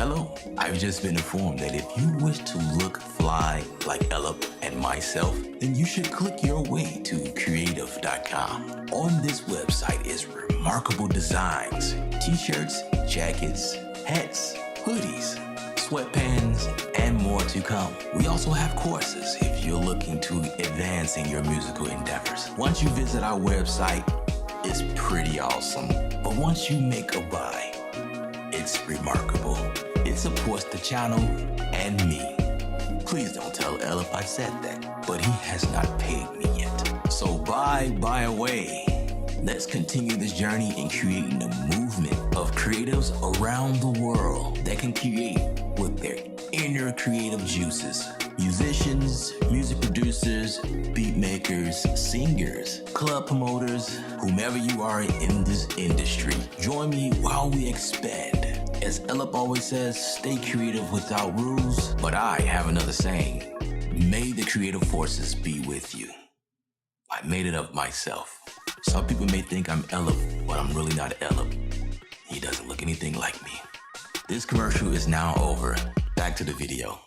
Hello, I've just been informed that if you wish to look fly like Ellip and myself, then you should click your way to Kreatve.com. On this website is remarkable designs, t-shirts, jackets, hats, hoodies, sweatpants, and more to come. We also have courses if you're looking to advance in your musical endeavors. Once you visit our website, it's pretty awesome. But once you make a buy, it's remarkable. It supports the channel and me. Please don't tell Ellip I said that, but he has not paid me yet. So buy away. Let's continue this journey in creating a movement of creatives around the world that can create with their inner creative juices. Musicians, music producers, beat makers, singers, club promoters, whomever you are in this industry, join me while we expand. As Ellip always says, stay creative without rules, but I have another saying. May the creative forces be with you. I made it up myself. Some people may think I'm Ellip, but I'm really not Ellip. He doesn't look anything like me. This commercial is now over. Back to the video.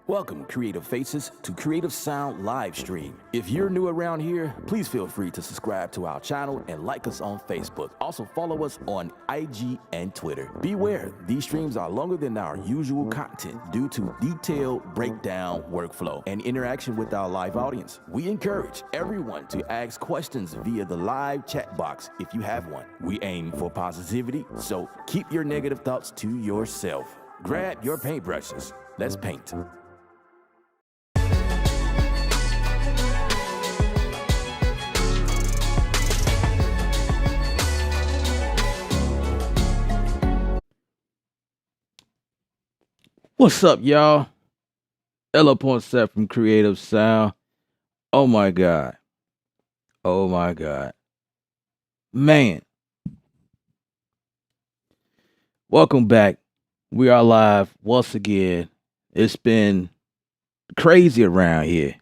Welcome, creative faces, to Creative Sound live stream. If you're new around here, please feel free to subscribe to our channel and like us on Facebook. Also follow us on IG and Twitter. Beware, these streams are longer than our usual content due to detailed breakdown workflow and interaction with our live audience. We encourage everyone to ask questions via the live chat box if you have one. We aim for positivity, so keep your negative thoughts to yourself. Grab your paintbrushes. Let's paint. What's up, y'all? Ellip on set from Creative Sound. Oh my God. Oh my God. Man. Welcome back. We are live once again. It's been crazy around here.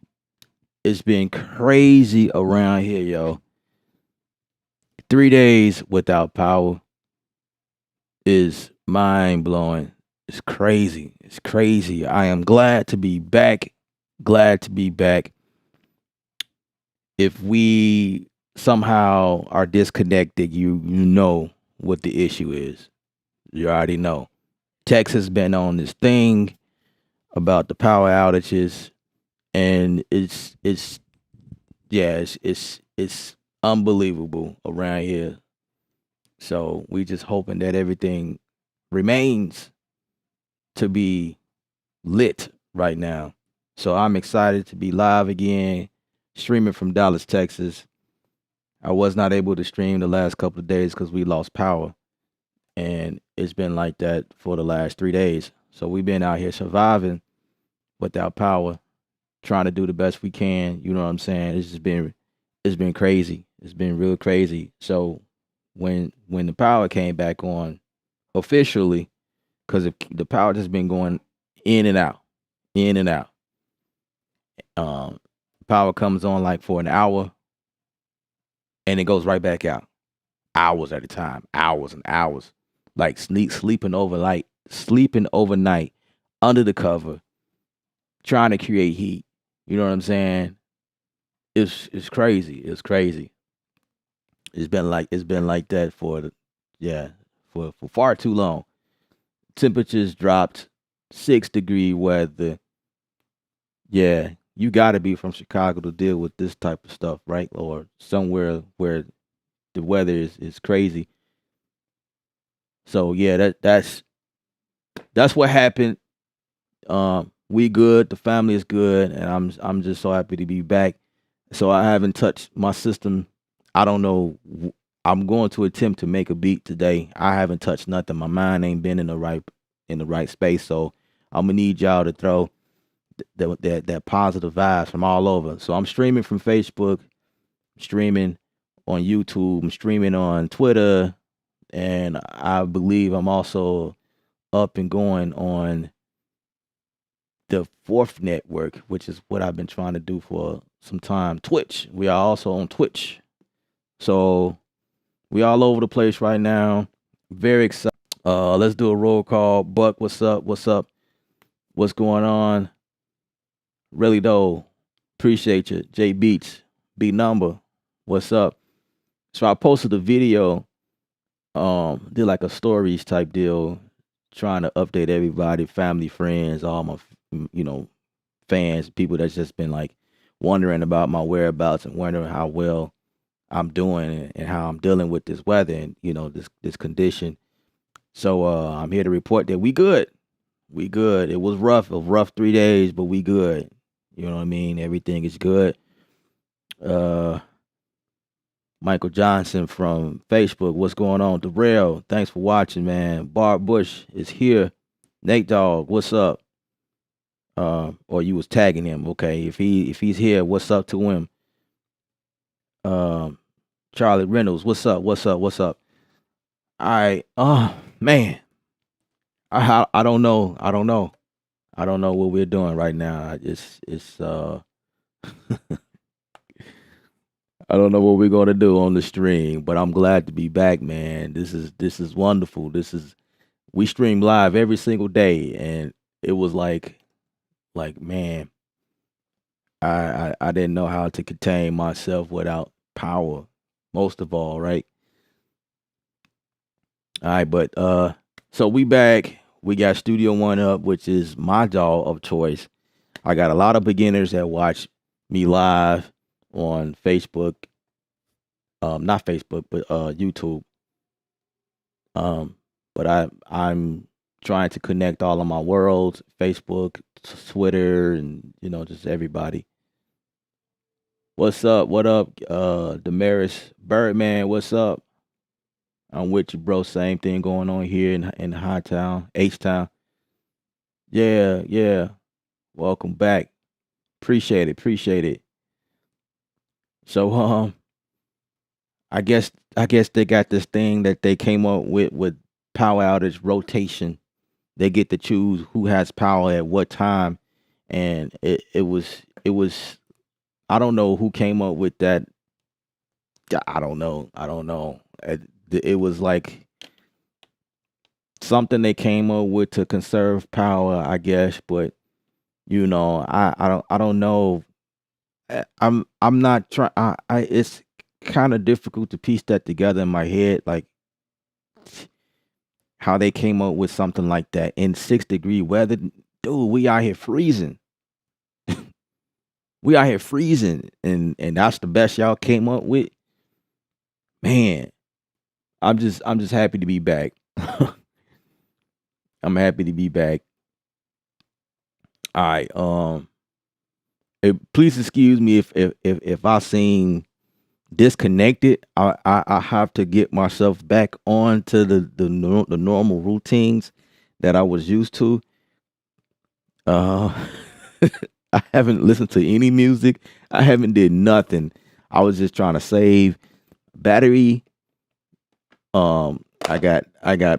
It's been crazy around here, yo. 3 days without power is mind-blowing. It's crazy. It's crazy. I am glad to be back. Glad to be back. If we somehow are disconnected, you know what the issue is. You already know. Texas has been on this thing about the power outages, and it's unbelievable around here. So we just hoping that everything remains to be lit right now. So I'm excited to be live again, streaming from Dallas, Texas. I was not able to stream the last couple of days because we lost power, and it's been like that for the last 3 days. So we've been out here surviving without power, trying to do the best we can. You know what I'm saying? It's been crazy. It's been real crazy. So when the power came back on officially, because the power has been going in and out, in and out. Power comes on like for an hour, and it goes right back out, hours at a time, hours and hours, like sleeping overnight under the cover, trying to create heat. You know what I'm saying? It's crazy. It's crazy. It's been like that yeah, for far too long. Temperatures dropped, 6-degree weather. Yeah, you got to be from Chicago to deal with this type of stuff, right? Or somewhere where the weather is crazy. So yeah, that's what happened. We good. The family is good, and I'm just so happy to be back. So I haven't touched my system. I don't know. I'm going to attempt to make a beat today. I haven't touched nothing. My mind ain't been in the right space. So I'm gonna need y'all to throw that positive vibes from all over. So I'm streaming from Facebook, streaming on YouTube, I'm streaming on Twitter, and I believe I'm also up and going on the fourth network, which is what I've been trying to do for some time. Twitch. We are also on Twitch. So we all over the place right now. Very excited. Let's do a roll call. Buck, what's up? What's up? What's going on? Really though, appreciate you. J Beats, B Number, what's up? So I posted a video, did like a stories type deal, trying to update everybody, family, friends, all my fans, people that's just been like wondering about my whereabouts and wondering how well I'm doing and how I'm dealing with this weather and this condition. So I'm here to report that we good. We good. It was rough, a rough 3 days, but we good. You know what I mean? Everything is good. Michael Johnson from Facebook, what's going on? Darrell, thanks for watching, man. Barb Bush is here. Nate Dogg, what's up? Or you was tagging him, okay? If he's here, what's up to him? Charlie Reynolds, what's up? What's up? What's up? All right. Oh man, I don't know. I don't know. I don't know what we're doing right now. It's I don't know what we're gonna do on the stream, but I'm glad to be back, man. This is wonderful. We stream live every single day, and it was like man, I didn't know how to contain myself without power. Most of all, right? All right, but so we back. We got Studio One up, which is my DAW of choice. I got a lot of beginners that watch me live on Facebook, not Facebook, but YouTube. But I'm trying to connect all of my worlds, Facebook, Twitter, and just everybody. What's up? What up? Damaris Birdman, what's up? I'm with you, bro. Same thing going on here in High Town, H Town. Yeah, yeah. Welcome back. Appreciate it. Appreciate it. So I guess they got this thing that they came up with power outage rotation. They get to choose who has power at what time, and it was I don't know who came up with that. I don't know. I don't know. It was like something they came up with to conserve power, I guess. But I don't know. I'm not trying. It's kind of difficult to piece that together in my head, like how they came up with something like that in 6-degree weather. Dude, we out here freezing. We out here freezing, and that's the best y'all came up with. Man, I'm just happy to be back. I'm happy to be back. All right. Please excuse me if I seem disconnected. I have to get myself back on to the normal routines that I was used to. Uh, I haven't listened to any music. I haven't did nothing. I was just trying to save battery. I got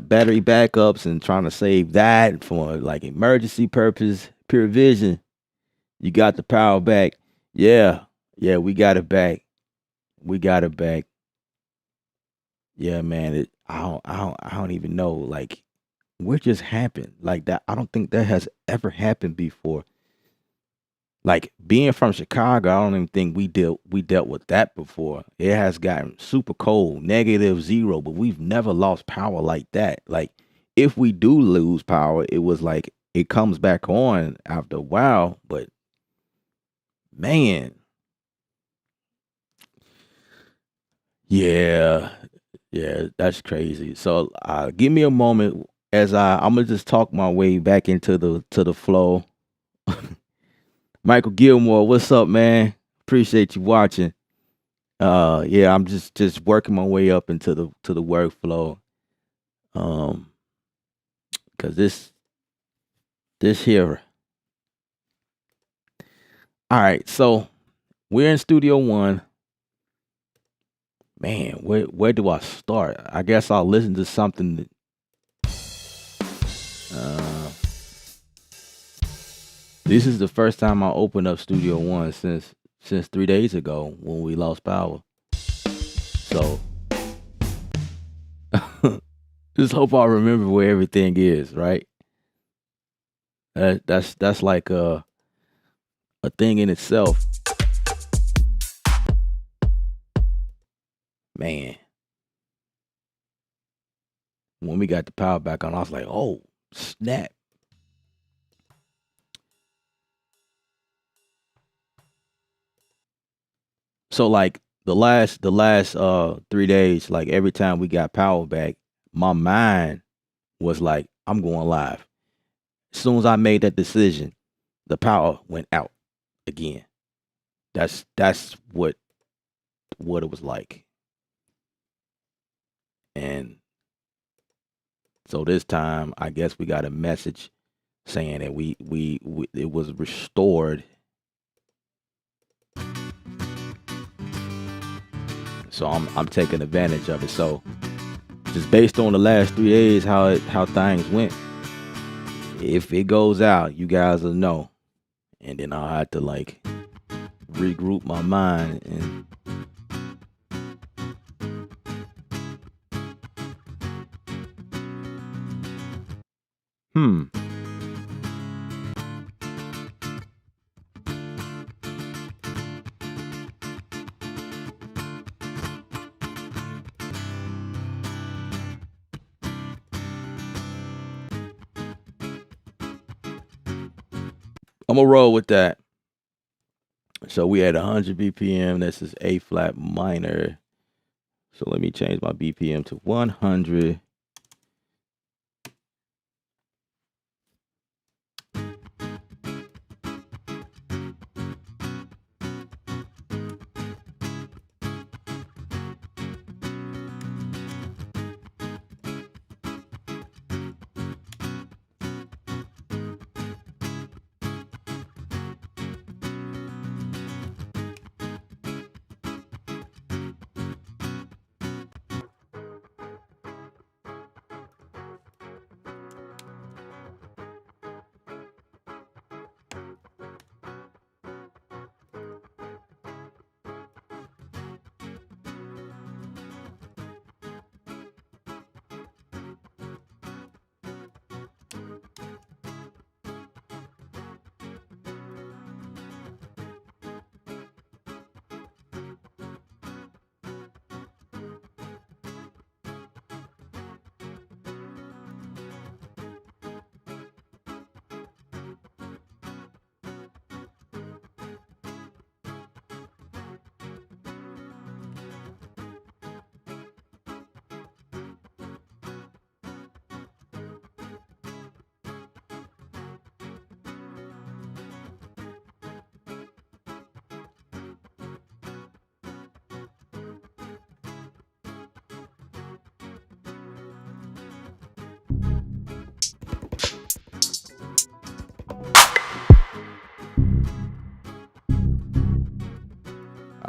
battery backups and trying to save that for like emergency purpose. Pure Vision, you got the power back. Yeah, yeah, we got it back. We got it back. Yeah, man. I don't even know. Like, what just happened? Like that. I don't think that has ever happened before. Like being from Chicago, I don't even think we dealt with that before. It has gotten super cold, -0, but we've never lost power like that. Like if we do lose power, it was like it comes back on after a while. But man, yeah, yeah, that's crazy. So give me a moment as I'm gonna just talk my way back into the flow. Michael Gilmore, what's up, man? Appreciate you watching. Yeah, I'm just working my way up into the workflow. Um, cause this here. All right, so we're in Studio One. Man, where do I start? I guess I'll listen to something that, uh, this is the first time I opened up Studio One since 3 days ago when we lost power. So just hope I remember where everything is, right? That's like a thing in itself. Man, when we got the power back on, I was like, oh snap. So like the last 3 days, like every time we got power back, my mind was like, I'm going live. As soon as I made that decision, the power went out again. That's what it was like. And so this time I guess we got a message saying that we it was restored. So I'm taking advantage of it. So just based on the last 3 days, how things went. If it goes out, you guys will know, and then I'll have to like regroup my mind and hmm. I'm gonna roll with that. So we had 100 BPM. This is A flat minor. So let me change my BPM to 100.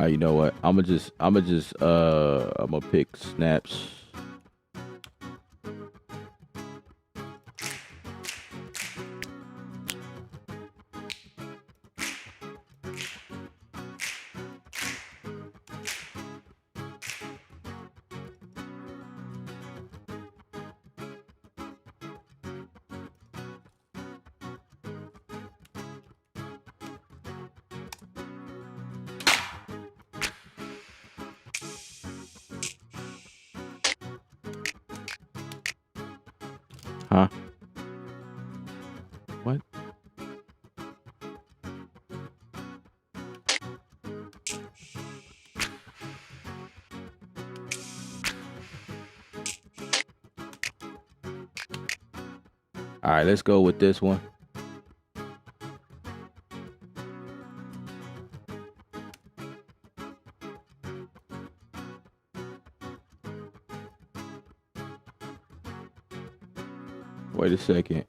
You know what? I'm gonna pick snaps. Huh? What? All right, let's go with this one. Wait a second.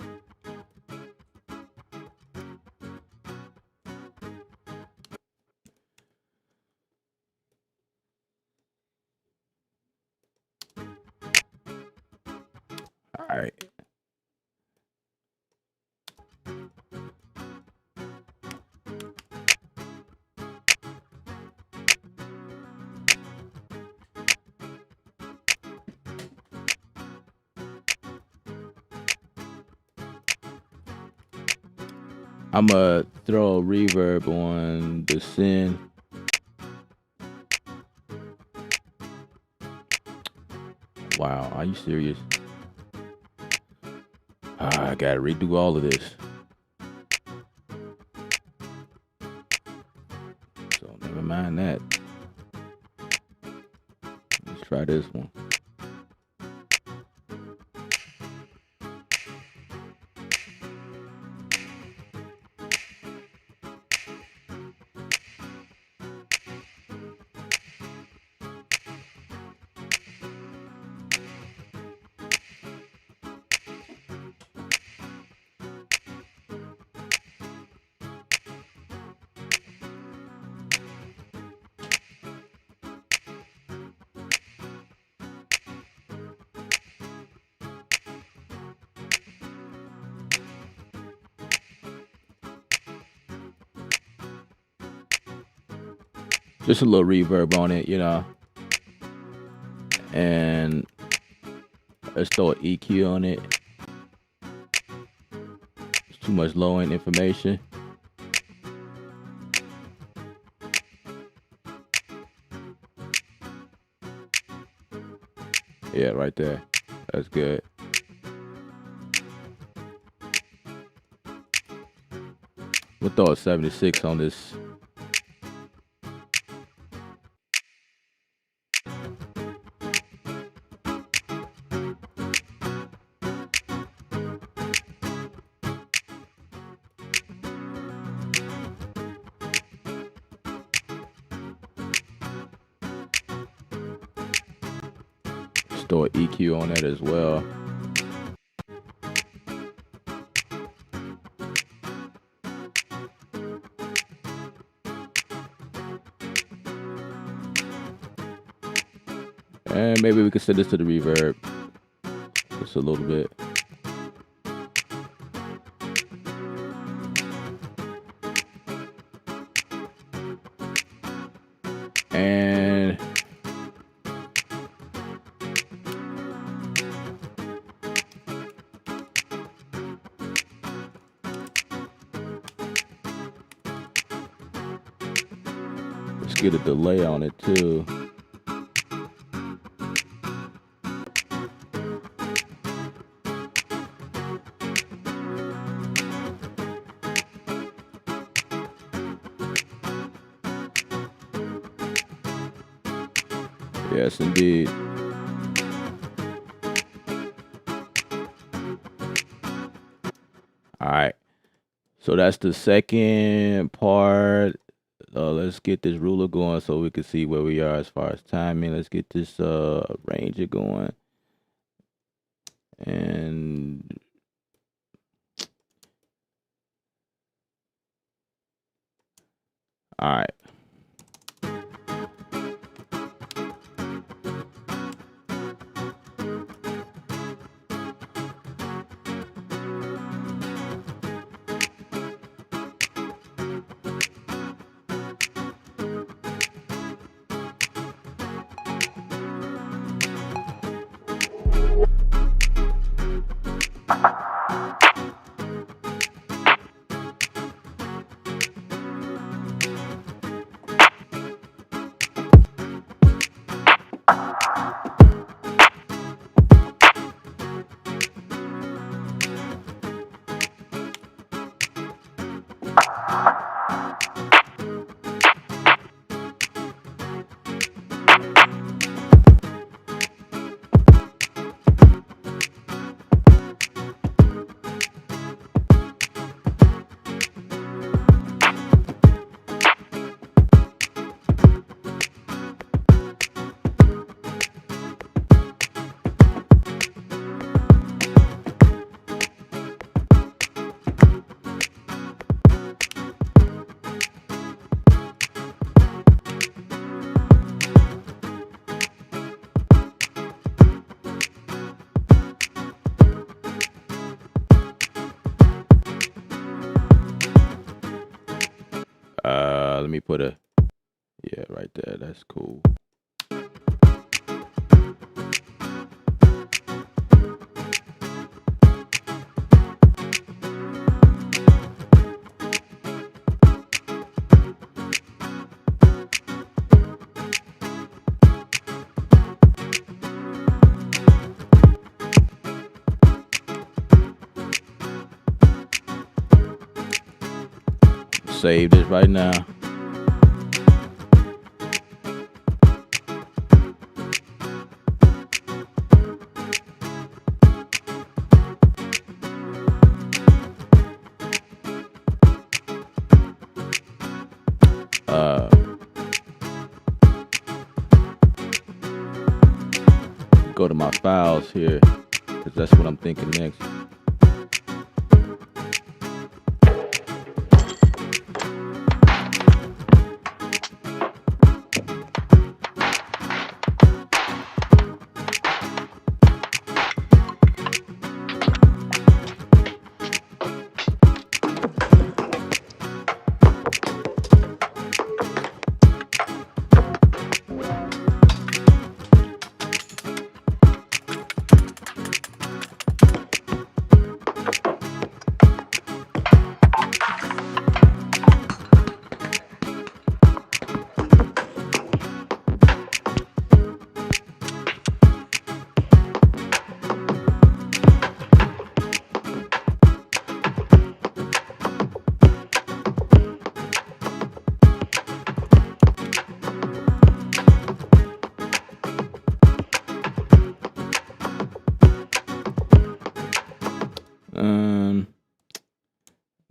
All right. I'm gonna throw a reverb on the sin. Wow, are you serious? I gotta redo all of this. So never mind that. Let's try this one. Just a little reverb on it, you know. And let's throw an EQ on it. It's too much low end information. Yeah, right there. That's good. We'll throw a 76 on this. Let's throw an EQ on that as well. And maybe we can set this to the reverb just a little bit. And let's get a delay on it too. Yes, indeed. All right. So that's the second part. Let's get this ruler going so we can see where we are as far as timing. Let's get this ranger going. And all right. Let me put a, yeah, right there. That's cool. Save this right now. Go to my files here, because that's what I'm thinking next.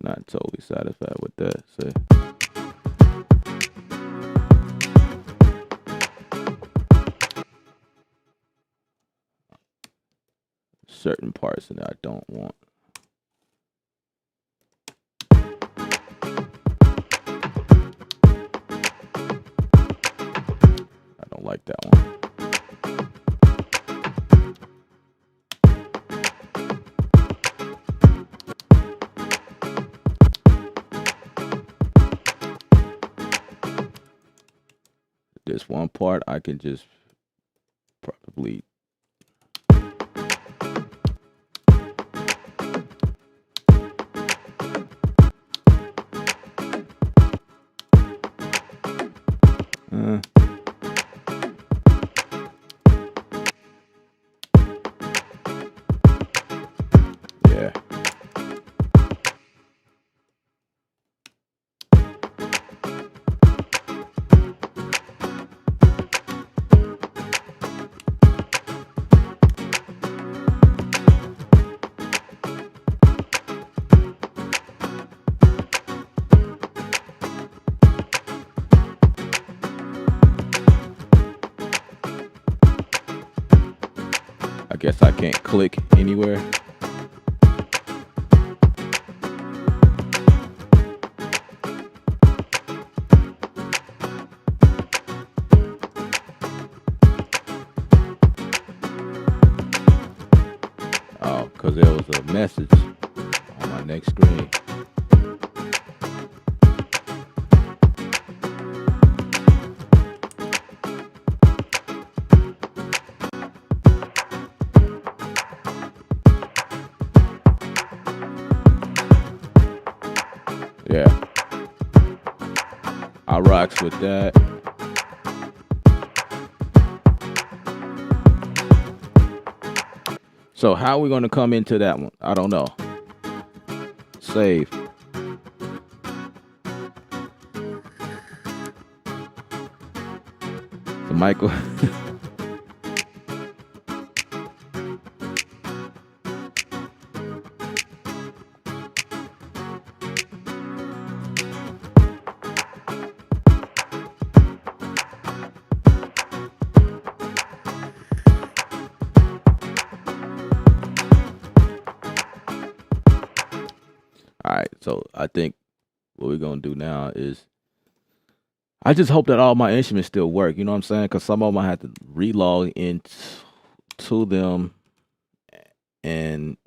Not totally satisfied with that. So certain parts that I don't want. I don't like that one. This one part I can just probably yeah. I guess I can't click anywhere. Oh, because there was a message on my next screen. Yeah, I rocks with that. So how are we going to come into that one? I don't know. Save. So Michael. All right, so I think what we're going to do now is I just hope that all my instruments still work, you know what I'm saying? Because some of them I had to relog into them, and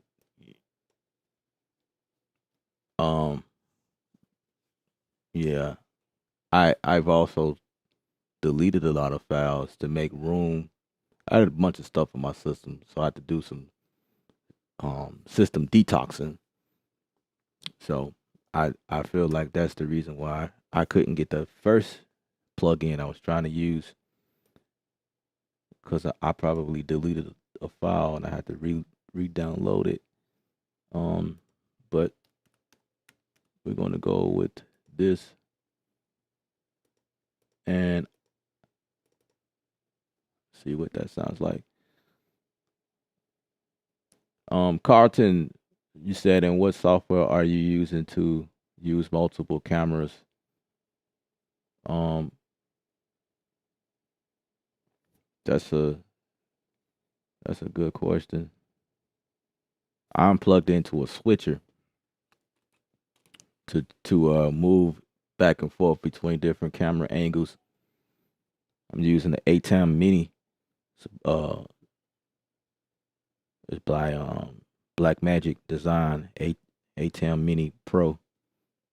yeah, I've also deleted a lot of files to make room. I had a bunch of stuff in my system, so I had to do some system detoxing. So I feel like that's the reason why I couldn't get the first plugin I was trying to use, because I probably deleted a file and I had to re-download it. But we're going to go with this, and see what that sounds like. Carlton, you said, and what software are you using to use multiple cameras? That's a good question. I'm plugged into a switcher to move back and forth between different camera angles. I'm using the ATEM Mini. It's by Blackmagic Design ATEM Mini Pro.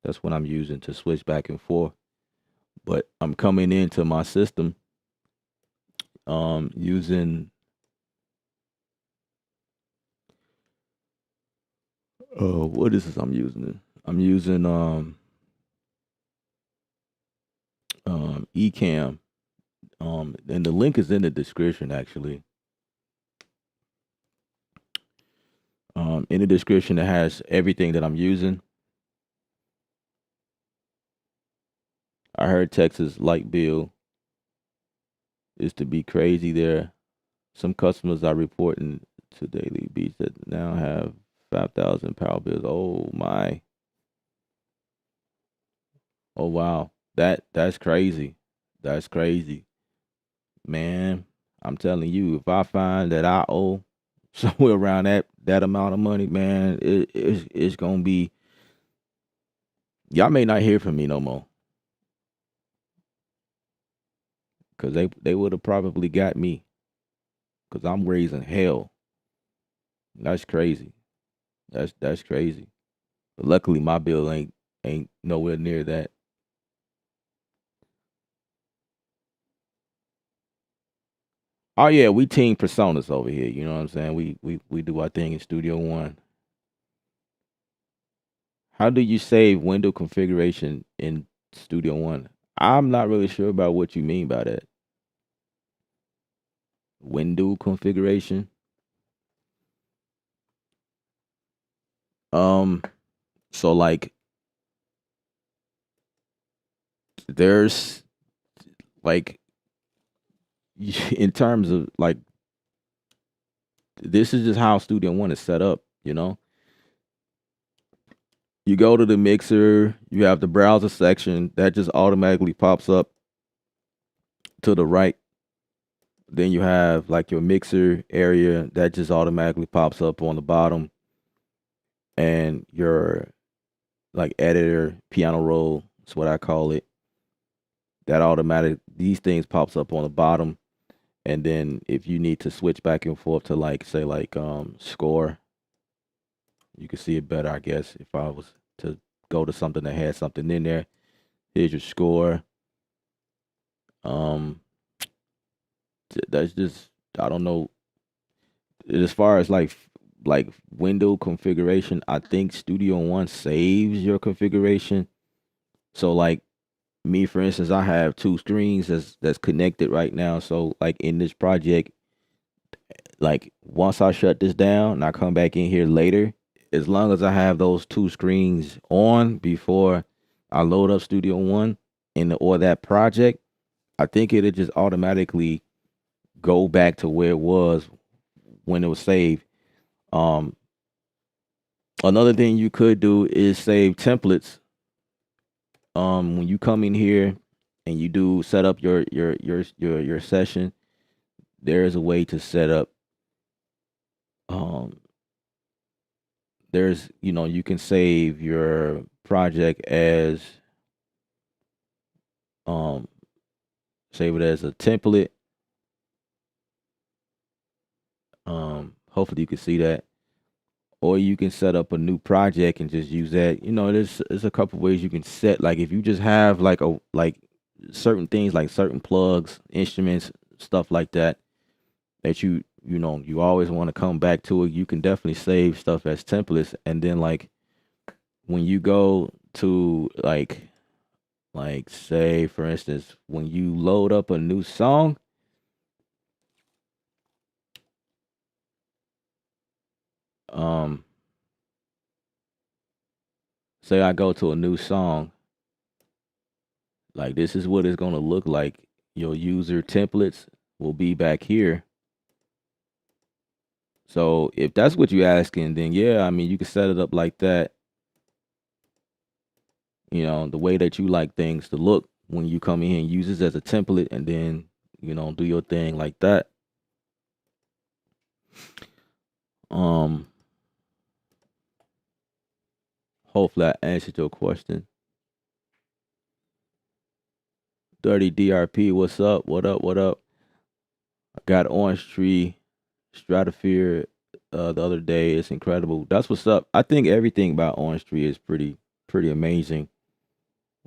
That's what I'm using to switch back and forth. But I'm coming into my system using what is this I'm using? I'm using Ecamm. And the link is in the description, actually. In the description, it has everything that I'm using. I heard Texas light bill is to be crazy there. Some customers are reporting to Daily Beats that now have 5,000 power bills. Oh my. Oh wow. That's crazy. That's crazy. Man, I'm telling you, if I find that I owe somewhere around that amount of money, man, it's gonna be, y'all may not hear from me no more, because they would have probably got me, because I'm raising hell. That's crazy. That's crazy. But luckily my bill ain't nowhere near that. Oh yeah, we team personas over here. You know what I'm saying? We do our thing in Studio One. How do you save window configuration in Studio One? I'm not really sure about what you mean by that. Window configuration. So like there's like in terms of like, this is just how Studio One is set up, you know? You go to the mixer, you have the browser section that just automatically pops up to the right. Then you have like your mixer area that just automatically pops up on the bottom, and your like editor, piano roll, that's what I call it. That automatic, these things pops up on the bottom. And then if you need to switch back and forth to like, say like score, you can see it better, I guess, if I was to go to something that had something in there. Here's your score. That's just, I don't know. As far as like window configuration, I think Studio One saves your configuration. So like me, for instance, I have two screens that's connected right now. So like in this project, like once I shut this down and I come back in here later, as long as I have those two screens on before I load up Studio One or that project, I think it'll just automatically go back to where it was when it was saved. Another thing you could do is save templates. When you come in here and you do set up your session, there is a way to set up. There's, you can save your project as save it as a template. Hopefully you can see that. Or you can set up a new project and just use that. There's a couple ways you can set, like if you just have like certain things like certain plugs, instruments, stuff like that that you always want to come back to it. You can definitely save stuff as templates, and then like when you go to like say for instance when you load up a new song, um say I go to a new song, like this is what it's going to look like. Your user templates will be back here. So if that's what you're asking, then yeah, I mean you can set it up like that, the way that you like things to look when you come in here and use this as a template, and then do your thing like that. um Hopefully I answered your question. Dirty DRP, what's up? What up? What up? I got Orange Tree Stratosphere the other day. It's incredible. That's what's up. I think everything about Orange Tree is pretty amazing.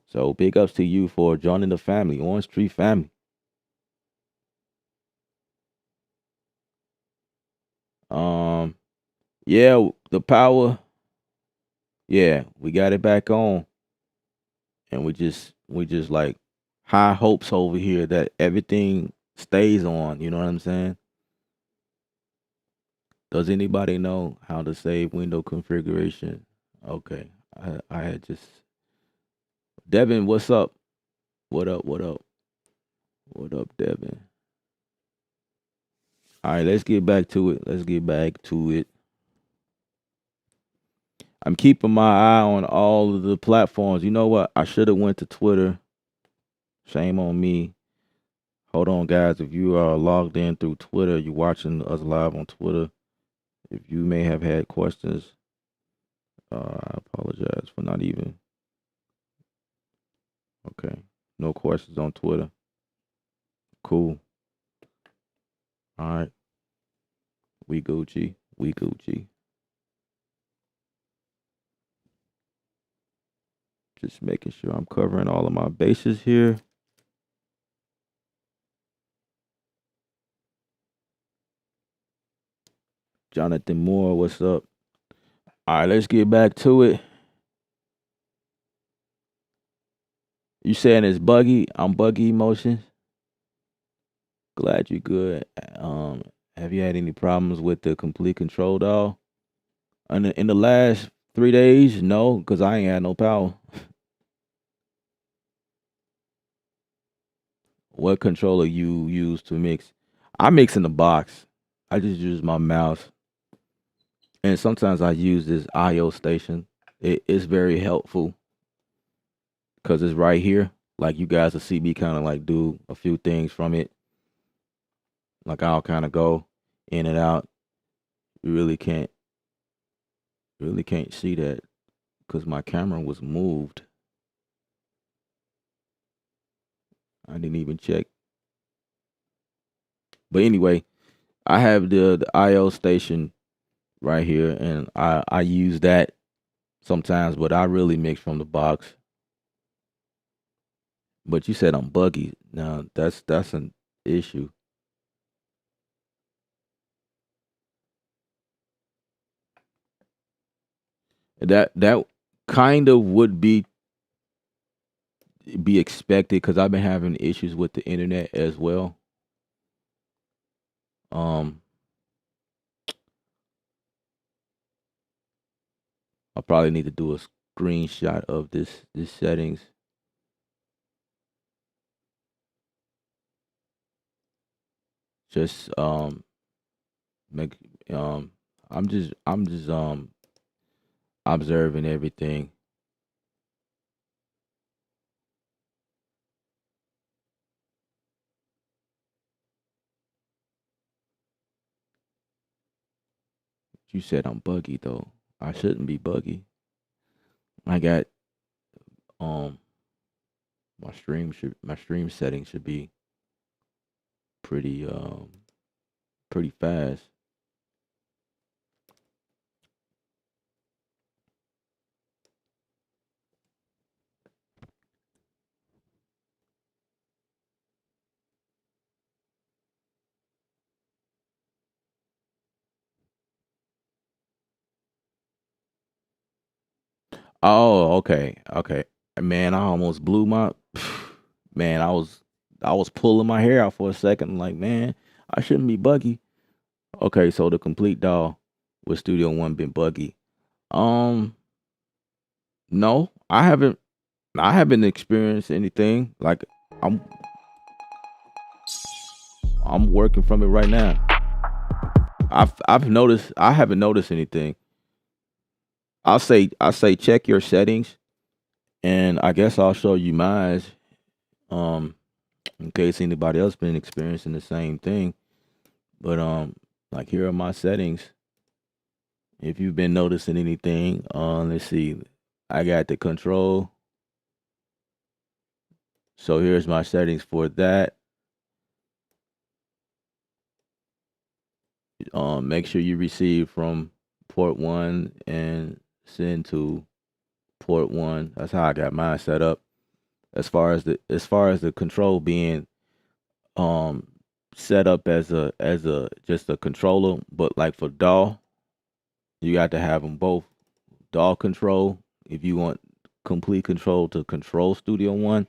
So big ups to you for joining the family, Orange Tree family. Um, yeah, the power. Yeah, we got it back on, and we just like high hopes over here that everything stays on. You know what I'm saying? Does anybody know how to save window configuration? Okay, I had just Devin. What's up? What up? What up? What up, Devin? All right, let's get back to it. Let's get back to it. I'm keeping my eye on all of the platforms. You know what? I should have went to Twitter. Shame on me. Hold on, guys. If you are logged in through Twitter, you're watching us live on Twitter. If you may have had questions, I apologize for not even. Okay, no questions on Twitter. Cool. All right, we Gucci. We Gucci. Just making sure I'm covering all of my bases here. Jonathan Moore, what's up? All right, let's get back to it. You saying it's buggy? I'm buggy emotions. Glad you're good. Have you had any problems with the complete control doll? In the last 3 days, no, because I ain't had no power. What controller you use to mix? I mix in the box. I just use my mouse, and sometimes I use this IO station. It's very helpful because it's right here. Like you guys will see me kind of like do a few things from it. Like I'll kind of go in and out. You really can't see that because my camera was moved. I didn't even check. But anyway, I have the IO station right here, and I use that sometimes, but I really mix from the box. But you said I'm buggy. Now that's an issue. That kind of would be expected because I've been having issues with the internet as well. Um, I probably need to do a screenshot of this settings. Just make um I'm just observing everything. You said I'm buggy though. I shouldn't be buggy. I got um my stream settings should be pretty pretty fast. Oh, okay, okay. Man, I almost blew my man, I was pulling my hair out for a second. I'm like, man, I shouldn't be buggy. Okay, so the complete doll with Studio One been buggy. Um, no, I haven't experienced anything. Like I'm I'm working from it right now. I've noticed I haven't noticed anything. I'll say check your settings, and I guess I'll show you mine. Um, in case anybody else been experiencing the same thing. But like here are my settings. If you've been noticing anything, let's see. I got the control. So here's my settings for that. Make sure you receive from port one and send to port one. That's how I got mine set up. As far as the control being um set up as a just a controller, but like for DAW, you got to have them both DAW control. If you want complete control to control Studio One,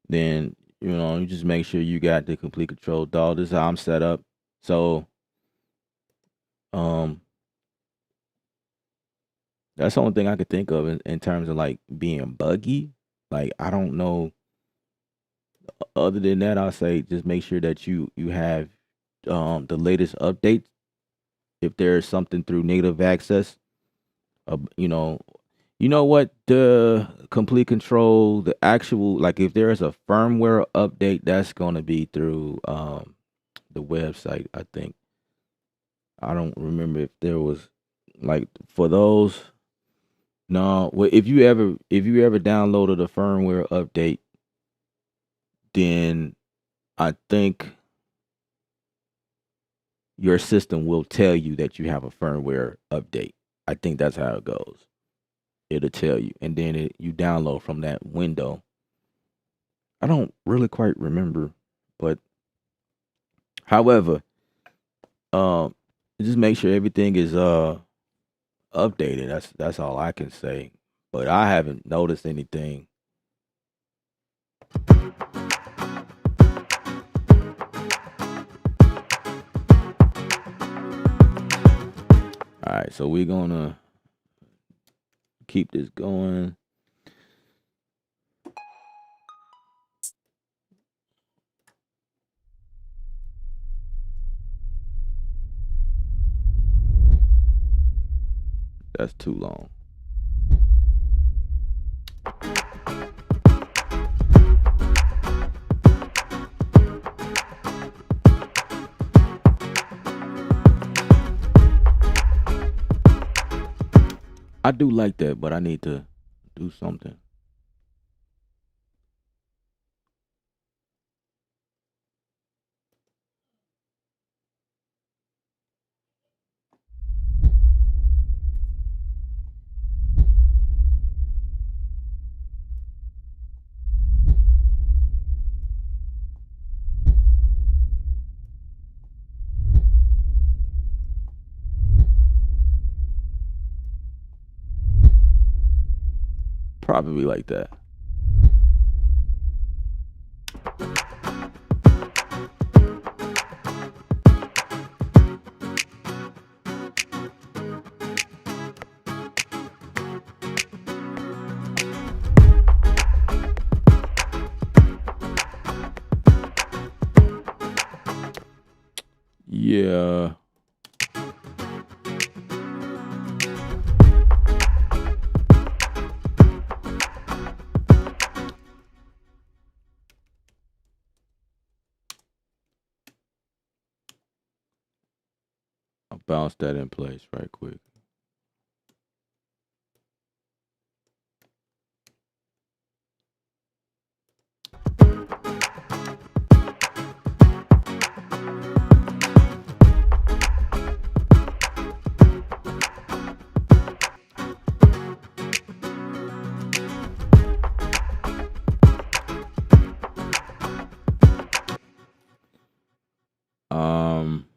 then you just make sure you got the complete control DAW. This is how I'm set up. So um that's the only thing I could think of in terms of like being buggy. Like I don't know. Other than that, I'll say just make sure that you have the latest updates. If there's something through native access, uh, you know, you know what, the complete control, the actual, like if there's a firmware update, that's gonna be through the website. I think I don't remember if there was like for those. No, well, if you ever downloaded a firmware update, then I think your system will tell you that you have a firmware update. I think that's how it goes. It'll tell you, and then you download from that window. I don't really quite remember, but however, um, just make sure everything is updated. That's all I can say. But I haven't noticed anything. All right, so we're gonna keep this going. That's too long. I do like that, but I need to do something. Probably like that. Yeah. I'll bounce that in place right quick. Um,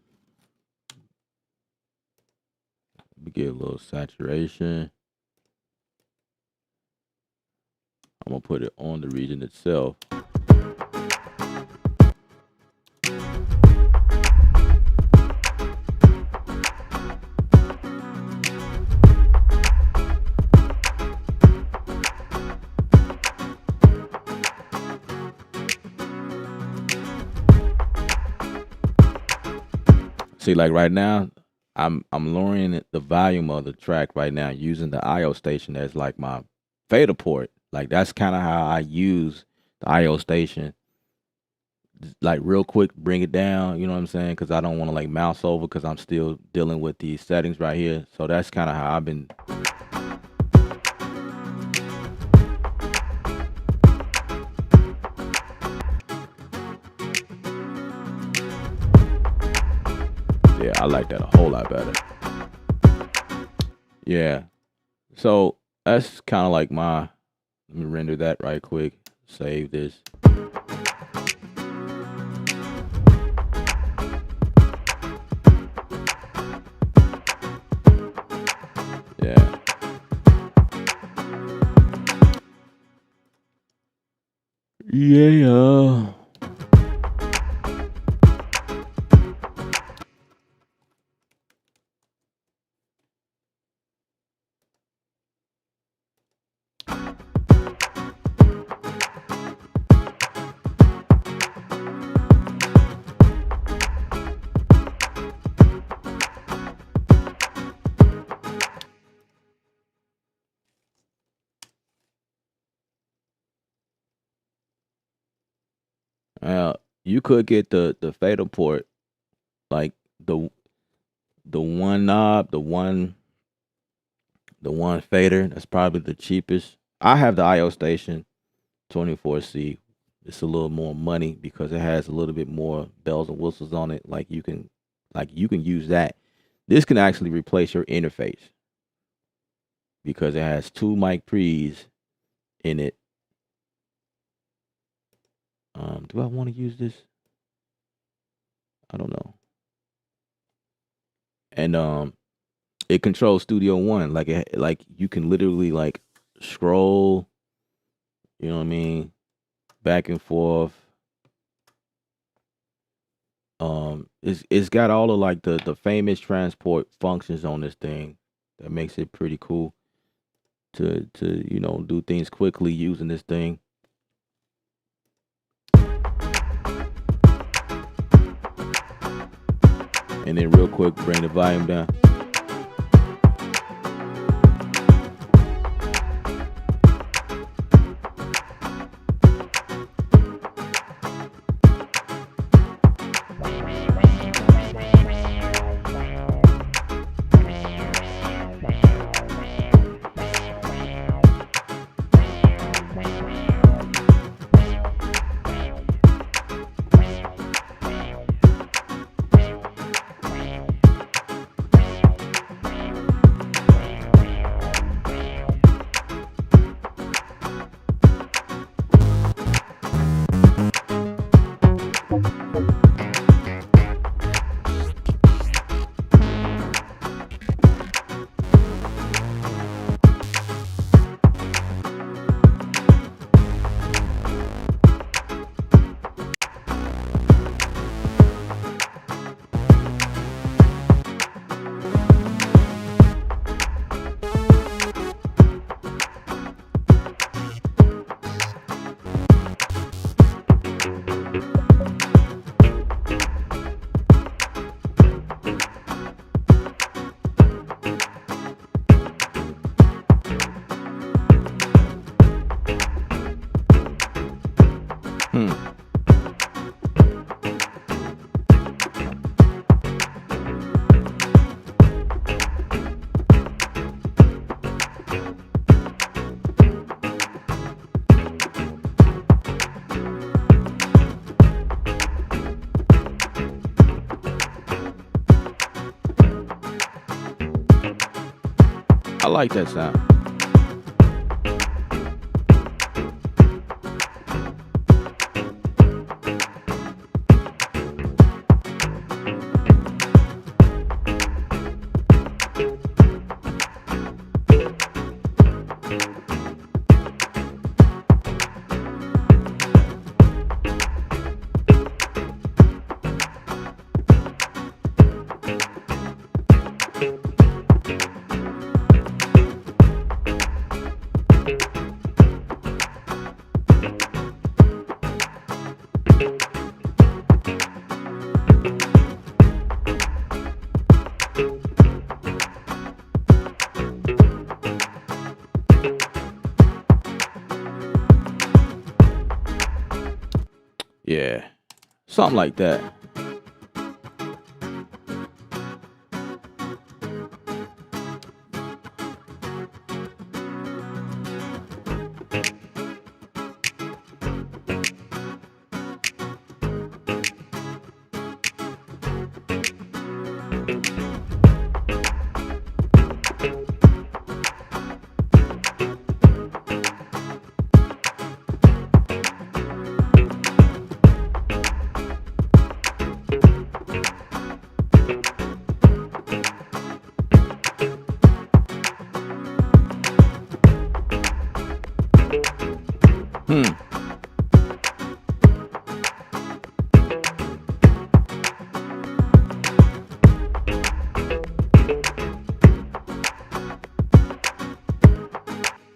we get a little saturation. I'm gonna put it on the region itself. See, like right now, I'm lowering the volume of the track right now using the IO station as like my fader port. Like that's kind of how I use the IO station. Like real quick, bring it down. You know what I'm saying? Because I don't want to like mouse over because I'm still dealing with these settings right here. So that's kind of how I've been. Yeah, I like that a whole lot better. Yeah. So that's kind of like my, let me render that right quick. Save this. Yeah. Yeah. Now you could get the fader port, like the one knob, the one fader. That's probably the cheapest. I have the IO station 24C. It's a little more money because it has a little bit more bells and whistles on it. Like you can use that. This can actually replace your interface because it has 2 mic pre's in it. Do I want to use this? I don't know. And it controls Studio One. Like you can literally like scroll, you know what I mean, back and forth. It's got all of like the famous transport functions on this thing that makes it pretty cool to do things quickly using this thing. And then real quick, bring the volume down. I like that sound. Yeah, something like that.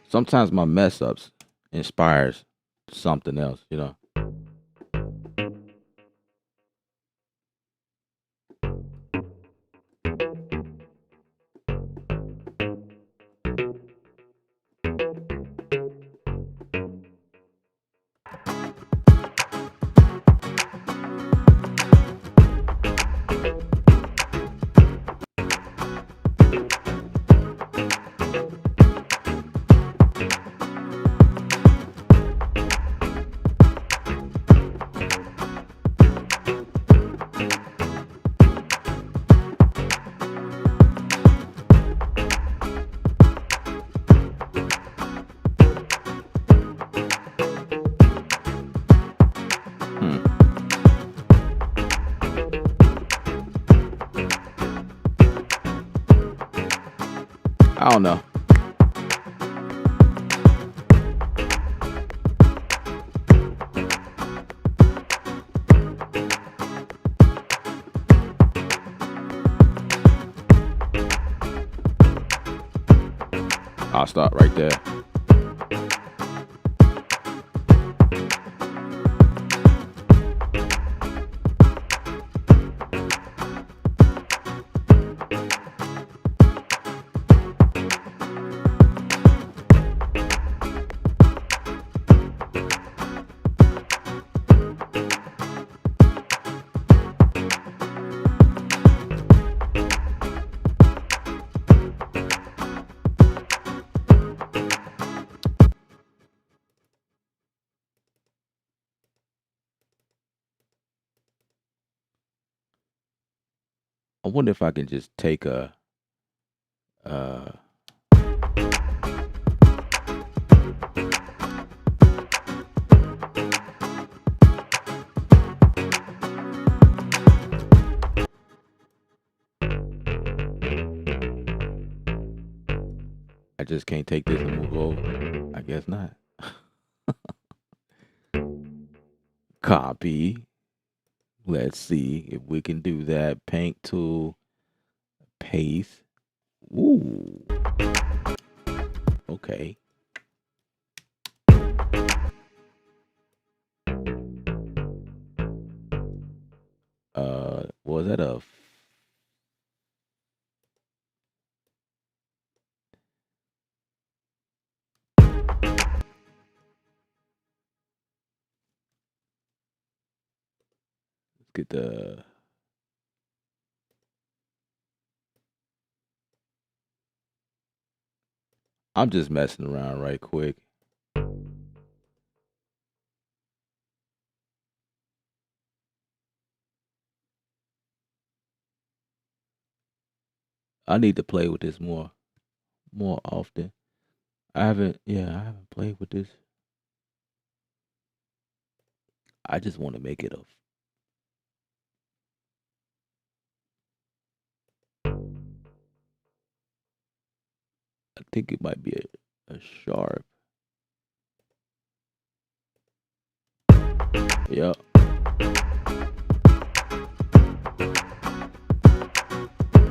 Sometimes my mess ups inspires something else, you know. Hmm. I don't know. I'll start right there. I wonder if I can just take a uh I just can't take this and move over. I guess not. Copy. Let's see if we can do that. Paint tool, paste. Ooh. Okay. Was that a let's get the I'm just messing around right quick. I need to play with this more often. I haven't played with this. I just want to make it a I think it might be a sharp. Yep.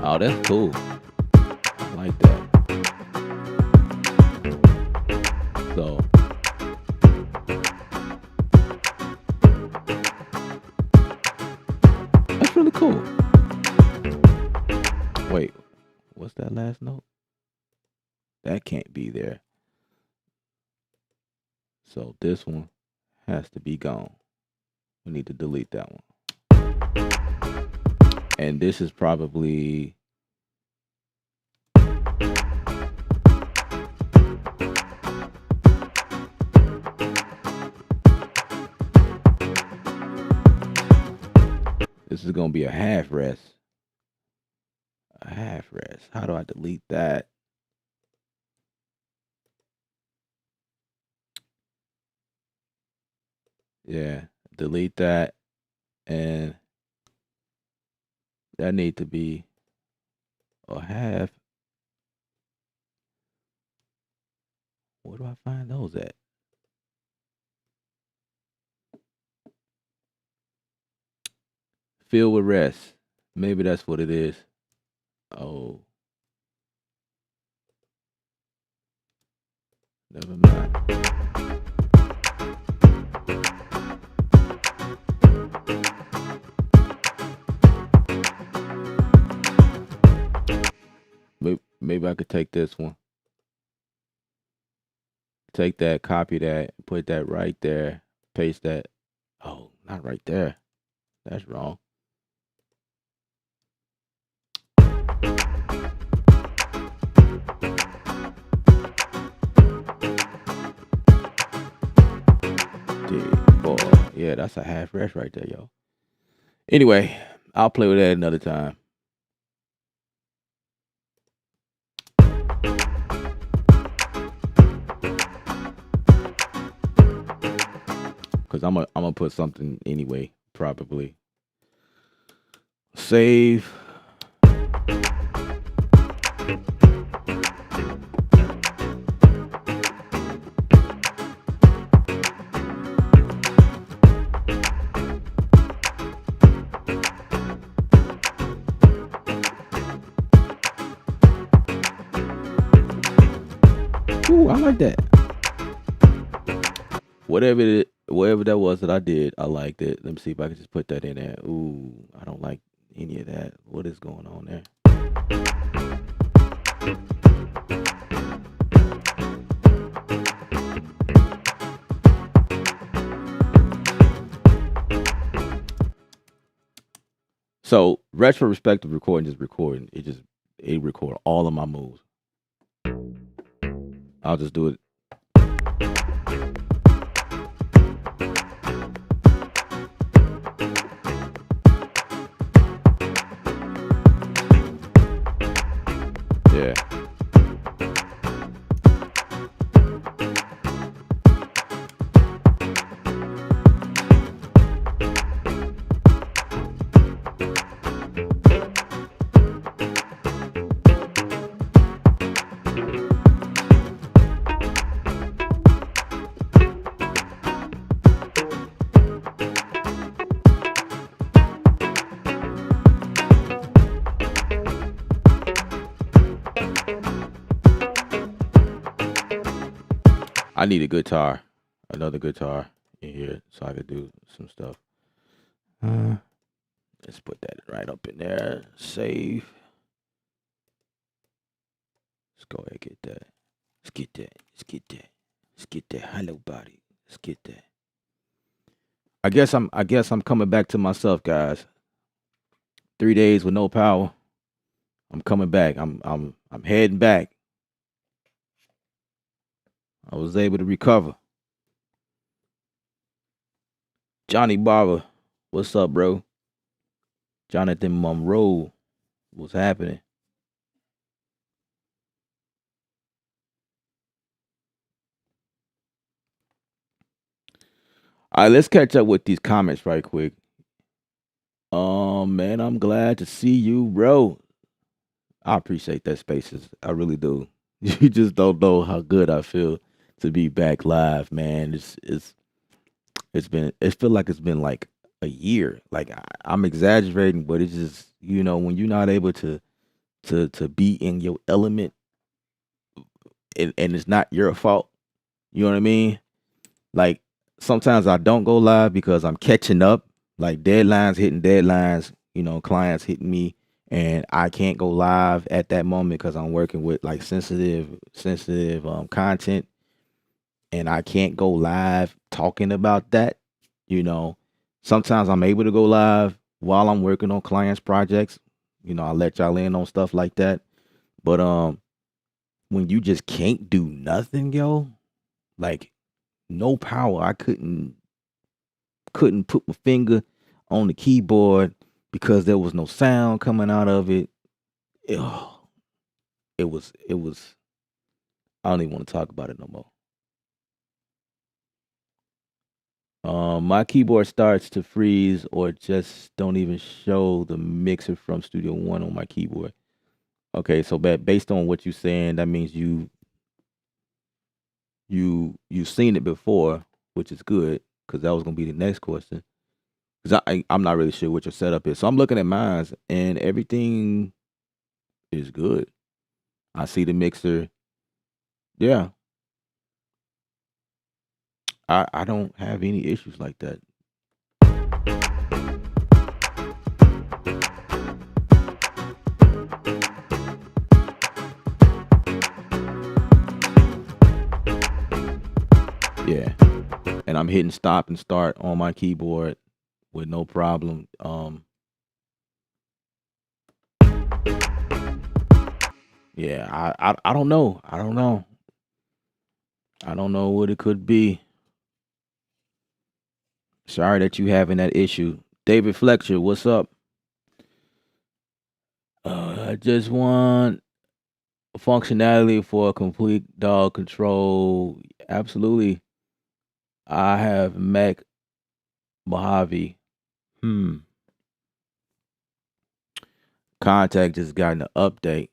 Oh, that's cool. I like that. So that's really cool. Wait, what's that last note? That can't be there. So this one has to be gone. We need to delete that one. And this is probably this is gonna be a half rest. A half rest. How do I delete that? Yeah, delete that, and that need to be a half. Where do I find those at? Fill with rest. Maybe that's what it is. Oh, never mind. Maybe I could take this one. Take that, copy that, put that right there, paste that. Oh, not right there. That's wrong. Boy, yeah, that's a half rest right there, yo. Anyway, I'll play with that another time. Cause I'm gonna put something anyway, probably. Save. Ooh, I like that. Whatever that was that I did, I liked it. Let me see if I can just put that in there. Ooh, I don't like any of that. What is going on there? So retrospective recording is recording. It record all of my moves. I'll just do it. Yeah. I need a guitar, another guitar in here so I could do some stuff. Let's put that right up in there. Save. Let's go ahead and get that. Let's get that. Let's get that. Let's get that. Hello, body. Let's get that. I guess I'm coming back to myself, guys. 3 days with no power. I'm coming back. I'm heading back. I was able to recover. Johnny Barber, what's up, bro? Jonathan Monroe, what's happening? All right, let's catch up with these comments right quick. Man, I'm glad to see you, bro. I appreciate that, Spaces. I really do. You just don't know how good I feel to be back live, man. It feel like it's been like a year. Like I'm exaggerating, but it's just, when you're not able to be in your element, and it's not your fault. You know what I mean? Like sometimes I don't go live because I'm catching up, like hitting deadlines, clients hitting me, and I can't go live at that moment because I'm working with like sensitive content, and I can't go live talking about that, Sometimes I'm able to go live while I'm working on clients' projects. I let y'all in on stuff like that. But when you just can't do nothing, yo, like no power. I couldn't put my finger on the keyboard because there was no sound coming out of it. Oh, it was I don't even want to talk about it no more. My keyboard starts to freeze or just don't even show the mixer from Studio One on my keyboard. Okay, so based on what you're saying, that means you've seen it before, which is good because that was gonna be the next question. Because I'm not really sure what your setup is, so I'm looking at mine and everything is good. I see the mixer. Yeah, I don't have any issues like that. Yeah, and I'm hitting stop and start on my keyboard with no problem. Yeah, I don't know. I don't know. I don't know what it could be. Sorry that you having that issue. David Fletcher, what's up? I just want functionality for a complete dog control. Absolutely. I have Mac Mojave. Hmm. Contact just got an update.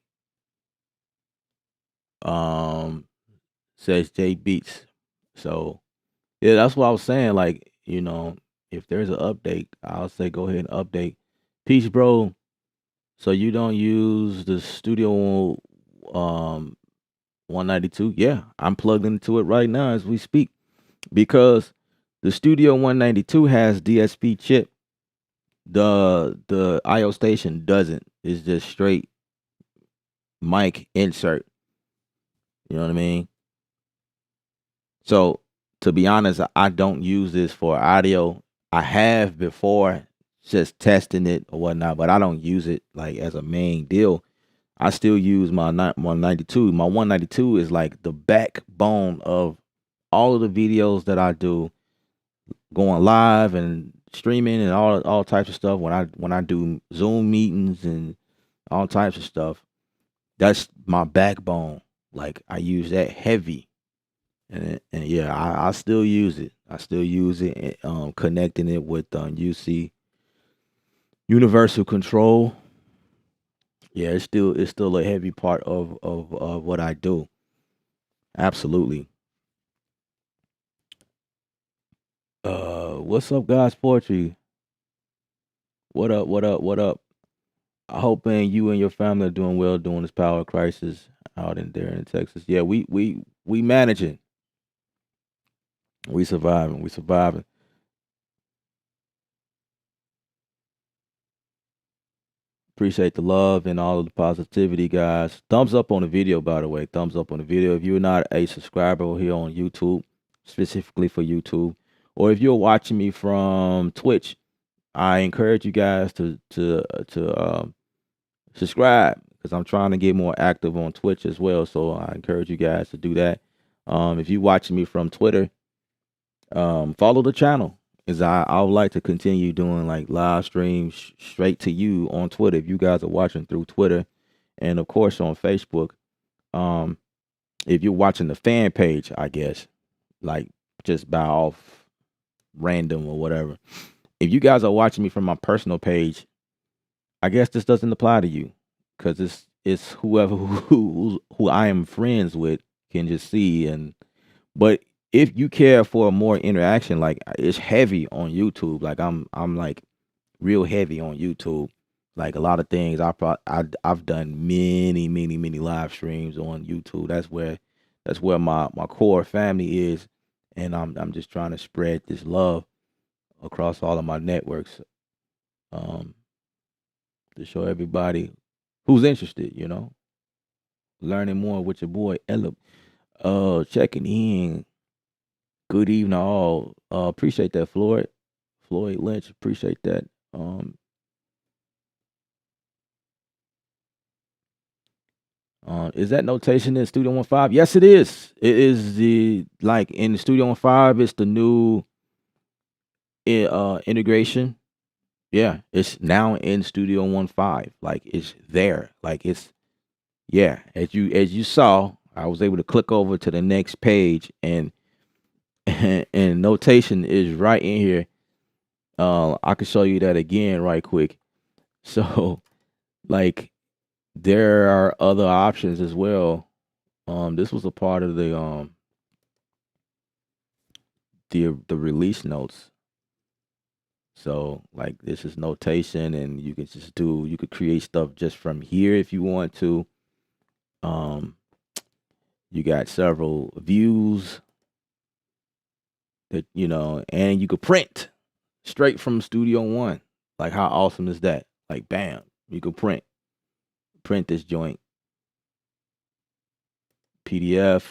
Um, says J Beats. So yeah, that's what I was saying. Like, if there's an update, I'll say go ahead and update. Peace, bro. So you don't use the Studio 192? Yeah, I'm plugged into it right now as we speak because the Studio 192 has DSP chip. The IO station doesn't. It's just straight mic insert. You know what I mean? So to be honest, I don't use this for audio. I have before, just testing it or whatnot, but I don't use it like as a main deal. I still use my 192. My 192 is like the backbone of all of the videos that I do, going live and streaming and all types of stuff. When I do Zoom meetings and all types of stuff, that's my backbone. Like I use that heavy, and yeah, I still use it. I still use it. Connecting it with UC Universal Control. Yeah, it's still a heavy part of what I do. Absolutely. What's up, guys? Poetry. What up? What up? What up? I hope you and your family are doing well during this power crisis out in there in Texas. Yeah, we managing. We surviving. We surviving. Appreciate the love and all of the positivity, guys. Thumbs up on the video, by the way. Thumbs up on the video. If you're not a subscriber here on YouTube, specifically for YouTube, or if you're watching me from Twitch, I encourage you guys to subscribe because I'm trying to get more active on Twitch as well. So I encourage you guys to do that. If you're watching me from Twitter, follow the channel. Is I would like to continue doing like live streams straight to you on Twitter if you guys are watching through Twitter, and of course on Facebook. Um, if you're watching the fan page, I guess, like just by off random or whatever. If you guys are watching me from my personal page, I guess this doesn't apply to you because it's whoever who I am friends with can just see. And but if you care for more interaction, like it's heavy on YouTube. Like I'm like real heavy on YouTube. Like a lot of things I've done many live streams on YouTube. That's where my core family is, and I'm just trying to spread this love across all of my networks. Um, to show everybody who's interested, learning more with your boy Ella. Checking in. Good evening, all. Appreciate that, Floyd. Floyd Lynch, appreciate that. Is that notation in Studio One 5? Yes, it is. It is the like in Studio One 5. It's the new integration. Yeah, it's now in Studio One 5. Like it's there. Like it's yeah. As you saw, I was able to click over to the next page and and notation is right in here. I can show you that again right quick. So like there are other options as well. This was a part of the release notes. So like this is notation, and you could create stuff just from here if you want to. You got several views that and you could print straight from Studio One. Like how awesome is that? Like bam, you could print this joint PDF,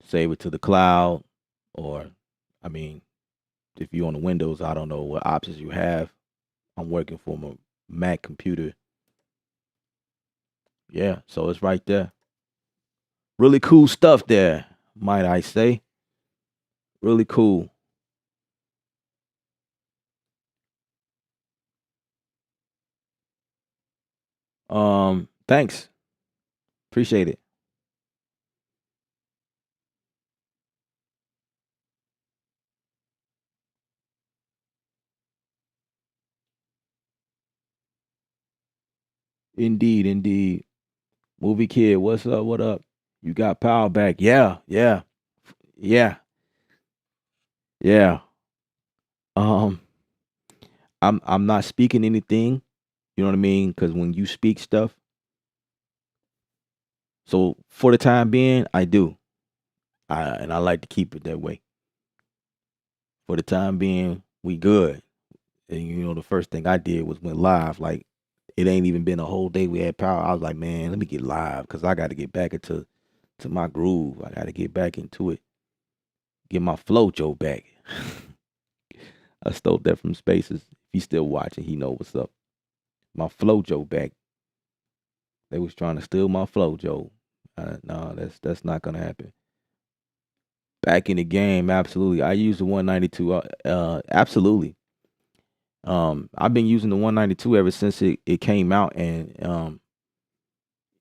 save it to the cloud, or I mean, if you're on the Windows, I don't know what options you have. I'm working from a Mac computer. Yeah, so it's right there. Really cool stuff there, might I say. Really cool. Thanks. Appreciate it. Indeed, indeed. Movie Kid, what's up? What up? You got power back. Yeah, yeah, yeah, yeah. Um, I'm not speaking anything, you know what I mean? Because when you speak stuff, so for the time being, I do. And I like to keep it that way. For the time being, we good. And the first thing I did was went live. Like it ain't even been a whole day we had power. I was like, man, let me get live because I got to get back into my groove. I got to get back into it. Get my flow Joe back. I stole that from Spaces. If he's still watching, he know what's up. My flow Joe back. They was trying to steal my flow Joe. No, that's not gonna happen. Back in the game, absolutely. I use the 192. Absolutely. I've been using the 192 ever since it came out, and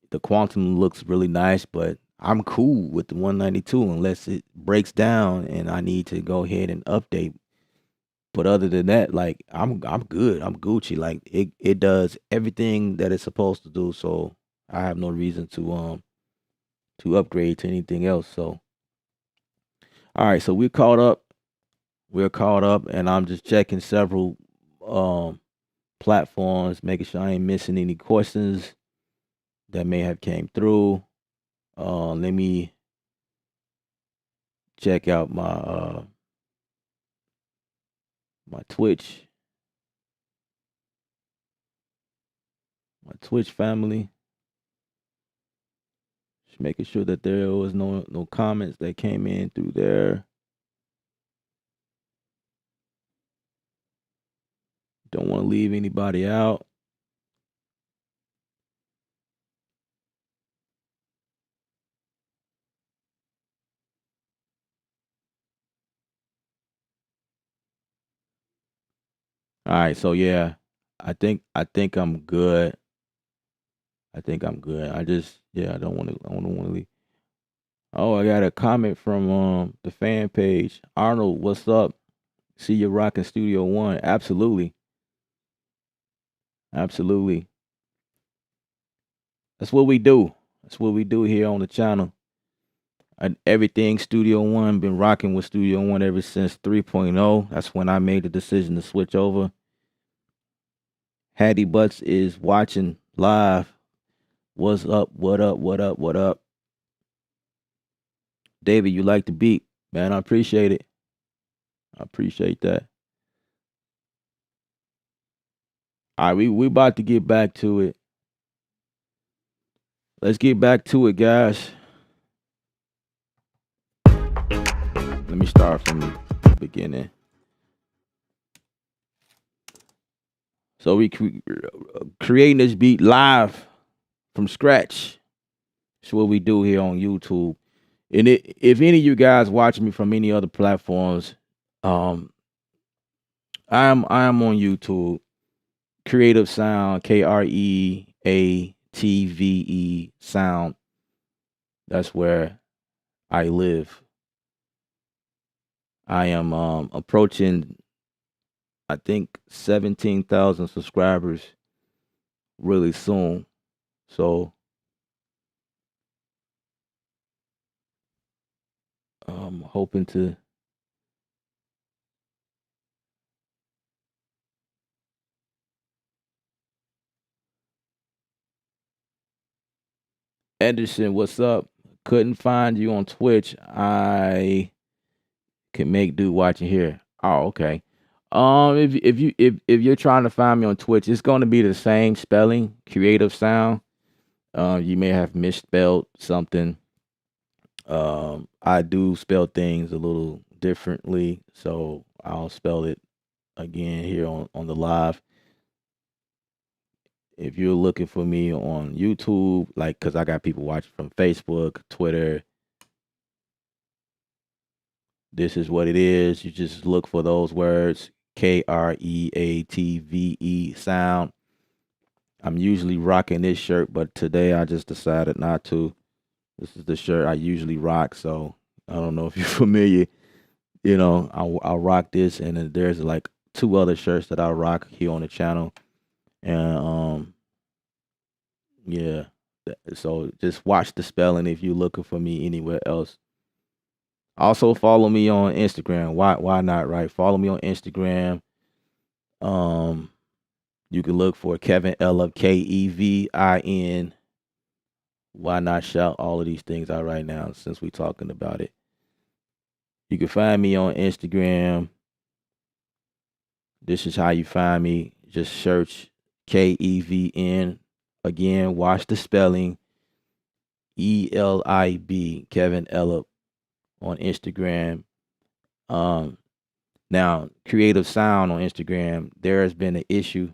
the quantum looks really nice, but I'm cool with the 192 unless it breaks down and I need to go ahead and update. But other than that, like I'm good. I'm Gucci. Like it does everything that it's supposed to do. So I have no reason to upgrade to anything else. So all right, so we're caught up. We're caught up, and I'm just checking several platforms, making sure I ain't missing any questions that may have came through. Let me check out my Twitch family. Just making sure that there was no comments that came in through there. Don't want to leave anybody out. All right, so yeah, I think I'm good. I think I'm good. I just I don't want to leave. Oh, I got a comment from the fan page. Arnold, what's up? See you rocking Studio One. Absolutely. Absolutely. That's what we do. That's what we do here on the channel. Everything Studio One, been rocking with Studio One ever since 3.0. That's when I made the decision to switch over. Hattie Butts is watching live. What's up? What up? What up? What up? David, you like the beat? Man, I appreciate it. I appreciate that. All right, we about to get back to it. Let's get back to it, guys. Let me start from the beginning. So we creating this beat live from scratch. That's what we do here on YouTube. And if any of you guys watching me from any other platforms, um, I am on YouTube. Kreatve Sound, Kreatve Sound. That's where I live. I am approaching, I think, 17,000 subscribers really soon. So I'm hoping to Anderson, what's up? Couldn't find you on Twitch. I can make do watching here. Oh, okay. If you're trying to find me on Twitch, it's going to be the same spelling, Kreatve Sound. You may have misspelled something. I do spell things a little differently, so I'll spell it again here on the live. If you're looking for me on YouTube, like, because I got people watching from Facebook, Twitter, this is what it is. You just look for those words, Kreatve sound. I'm usually rocking this shirt, but today I just decided not to. This is the shirt I usually rock, so I don't know if you're familiar. I'll rock this, and then there's like 2 other shirts that I rock here on the channel, and yeah. So just watch the spelling if you're looking for me anywhere else. Also follow me on Instagram. Why not, right? Follow me on Instagram. You can look for Kevin Ella, Kevin. Why not shout all of these things out right now since we're talking about it? You can find me on Instagram. This is how you find me. Just search Kevn. Again, watch the spelling. ELIB, Kevin Ella on Instagram. Now, Kreatve Sound on Instagram, there has been an issue.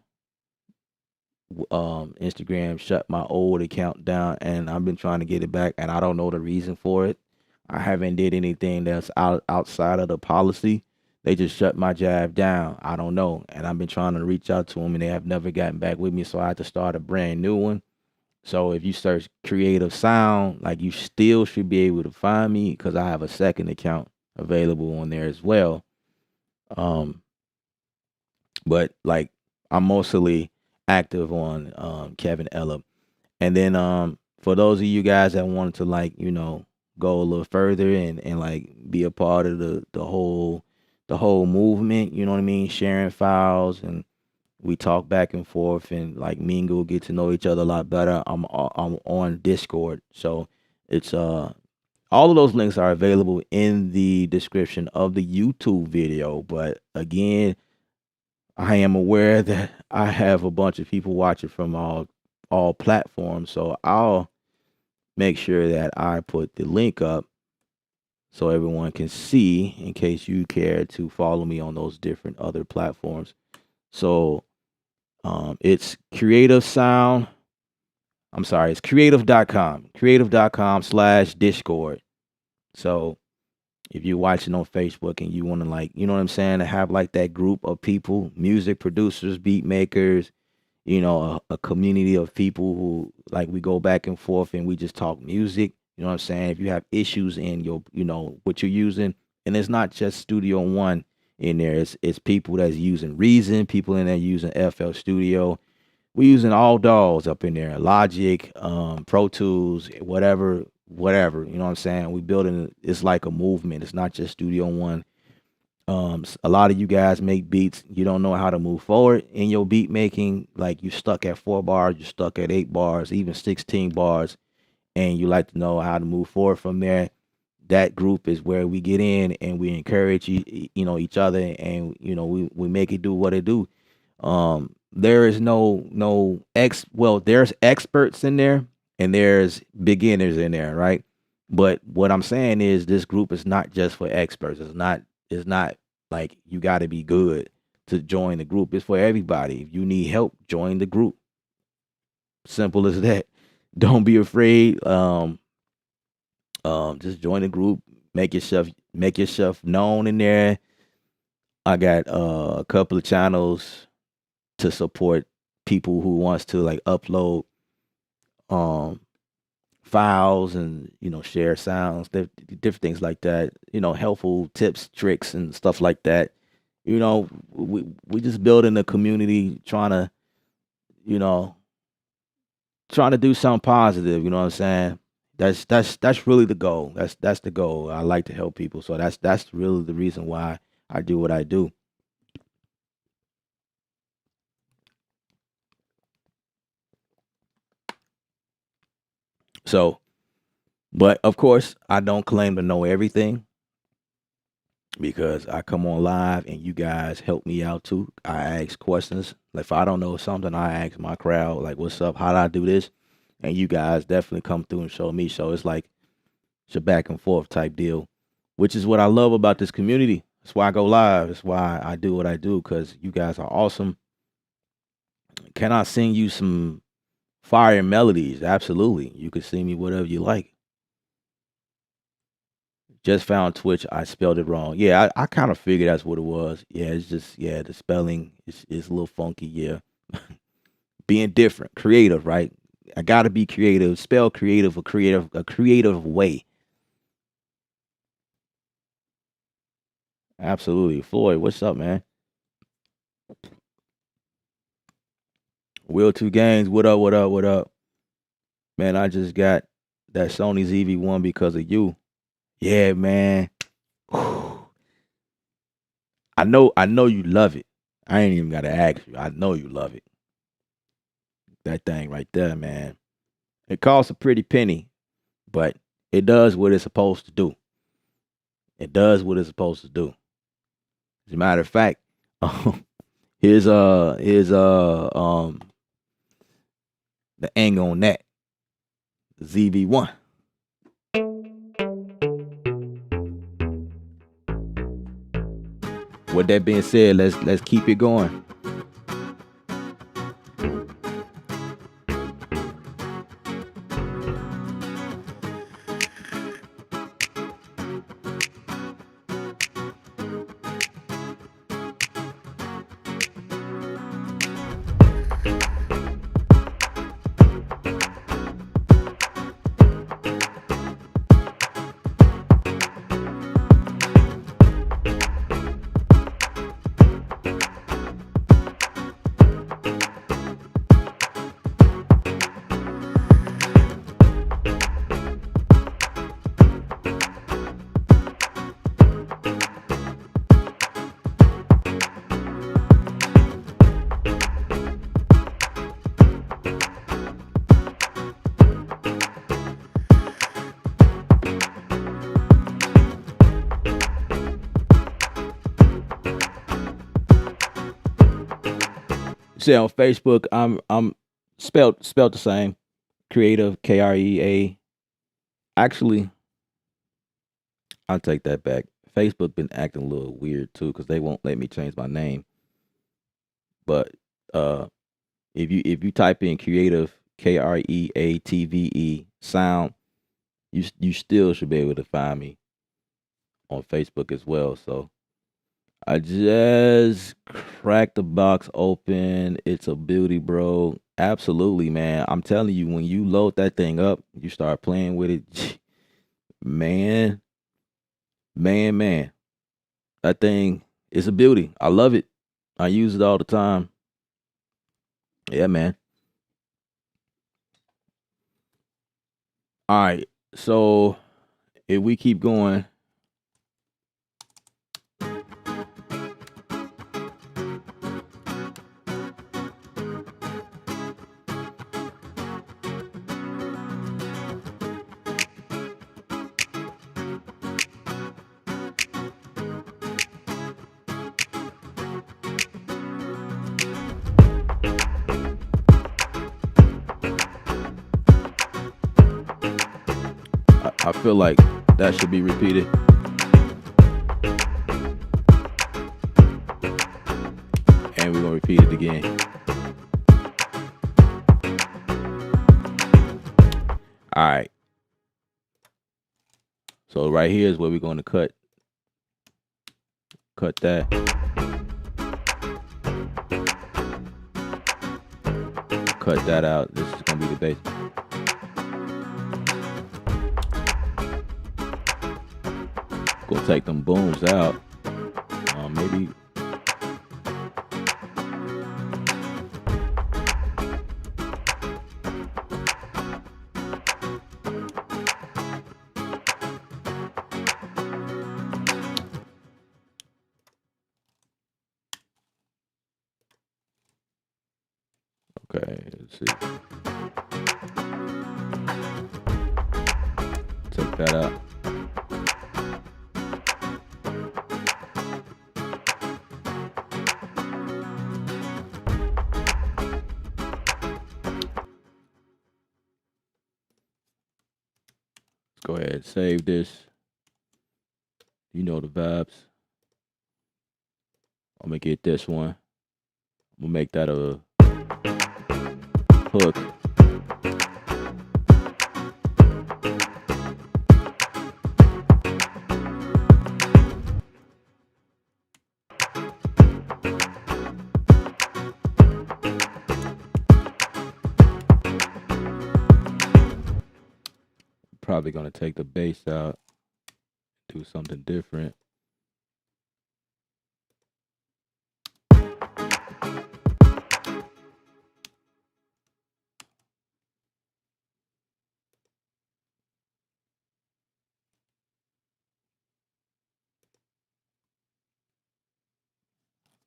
Instagram shut my old account down, and I've been trying to get it back, and I don't know the reason for it. I haven't did anything that's outside of the policy. They just shut my jab down. I don't know, and I've been trying to reach out to them, and they have never gotten back with me. So I had to start a brand new one. So if you search Kreatve Sound, like, you still should be able to find me because I have a second account available on there as well. But like, I'm mostly active on Kevin Ella. And then for those of you guys that wanted to, like, go a little further and like be a part of the whole movement, you know what I mean, sharing files, and we talk back and forth and like mingle, get to know each other a lot better. I'm on Discord. So it's all of those links are available in the description of the YouTube video. But again, I am aware that I have a bunch of people watching from all platforms, so I'll make sure that I put the link up so everyone can see in case you care to follow me on those different other platforms. So it's Kreatve Sound. I'm sorry, it's kreatve.com. Kreatve.com/Discord. So if you're watching on Facebook and you want to, like, you know what I'm saying, to have like that group of people, music producers, beat makers, a community of people who, like, we go back and forth and we just talk music. You know what I'm saying? If you have issues in your, what you're using, and it's not just Studio One in there, it's people that's using Reason, people in there using FL Studio. We're using all dolls up in there, Logic, Pro Tools, whatever, you know what I'm saying? We building, it's like a movement. It's not just Studio One. A lot of you guys make beats, you don't know how to move forward in your beat making. Like, you stuck at 4 bars, you're stuck at 8 bars, even 16 bars, and you like to know how to move forward from there. That group is where we get in and we encourage each other, and we make it do what it do. There is there's experts in there and there's beginners in there, right? But what I'm saying is this group is not just for experts. It's not like you got to be good. to join the group. It's for everybody. If you need help, join the group. Simple as that. Don't be afraid. Just join the group. Make yourself known in there. I got a couple of channels to support people who wants to like upload files and share sounds, different things like that. Helpful tips, tricks, and stuff like that. We just building a community, trying to do something positive. You know what I'm saying? That's really the goal. That's the goal. I like to help people, so that's really the reason why I do what I do. So, but of course, I don't claim to know everything because I come on live and you guys help me out too. I ask questions. If I don't know something, I ask my crowd, like, what's up? How do I do this? And you guys definitely come through and show me. So it's like it's a back and forth type deal, which is what I love about this community. That's why I go live. That's why I do what I do, because you guys are awesome. Can I sing you some fire melodies? Absolutely. You can sing me whatever you like. Just found Twitch. I spelled it wrong. Yeah, I kind of figured that's what it was. Yeah, it's just, the spelling is a little funky. Yeah. Being different, creative, right? I got to be creative. Spell creative, a creative way. Absolutely. Floyd, what's up, man? Will 2 Games, what up, what up, what up? Man, I just got that Sony ZV-1 because of you. Yeah, man. I know you love it. I ain't even gotta ask you. I know you love it. That thing right there, man. It costs a pretty penny, but it does what it's supposed to do. It does what it's supposed to do. As a matter of fact, here's the angle on that. The ZV-1. With that being said, let's keep it going. See, on Facebook, I'm spelled the same. Kreatve, Krea. Actually, I'll take that back. Facebook been acting a little weird too, because they won't let me change my name. But if you type in Kreatve, Kreatve sound, you still should be able to find me on Facebook as well. So I just cracked the box open. It's a beauty, bro. Absolutely, man. I'm telling you, when you load that thing up, you start playing with it, man. That thing is a beauty. I love it. I use it all the time. Yeah, man. All right. So if we keep going, I feel like that should be repeated. gonna repeat it again. All right. So right here is where we're going to cut that. Cut that out. This is going to be the bass. Go take them booms out. Maybe. Okay, let's see. Take that out. Let's go ahead and save this. You know the vibes. I'm gonna get this one. I'm gonna make that a hook. Probably gonna take the bass out, do something different.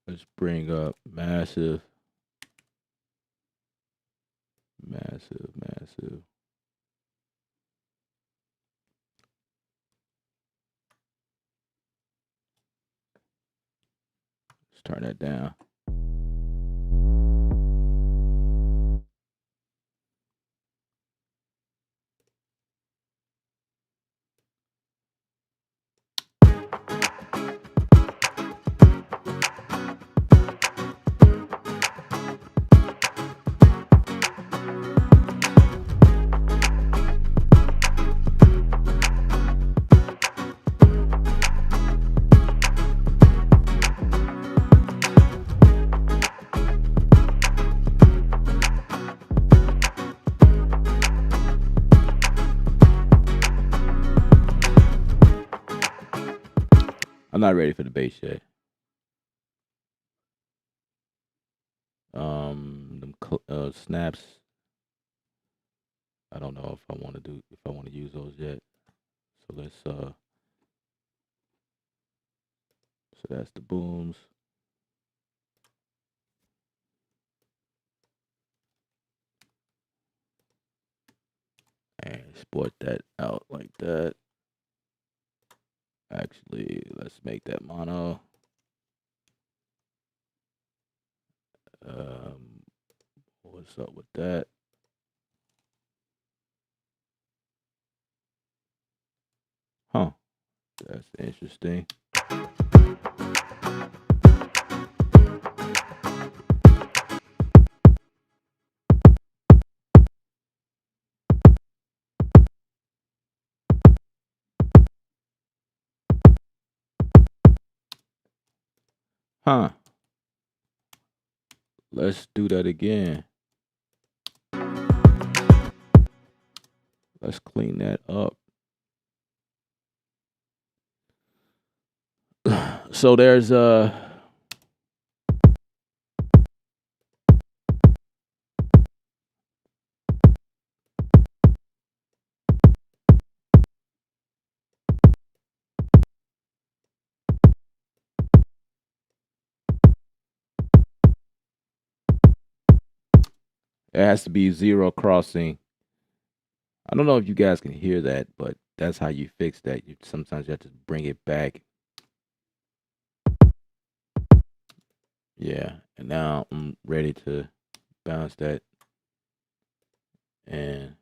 Let's bring up massive. Let's turn that down. I'm not ready for the bass yet. Them snaps. I don't know if I want to use those yet. So let's so that's the booms. And export that out like that. Actually, let's make that mono. What's up with that? Huh. That's interesting. Huh. Let's do that again. Let's clean that up. So there's it has to be zero crossing. I don't know if you guys can hear that, but that's how you fix that. Sometimes you have to bring it back. Yeah, and now I'm ready to bounce that. And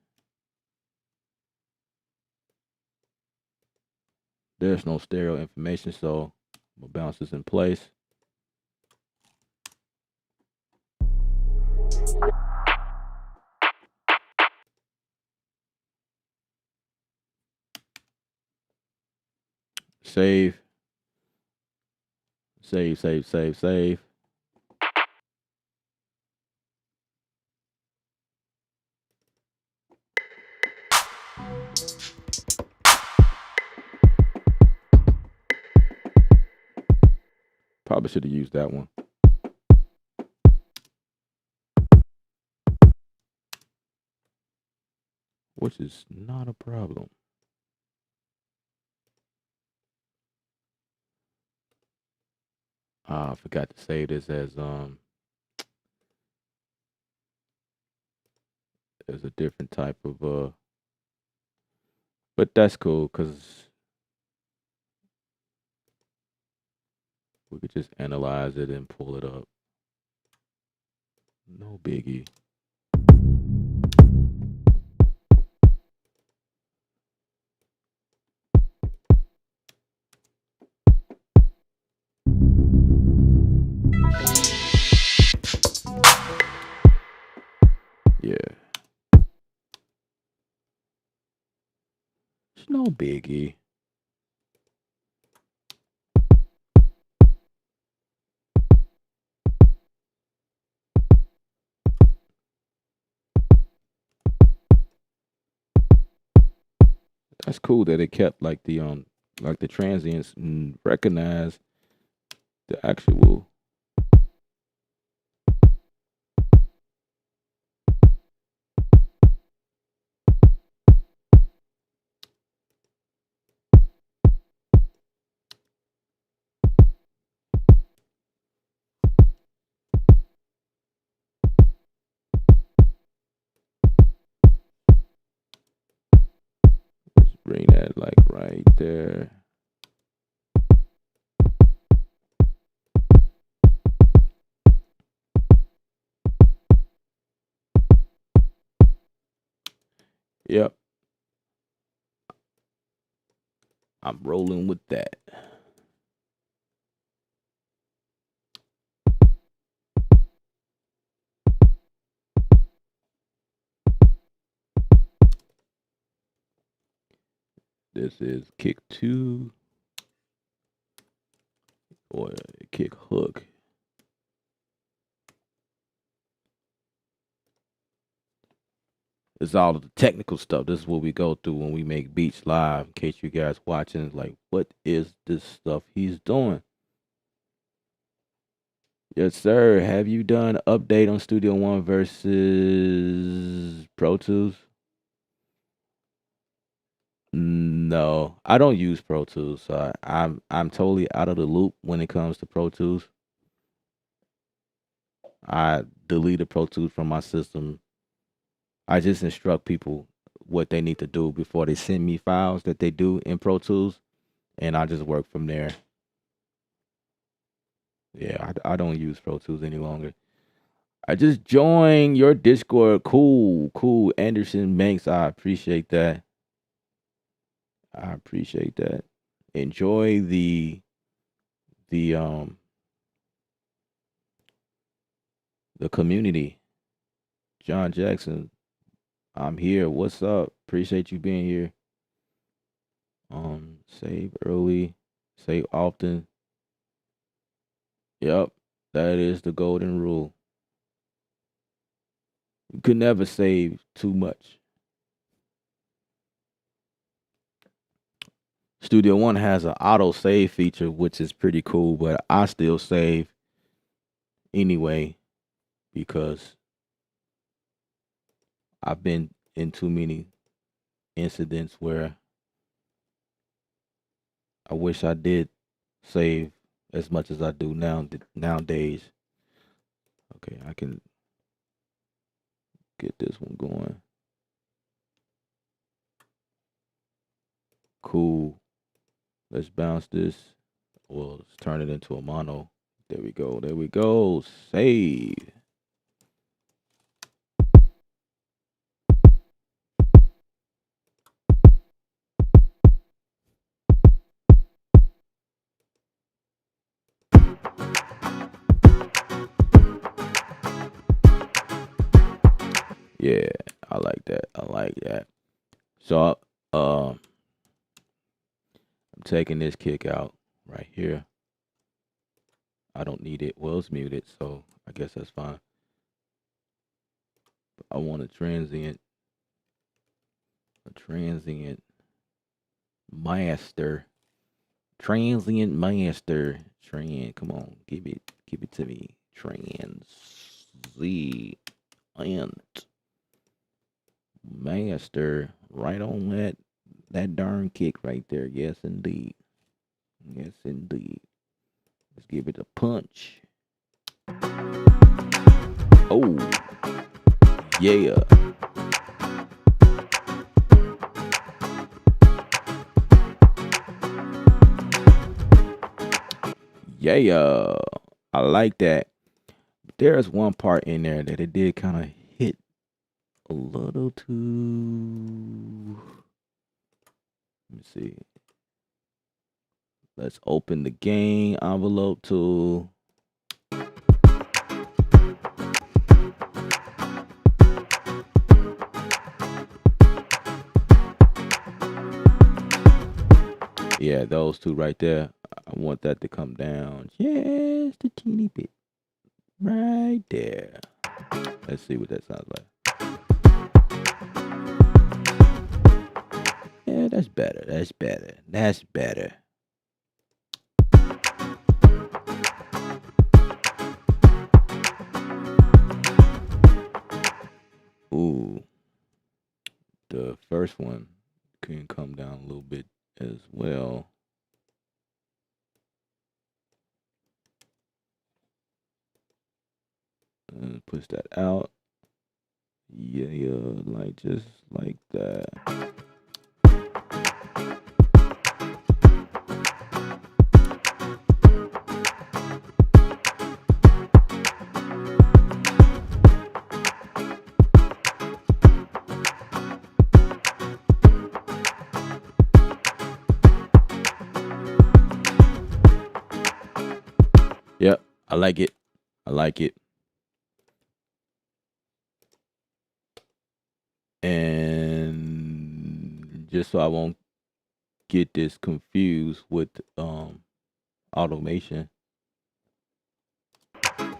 there's no stereo information, so I'm gonna bounce this in place. Save. Save, save, save, save. Probably should have used that one. Which is not a problem. I forgot to save this as a different type of but that's cool because we could just analyze it and pull it up. No biggie. Yeah. It's no biggie. That's cool that it kept like the transients and recognized the actual. Let's bring that like right there. Yep. I'm rolling with that. This is kick 2 or kick hook. It's all of the technical stuff. This is what we go through when we make beats live. In case you guys watching, like, what is this stuff he's doing? Yes, sir. Have you done an update on Studio One versus Pro Tools? No, I don't use Pro Tools. So I'm totally out of the loop when it comes to Pro Tools. I deleted Pro Tools from my system. I just instruct people what they need to do before they send me files that they do in Pro Tools, and I just work from there. Yeah, I don't use Pro Tools any longer. I just joined your Discord. Cool, cool. Anderson Banks, I appreciate that. I appreciate that. Enjoy the community. John Jackson, I'm here. What's up? Appreciate you being here. Save early, save often. Yep, that is the golden rule. You could never save too much. Studio One has an auto save feature, which is pretty cool, but I still save anyway because I've been in too many incidents where I wish I did save as much as I do nowadays. Okay, I can get this one going. Cool. Let's bounce this. Well, let's turn it into a mono. There we go. There we go. Save. Yeah, I like that. I like that. So I'm taking this kick out right here. I don't need it. Well, it's muted, so I guess that's fine. But I want a transient master. Transient master. Come on, give it to me. Transient master. Right on that darn kick right there. Yes, indeed. Yes, indeed. Let's give it a punch. Oh, yeah. Yeah. I like that. There's one part in there that it did kind of hit a little too. Let me see. Let's open the gain envelope tool. Yeah, those two right there. I want that to come down just a teeny bit. Right there. Let's see what that sounds like. Yeah, that's better. That's better. That's better. Ooh. The first one can come down a little bit as well. And push that out. Yeah, like just like that. Yep, I like it. I like it. And just so I won't get this confused with automation, I'm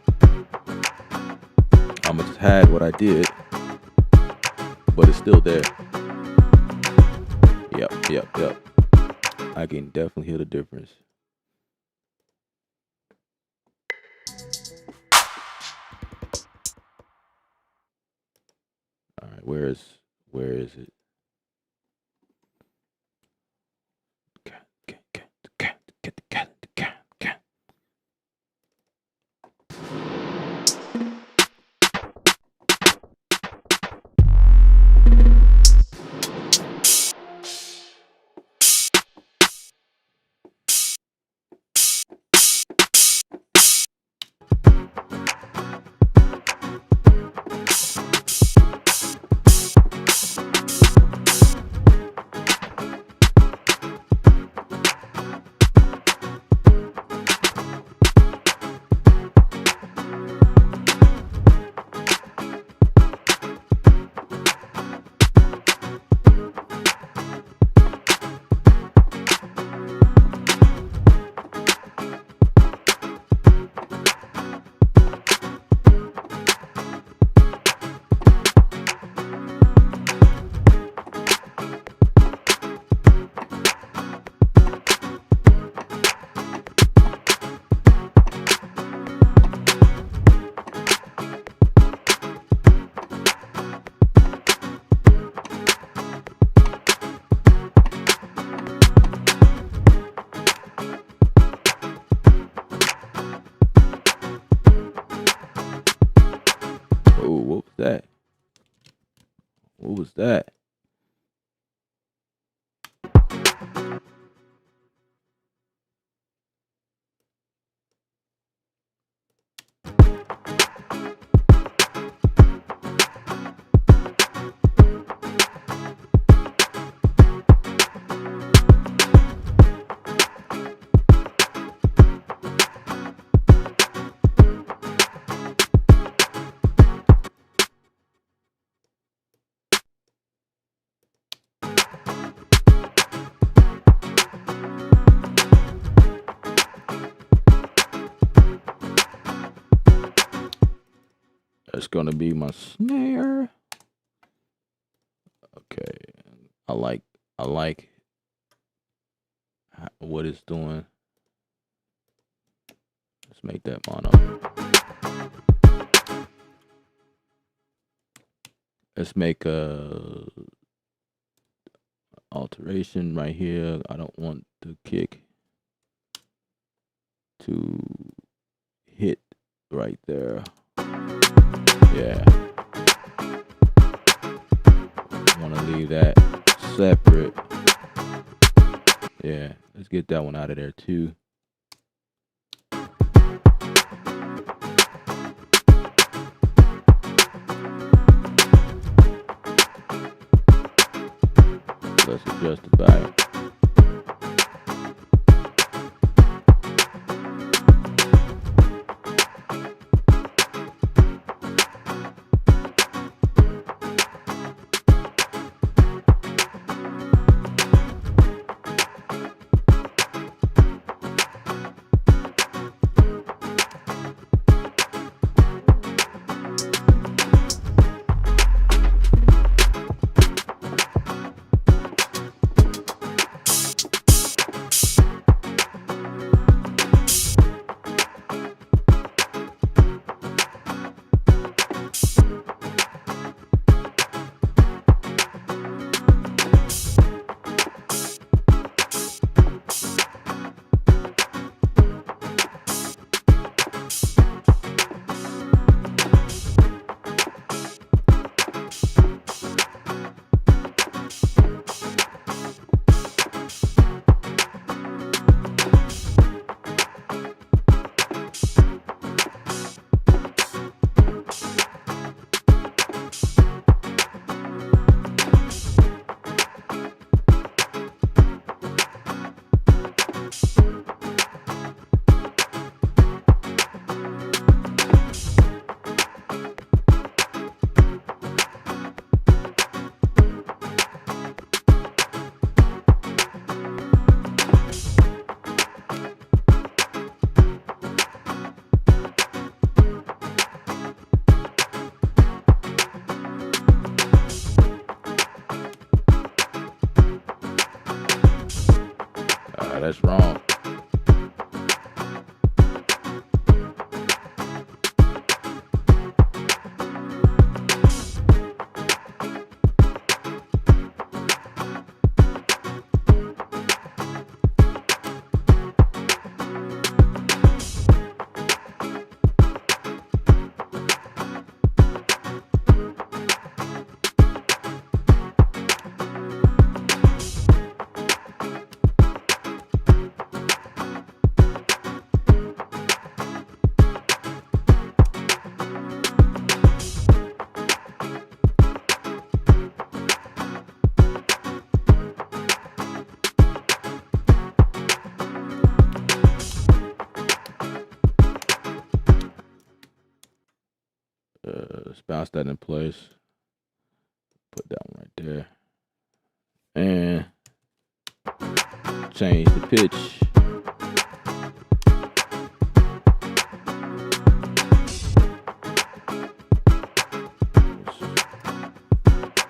gonna just hide what I did, but it's still there. Yep. I can definitely hear the difference. All right, where is it? Oh, what was that? What was that? That's gonna be my snare. Okay, I like what it's doing. Let's make that mono. Let's make a alteration right here. I don't want the kick to hit right there. Yeah. Want to leave that separate. Yeah, let's get that one out of there too. Let's adjust the back. That's wrong. Let's bounce that in place. Put that one right there. And change the pitch.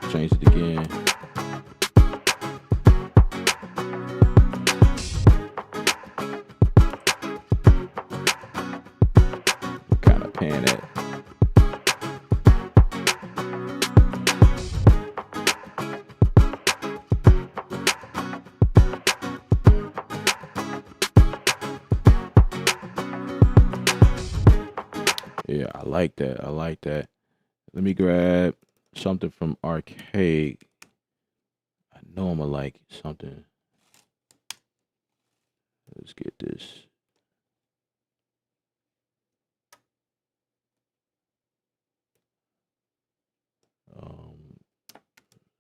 Let's change it again. Kind of pan it. Yeah, I like that. I like that. Let me grab something from Arcade. I know I'm gonna like something. Let's get this.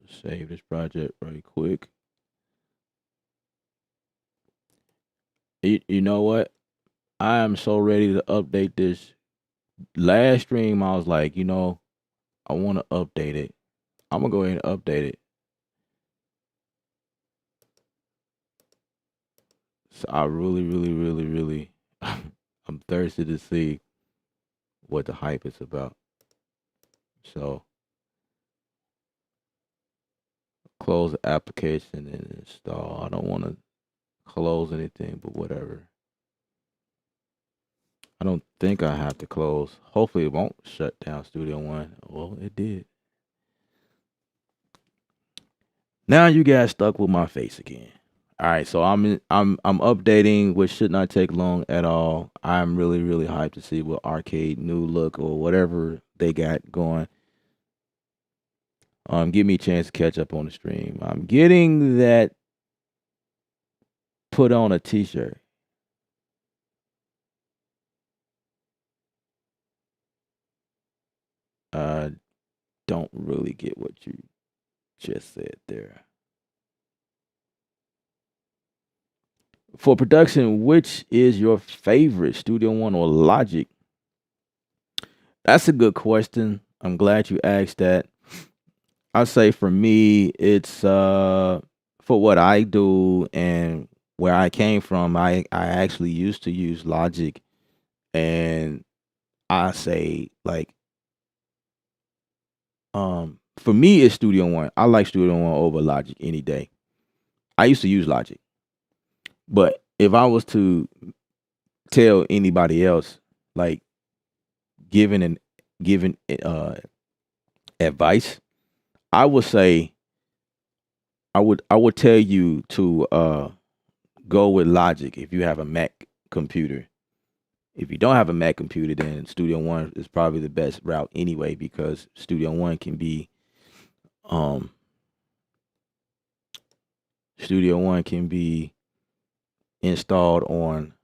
Save this project right quick. You know what? I am so ready to update this. Last stream, I was like, you know, I want to update it. I'm gonna go ahead and update it. So I really, I'm thirsty to see what the hype is about. So close the application and install. I don't want to close anything, but whatever. I don't think I have to close. Hopefully it won't shut down Studio One. Well, it did. Now you guys stuck with my face again. All right, so I'm updating, which should not take long at all. I'm really hyped to see what Arcade new look or whatever they got going. Give me a chance to catch up on the stream. I'm getting that put on a t-shirt. I don't really get what you just said there. For production, which is your favorite, Studio One or Logic? That's a good question. I'm glad you asked that. I say for me, it's for what I do and where I came from. I actually used to use Logic, and I say like for me it's Studio One. I like Studio One over Logic any day. I used to use Logic, but if I was to tell anybody else, like giving advice, I would say I would tell you to go with Logic if you have a Mac computer. If you don't have a Mac computer, then Studio One is probably the best route anyway, because Studio One can be installed on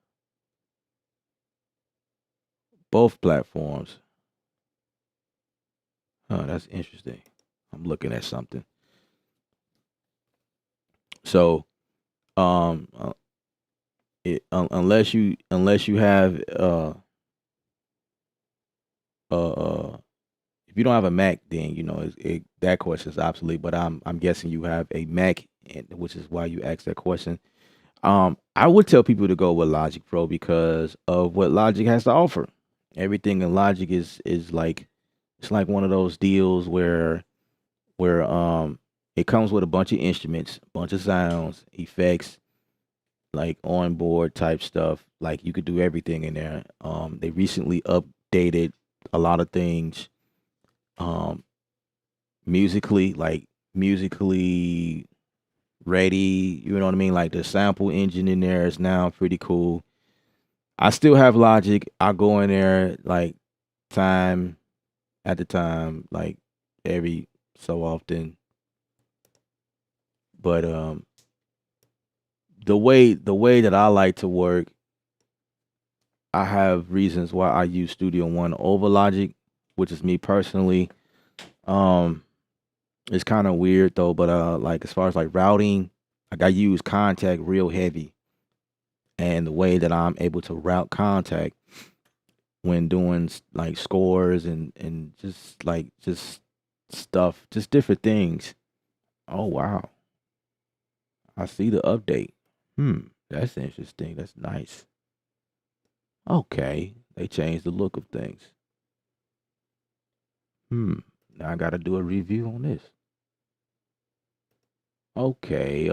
both platforms. Oh, that's interesting. I'm looking at something. So, unless you have if you don't have a Mac, then that question is obsolete. But I'm guessing you have a Mac, which is why you asked that question. I would tell people to go with Logic Pro because of what Logic has to offer. Everything in Logic is like, it's like one of those deals where it comes with a bunch of instruments, a bunch of sounds, effects, like onboard type stuff. Like you could do everything in there. They recently updated a lot of things musically ready, you know what I mean? Like the sample engine in there is now pretty cool. I still have Logic. I go in there like time at the time, like every so often. But the way that I like to work, I have reasons why I use Studio One over Logic, which is me personally. It's kind of weird though, but like as far as like routing, like I use Contact real heavy, and the way that I'm able to route Contact when doing like scores and just stuff, just different things. Oh wow, I see the update. That's interesting. That's nice. Okay, they changed the look of things. Now I got to do a review on this. Okay.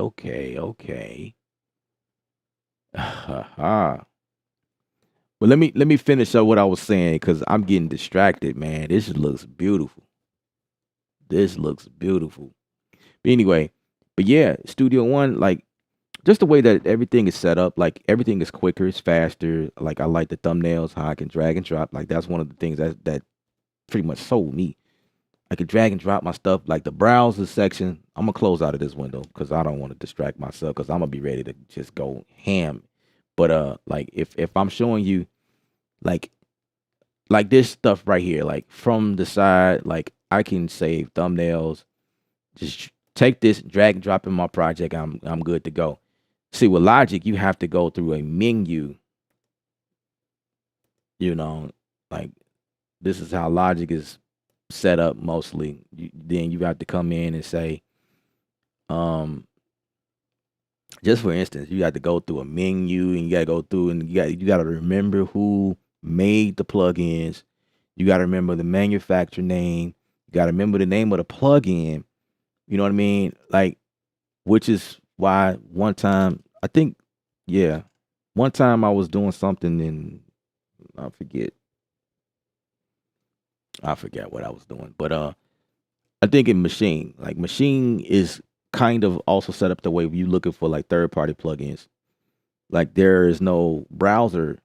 But let me finish up what I was saying, because I'm getting distracted, man. This looks beautiful. But anyway, but yeah, Studio One, like just the way that everything is set up, like everything is quicker, it's faster. Like I like the thumbnails, how I can drag and drop. Like that's one of the things that pretty much sold me. I could drag and drop my stuff, like the browser section. I'm gonna close out of this window because I don't want to distract myself, because I'm gonna be ready to just go ham. But like if I'm showing you like this stuff right here, like from the side, like I can save thumbnails. Just take this, drag and drop in my project. I'm good to go. See, with Logic, you have to go through a menu. Like this is how Logic is set up mostly. Then you have to come in and say, just for instance, you got to go through a menu, and you got to go through, and you got to remember who made the plugins. You got to remember the manufacturer name. You got to remember the name of the plugin. You know what I mean? Like, which is why one time, I think, yeah, one time I was doing something and I forget, I forget what I was doing, but I think in Machine, like Machine is kind of also set up the way you looking for like third party plugins. Like there is no browser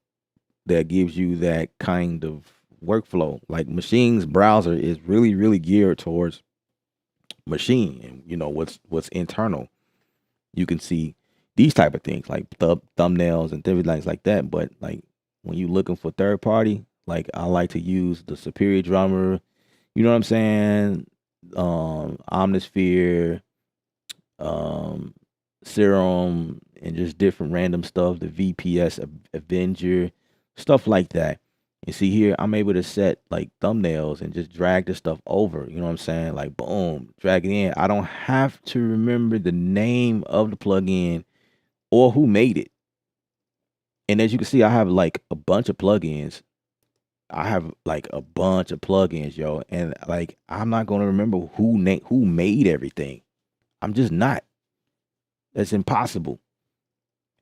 that gives you that kind of workflow. Like Machine's browser is really, really geared towards Machine and you know what's internal. You can see these type of things like thumbnails and different things like that. But like when you looking for third party, like I like to use the Superior Drummer. You know what I'm saying? Omnisphere, um, Serum, and just different random stuff. The VPS Avenger, stuff like that. You see here, I'm able to set like thumbnails and just drag this stuff over. You know what I'm saying? Like boom, drag it in. I don't have to remember the name of the plugin or who made it. And as you can see, I have like a bunch of plugins. I have like a bunch of plugins, yo, and like I'm not gonna remember who made everything. I'm just not. That's impossible.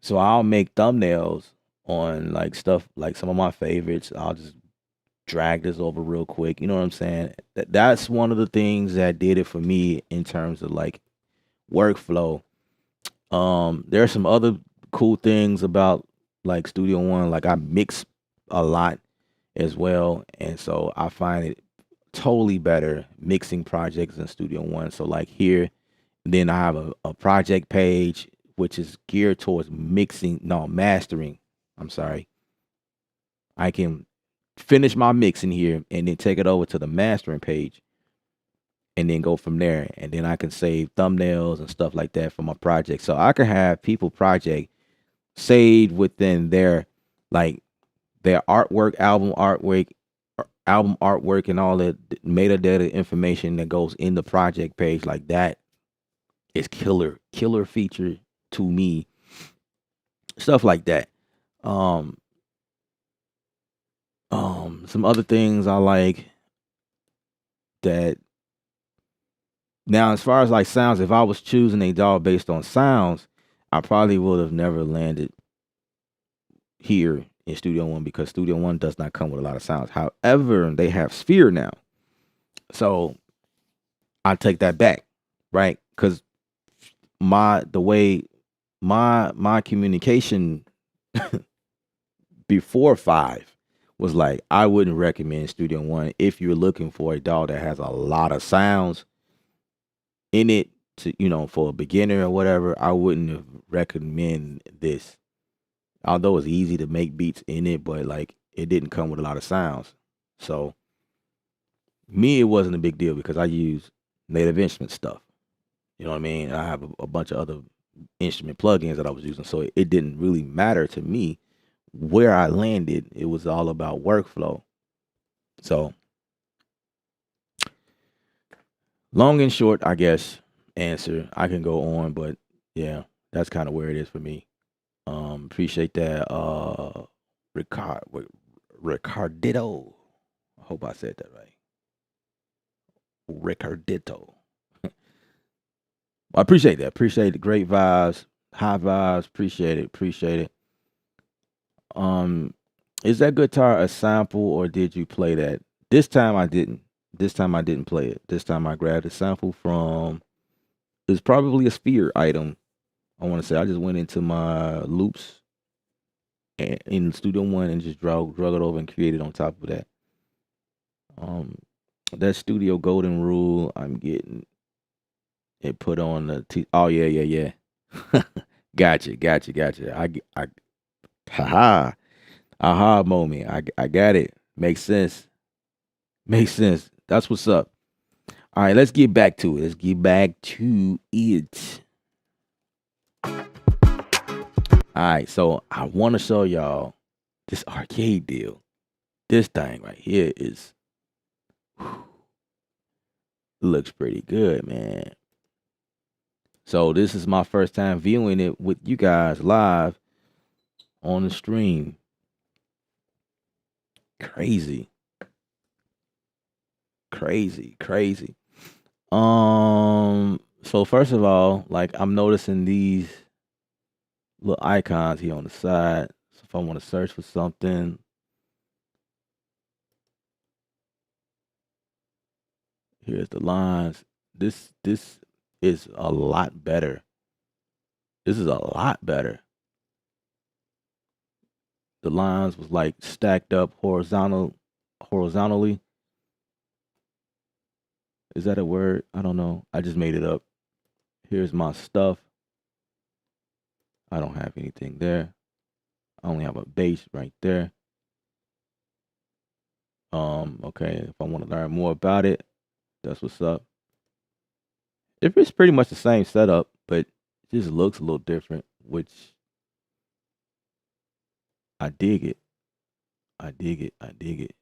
So I'll make thumbnails on like stuff like some of my favorites. I'll just drag this over real quick. You know what I'm saying? That's one of the things that did it for me in terms of like workflow. There are some other cool things about like Studio One. Like I mix a lot as well, and so I find it totally better mixing projects in Studio One. So like here, then I have a project page which is geared towards mastering. I'm sorry. I can finish my mixing here and then take it over to the mastering page and then go from there. And then I can save thumbnails and stuff like that for my project. So I can have people project saved within their like their artwork, album artwork and all that metadata information that goes in the project page. Like that is killer feature to me. Stuff like that. Um some other things I like that now as far as like sounds, if I was choosing a DAW based on sounds, I probably would have never landed here in Studio One because Studio One does not come with a lot of sounds. However, they have Sphere now. So I take that back, right? Because the way my communication before 5 was like I wouldn't recommend Studio One if you're looking for a DAW that has a lot of sounds in it to for a beginner or whatever. I wouldn't recommend this. Although it's easy to make beats in it, but like it didn't come with a lot of sounds. So me, it wasn't a big deal because I use Native Instruments stuff. You know what I mean? I have a bunch of other instrument plugins that I was using, so it didn't really matter to me where I landed. It was all about workflow. So long and short, I guess, answer. I can go on, but yeah, that's kind of where it is for me. Appreciate that. Ricardito. I hope I said that right. Ricardito. I appreciate that. Appreciate the great vibes, high vibes. Appreciate it. Appreciate it. Is that guitar a sample or did you play that? This time I didn't. This time I didn't play it. This time I grabbed a sample from. It's probably a Sphere item. I want to say I just went into my loops in Studio One and just drug it over and created on top of that. That Studio Golden Rule, I'm getting it put on the oh yeah. Gotcha. Haha, aha moment. I got it. Makes sense. Makes sense. That's what's up. All right, let's get back to it. Let's get back to it. All right, so I want to show y'all this arcade deal. This thing right here is looks pretty good, man. So this is my first time viewing it with you guys live on the stream. Crazy. crazy. So first of all, like I'm noticing these little icons here on the side. So if I want to search for something, here's the lines. This is a lot better. This is a lot better. The lines was like stacked up horizontally. Is that a word? I don't know. I just made it up. Here's my stuff. I don't have anything there. I only have a bass right there. Okay, if I want to learn more about it, that's what's up. It's pretty much the same setup, but it just looks a little different, which I dig it. I dig it.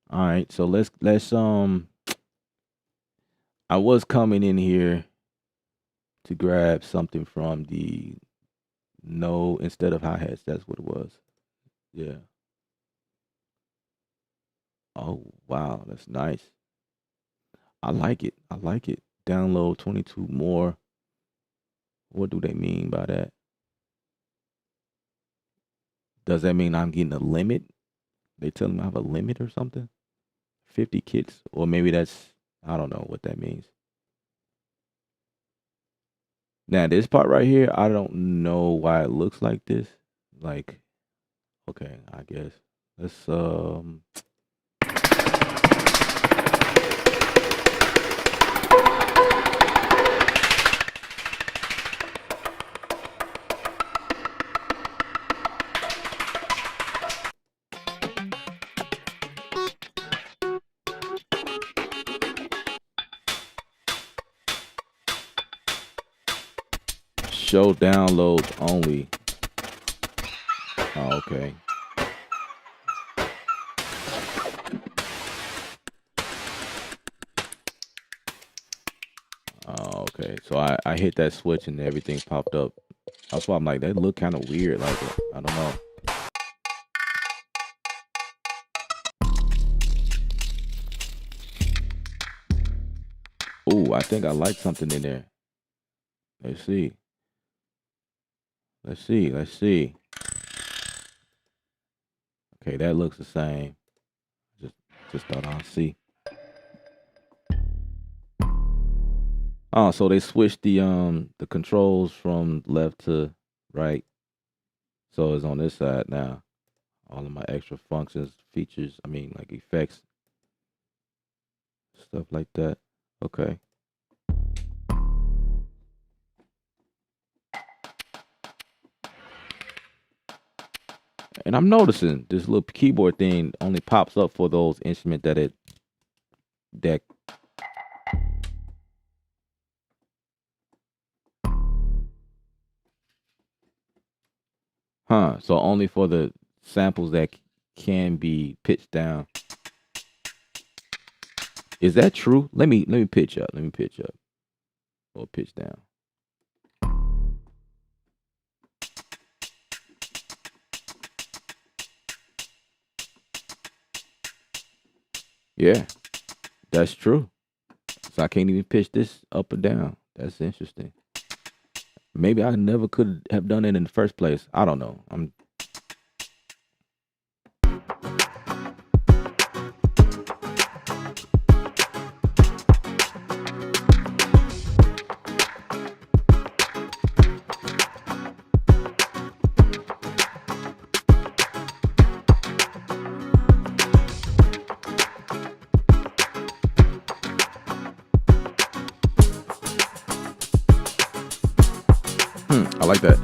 All right, so let's I was coming in here to grab something from the no instead of hi-hats. That's what it was. Yeah. Oh, wow, that's nice. I like it. Download 22 more. What do they mean by that? Does that mean I'm getting a limit? They tell me I have a limit or something? 50 kits, or maybe that's, I don't know what that means. Now this part right here, I don't know why it looks like this. Like, okay, I guess let's show downloads only. Oh, okay. Oh, okay. So I hit that switch and everything popped up. That's why I'm like, that look kind of weird. Like, I don't know. Ooh, I think I like something in there. Let's see. Okay, that looks the same. Just thought I'd see. Oh, so they switched the controls from left to right. So it's on this side now. All of my extra functions, features, I mean like effects, stuff like that. Okay. And I'm noticing this little keyboard thing only pops up for those instruments that so only for the samples that can be pitched down. Is that true? Let me pitch up. Or pitch down. Yeah, that's true. So I can't even pitch this up or down. That's interesting. Maybe I never could have done it in the first place. I don't know. I like that.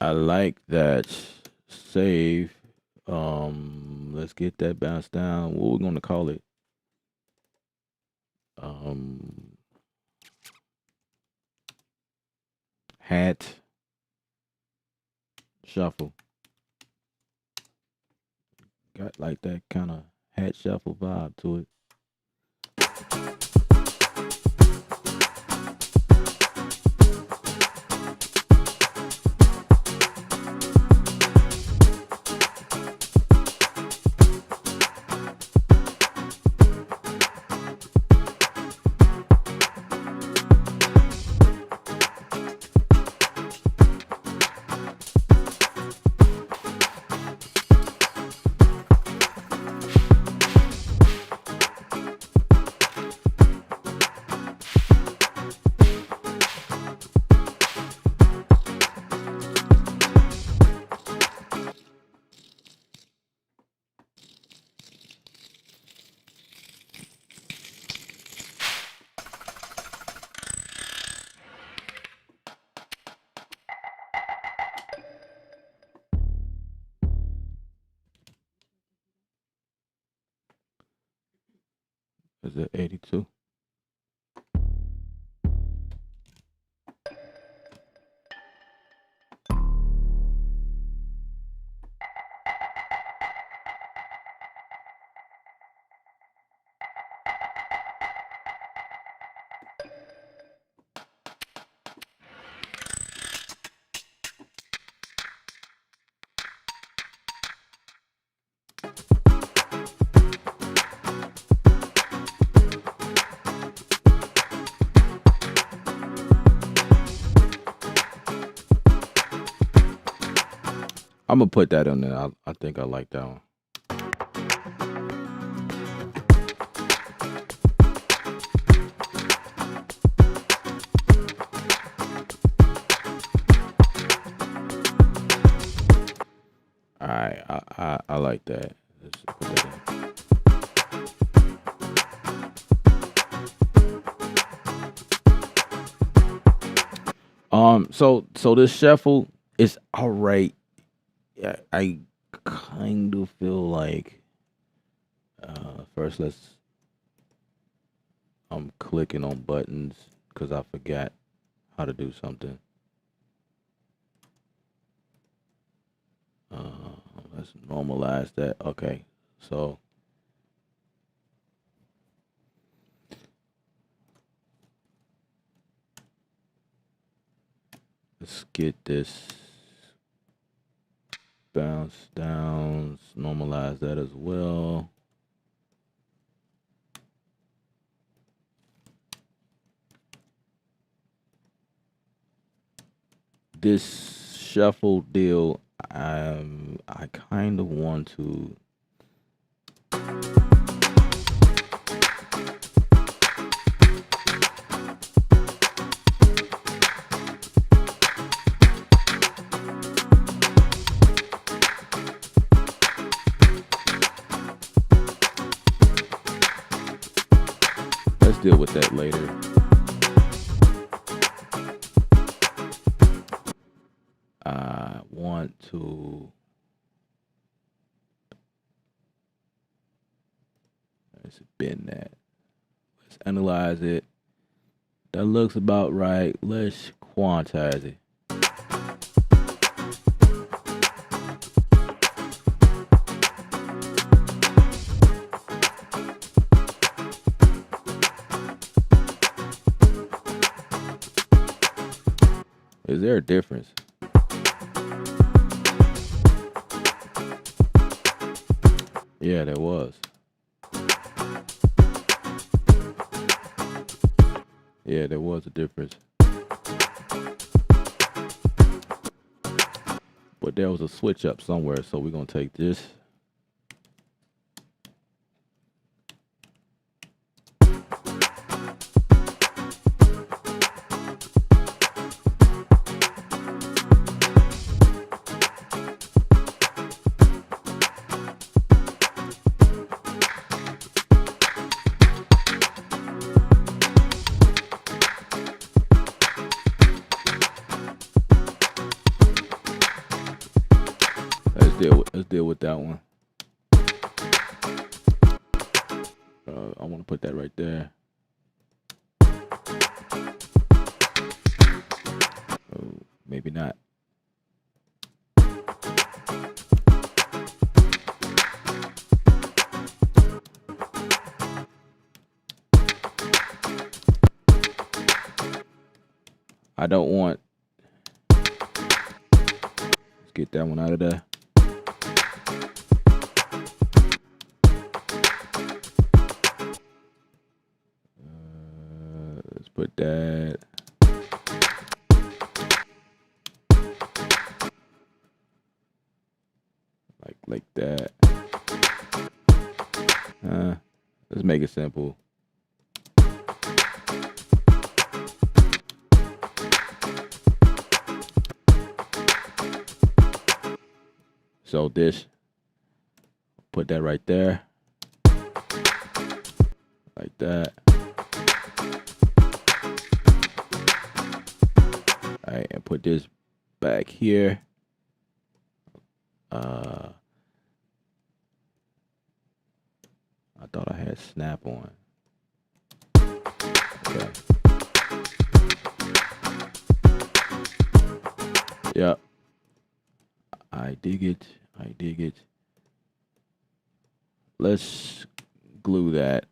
I like that save. Let's get that bounce down. What we're gonna call it? Hat shuffle. Got like that kind of hat shuffle vibe to it. Is it 82? I'm gonna put that in there. I think I like that one. All right, I like that. Let's put that in. So this shuffle is all right. Yeah, I kind of feel like first I'm clicking on buttons because I forgot how to do something. Let's normalize that. Okay, so let's get this bounce down, normalize that as well. This shuffle deal, I kind of want to deal with that later. I want to let's bend that. Let's analyze it. That looks about right. Let's quantize it. Is there a difference? Yeah, there was. Yeah, there was a difference. But there was a switch up somewhere, so we're gonna take this. deal with that one. I want to put that right there. Oh, maybe not. I don't want. Let's get that one out of there. Let's put that. Like that. Let's make it simple. So this, put that right there, like that. All right, and put this back here. I thought I had snap on. Okay. Yep. I dig it. I dig it. Let's glue that.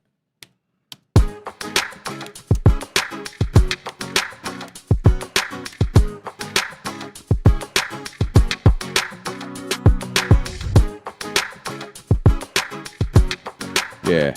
Yeah.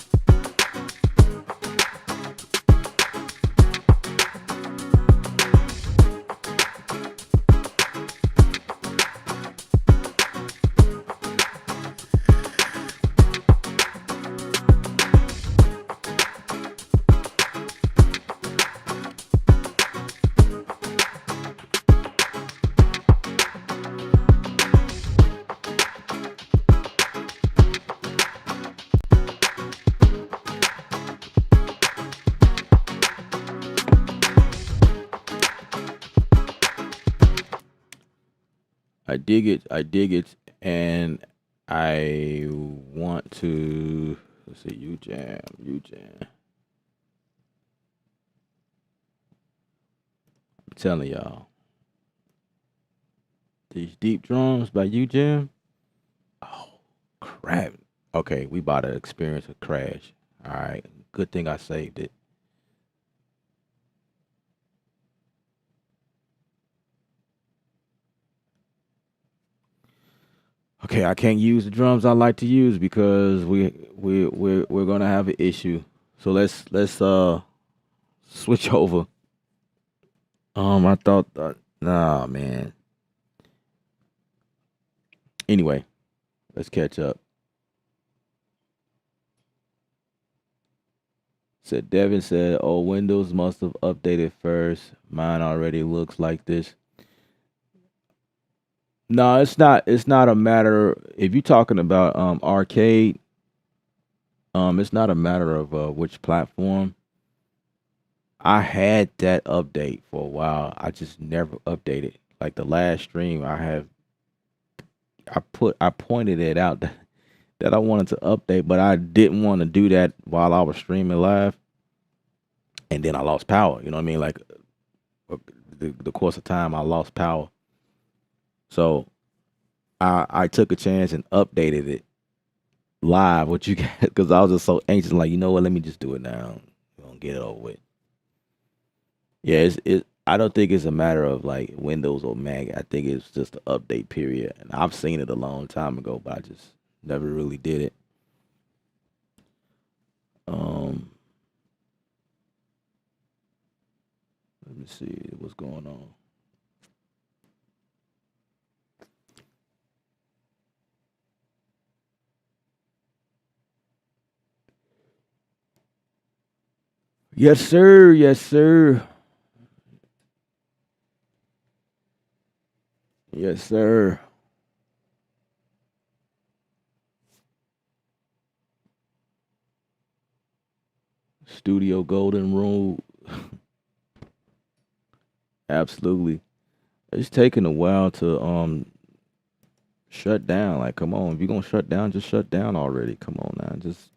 I dig it. I dig it. And I want to, let's see, you jam. I'm telling y'all. These deep drums by you jam. Oh, crap. Okay, we about to experience a crash. All right. Good thing I saved it. Okay, I can't use the drums I like to use because we're gonna have an issue. So let's switch over. I thought nah, man. Anyway, let's catch up. Said Devin said, "Oh, Windows must have updated first. Mine already looks like this." No, it's not. It's not a matter. If you're talking about arcade, it's not a matter of which platform. I had that update for a while. I just never updated. Like the last stream, I pointed it out that I wanted to update, but I didn't want to do that while I was streaming live. And then I lost power. You know what I mean? Like the course of time, I lost power. So I took a chance and updated it live. What you got? Because I was just so anxious. Like, you know what? Let me just do it now. We're gonna get it over with. Yeah, I don't think it's a matter of like Windows or Mac. I think it's just an update period. And I've seen it a long time ago, but I just never really did it. Let me see what's going on. Yes, sir. Yes, sir. Yes, sir. Studio Golden Rule. Absolutely. It's taking a while to shut down. Like, come on, if you're gonna shut down, just shut down already. Come on now,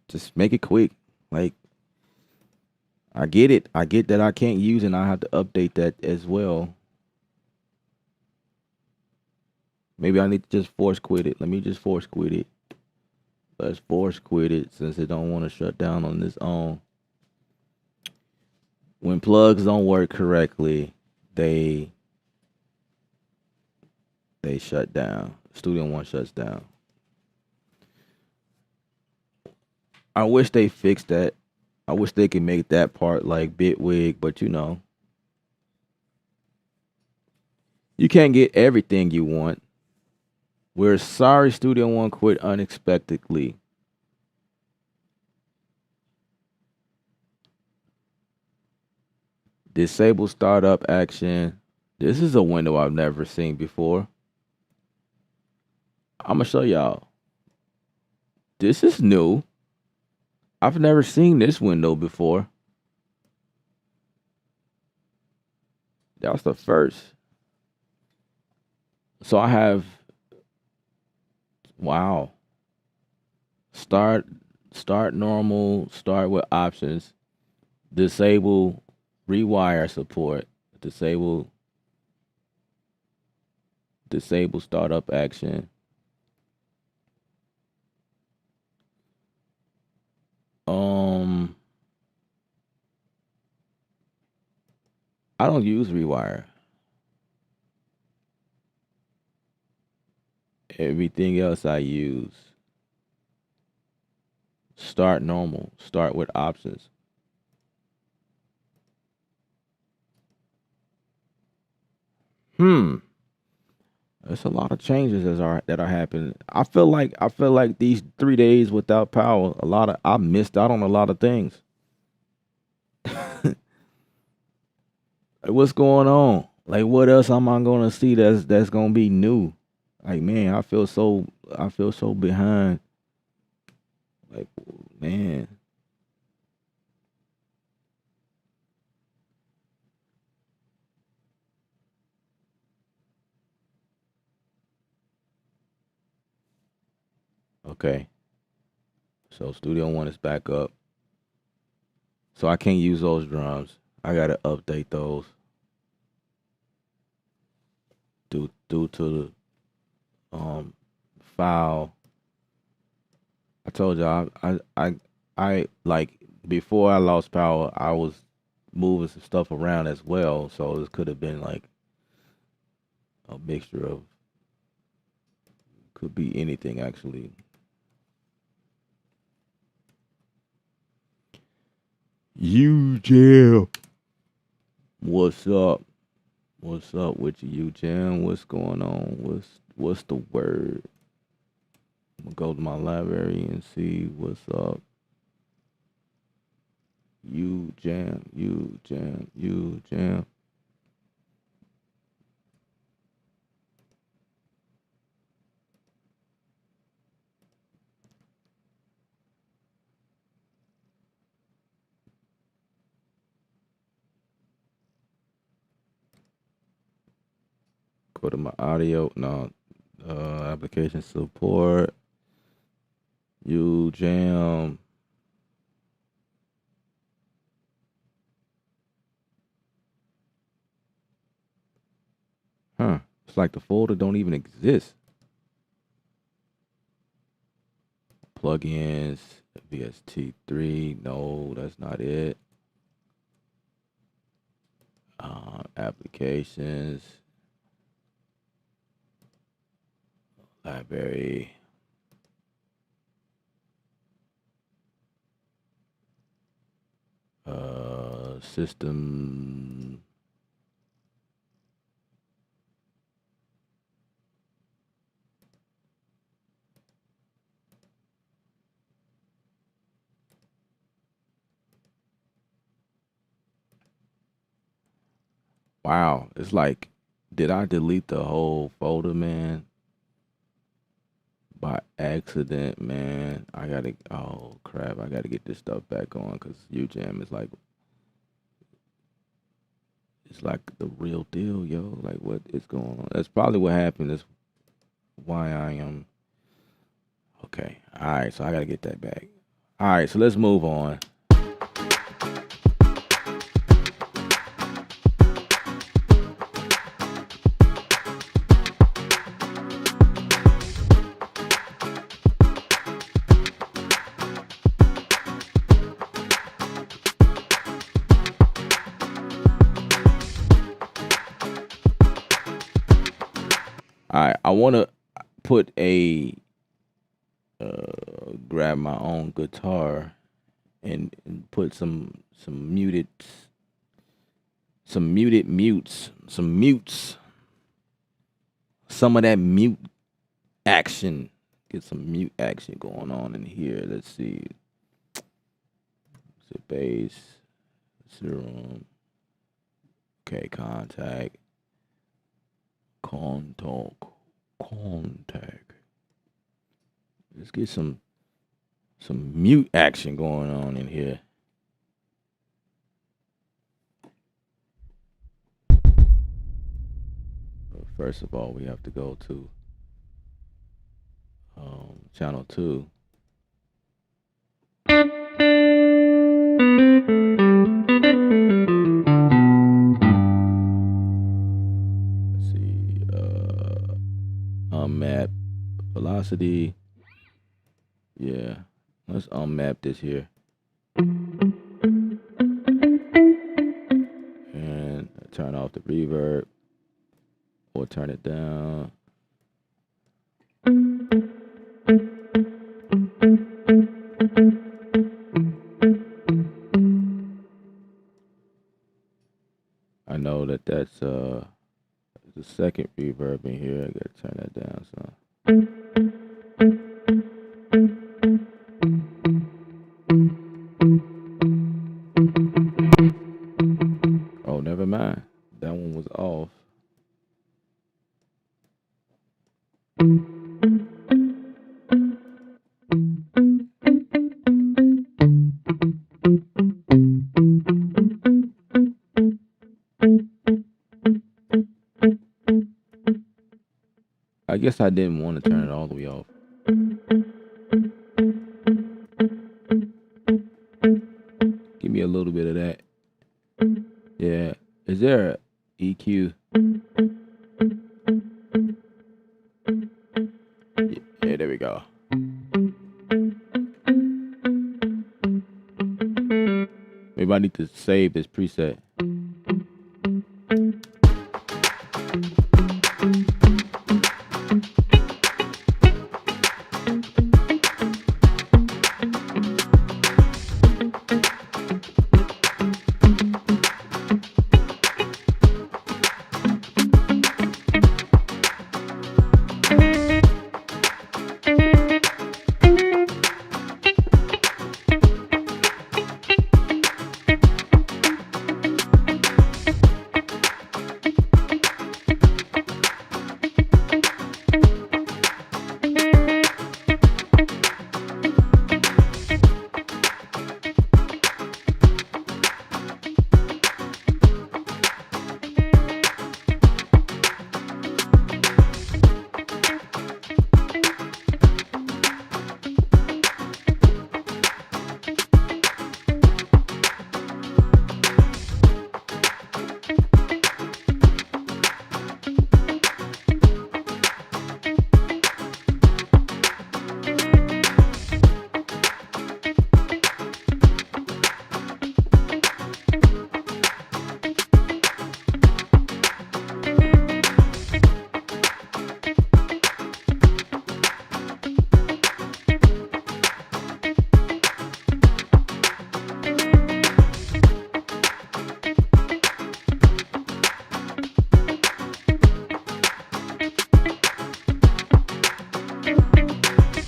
just make it quick. Like, I get it. I get that I can't use it and I have to update that as well. Maybe I need to just force quit it. Let me just force quit it. Let's force quit it since it don't want to shut down on its own. When plugs don't work correctly, they shut down. Studio One shuts down. I wish they fixed that. I wish they could make that part like Bitwig, but you know, you can't get everything you want. We're sorry Studio One quit unexpectedly. Disable startup action. This is a window I've never seen before. I'm gonna show y'all. This is new. I've never seen this window before. That was the first. So I have, wow. Start normal, start with options. Disable rewire support. Disable startup action. I don't use rewire. Everything else I use. Start normal. Start with options. There's a lot of changes that are happening. I feel like these 3 days without power, I missed out on a lot of things. Like, what's going on? Like, what else am I gonna see that's gonna be new? Like, man, I feel so behind. Like, man. Okay. So Studio One is back up. So I can't use those drums. I gotta update those. Due to the file. I told y'all I like before I lost power, I was moving some stuff around as well. So this could have been like a mixture of, could be anything actually. You Jam. What's up? What's up with you, Jam? What's going on? What's the word? I'm gonna go to my library and see what's up. You Jam. Go to my audio. No, application support. You Jam. Huh. It's like the folder don't even exist. Plugins, VST3. No, that's not it. Applications. Library. System. Wow, it's like, did I delete the whole folder, man? By accident, man. Oh crap, I gotta get this stuff back on because UJAM is like, it's like the real deal, yo. Like, what is going on? That's probably what happened. why I am. Okay. All right. So I got to get that back. All right. So let's move on. All right. I want to put grab my own guitar and put some mutes, some of that mute action. Get some mute action going on in here. Let's see. It's a bass, serum. Okay, contact. Let's get some mute action going on in here. First of all, we have to go to channel 2. Let's see, unmap velocity. Yeah, let's unmap this here. And turn off the reverb or turn it down. I know that's the second reverb in here. I gotta turn that down some. Oh, never mind. That one was off. I guess I didn't want to turn it all the way off. Give me a little bit of that. Yeah. Is there a EQ? Yeah, there we go. Maybe I need to save this preset.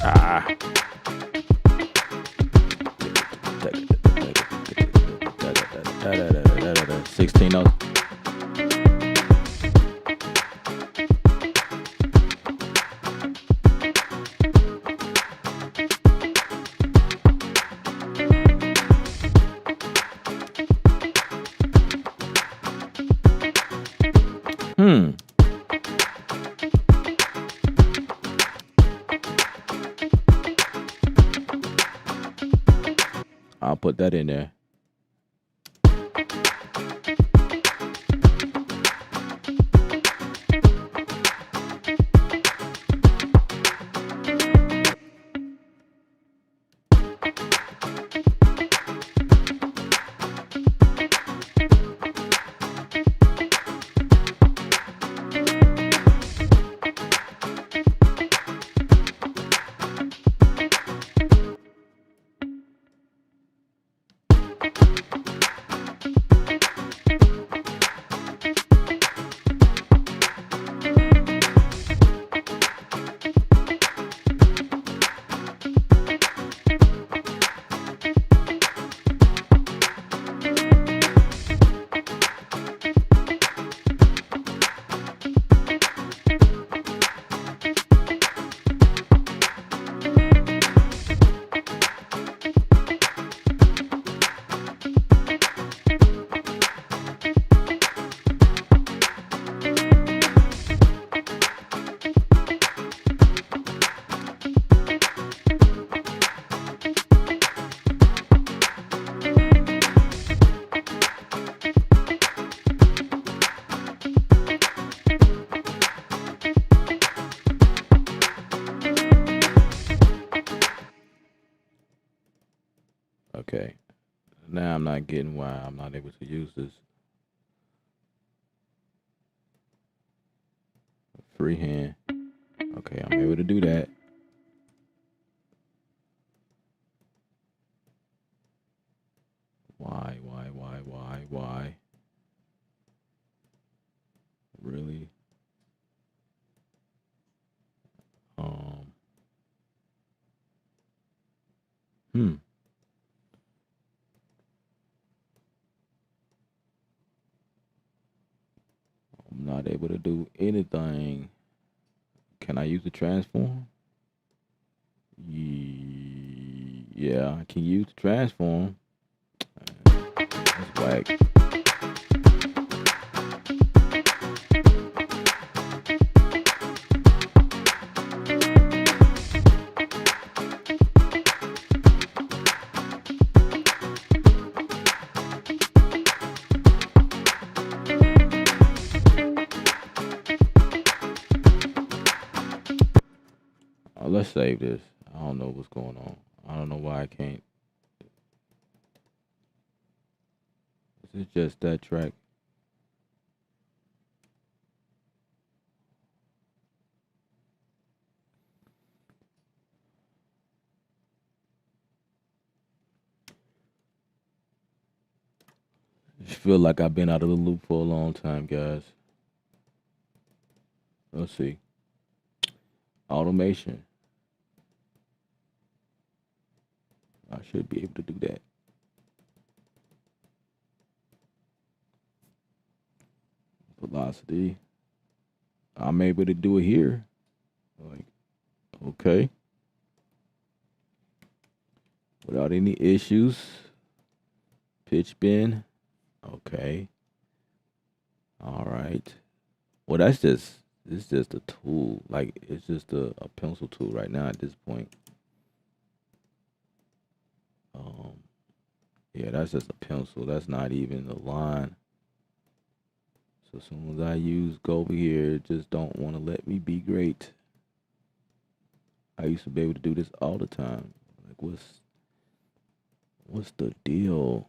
Ah. 16 notes. put that in there. Okay. Now I'm not getting why I'm not able to use this. Freehand. Okay, I'm able to do that. Why? Really? I'm not able to do anything. Can I use the transform? Yeah, I can use the transform. That's whack. Let's save this. I don't know what's going on. I don't know why I can't. Is it just that track? I feel like I've been out of the loop for a long time, guys. Let's see. Automation. I should be able to do that. Velocity. I'm able to do it here. Like, okay. Without any issues. Pitch bend. Okay. All right. Well, that's just, it's just a tool. Like, it's just a pencil tool right now at this point. Yeah, that's just a pencil. That's not even a line. So as soon as I go over here, it just don't want to let me be great. I used to be able to do this all the time. Like, what's the deal?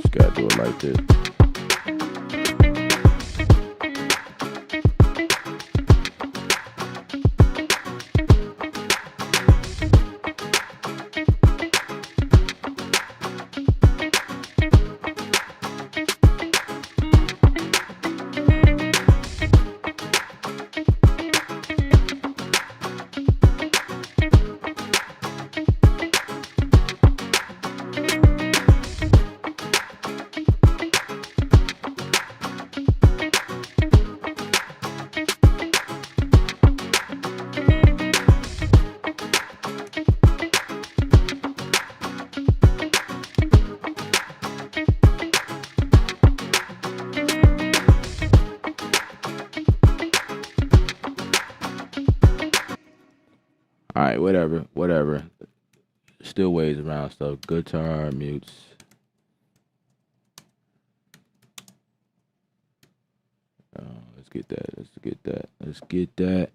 Gotta do it like this. All right, whatever. Still ways around stuff. Guitar mutes. Let's get that.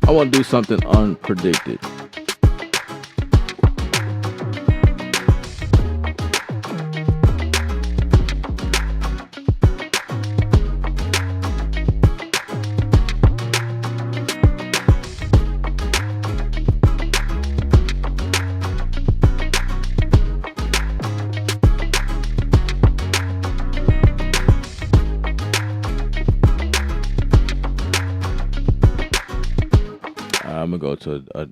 I want to do something unpredicted. I'm gonna go to a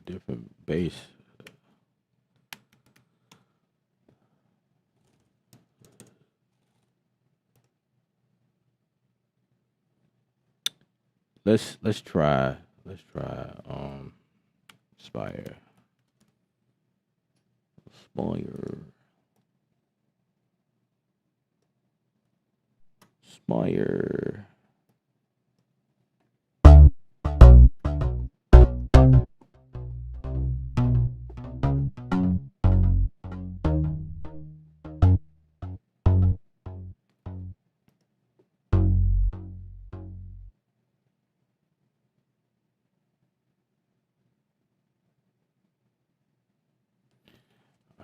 different bass. Let's try Spire.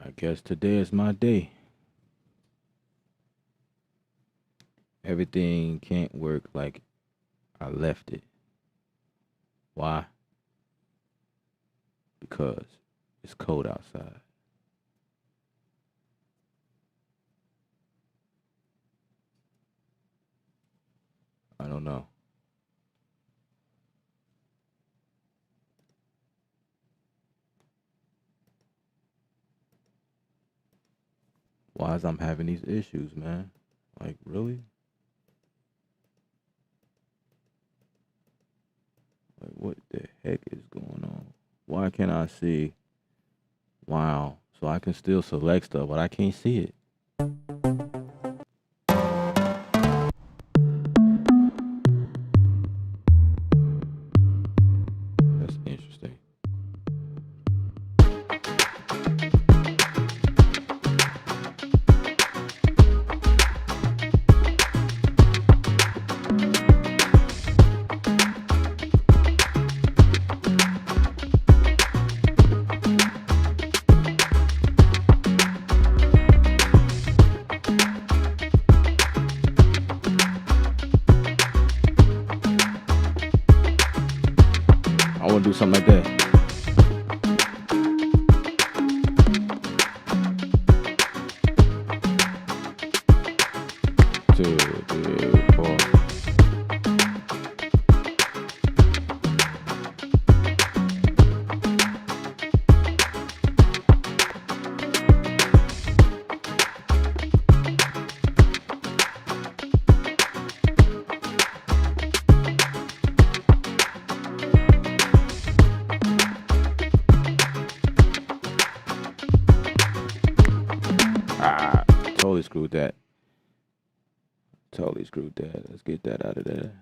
I guess today is my day. Everything can't work like I left it. Why? Because it's cold outside. I don't know. Why is I'm having these issues, man? Like, really? Like, what the heck is going on? Why can't I see? Wow. So I can still select stuff, but I can't see it. That's interesting. want to do something like that. 2, 3, 4. Totally screwed that. Totally screwed that. Let's get that out of there.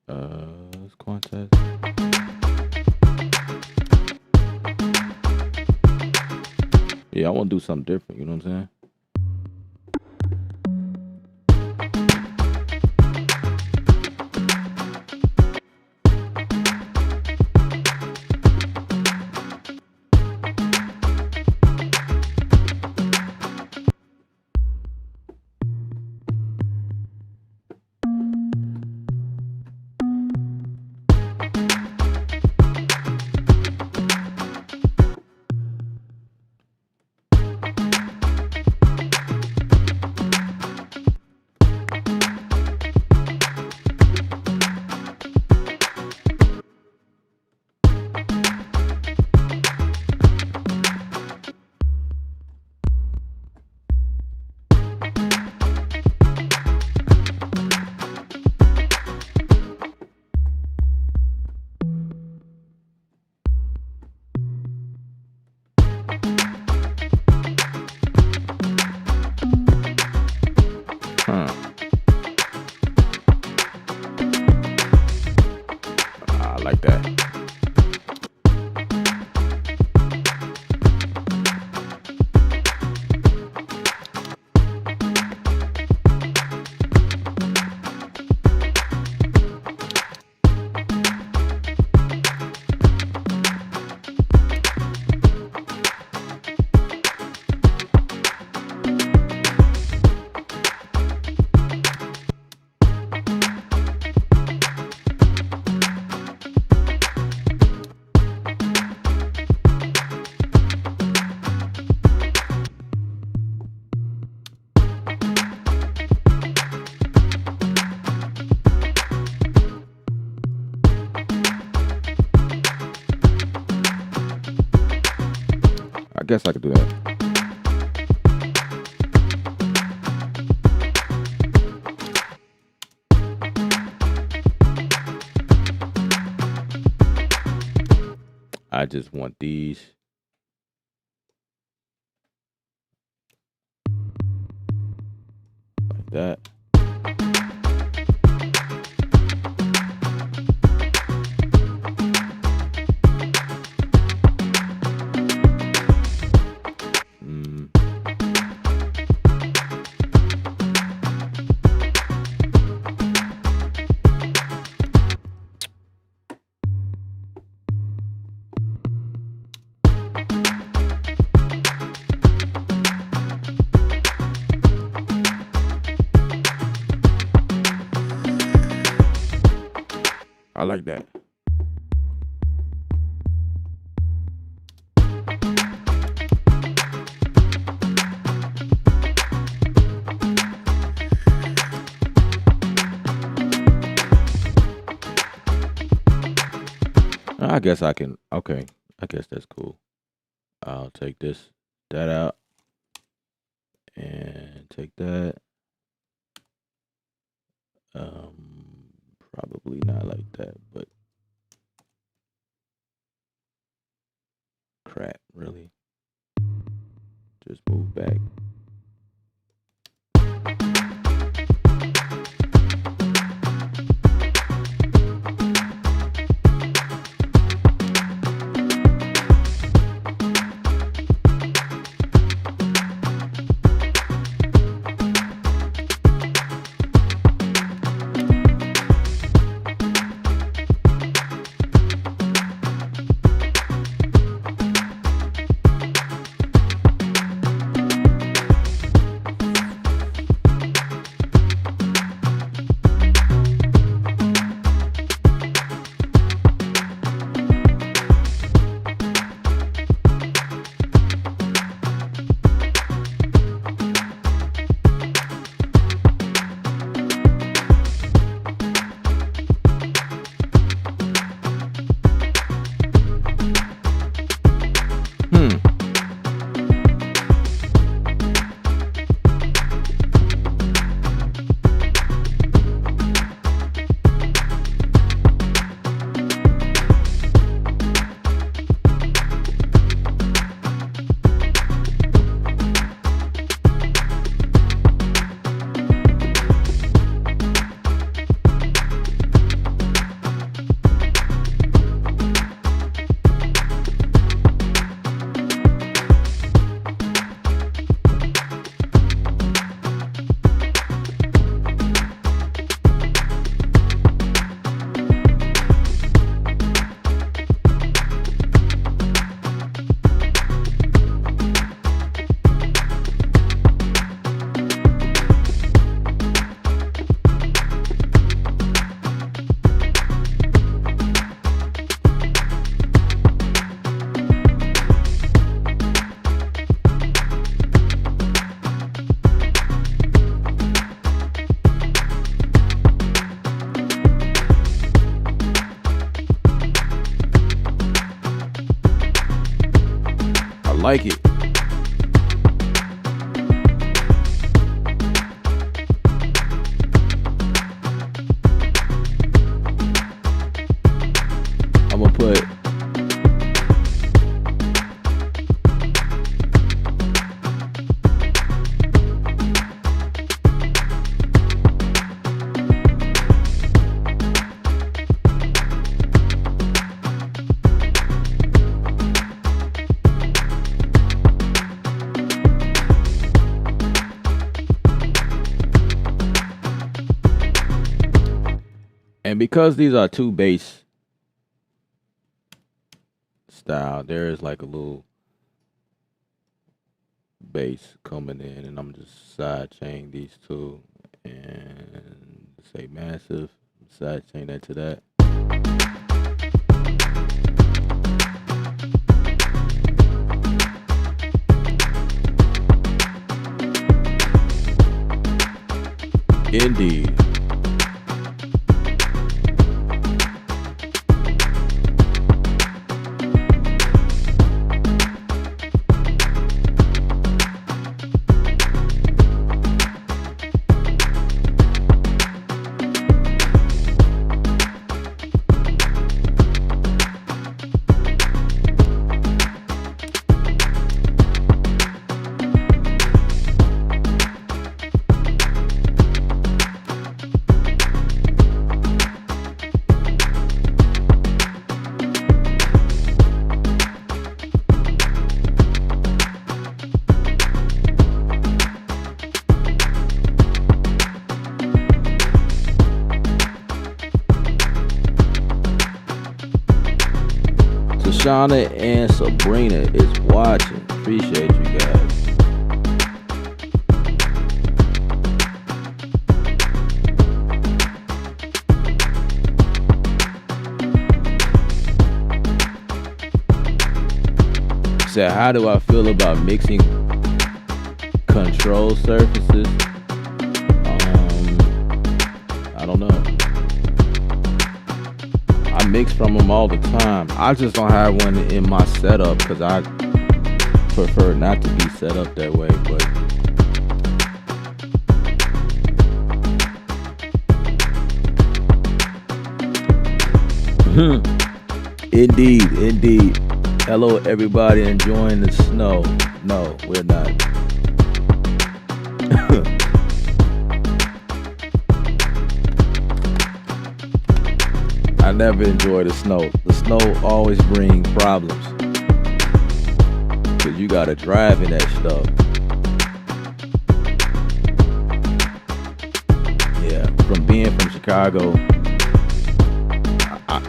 Let's quantize. Yeah, I want to do something different. You know what I'm saying? I like that. I guess I could do that. I just want these. Like that. I like that. I guess I can. Okay. I guess that's cool. I'll take that out, and take that. Probably not like that, but crap, really. Just move back. like it. I'm gonna put and because these are two bass style, there is like a little bass coming in, and I'm just side chain these two and say massive, side chain that to that. Indeed. Shauna and Sabrina is watching. Appreciate you guys. Said, how do I feel about mixing control surfaces? I don't know. I mix from them all the time. I just don't have one in my setup because I prefer not to be set up that way. But indeed. Hello, everybody enjoying the snow. No, we're not. I never enjoy the snow. The snow always brings problems. Cause you gotta drive in that stuff. Yeah, from being from Chicago,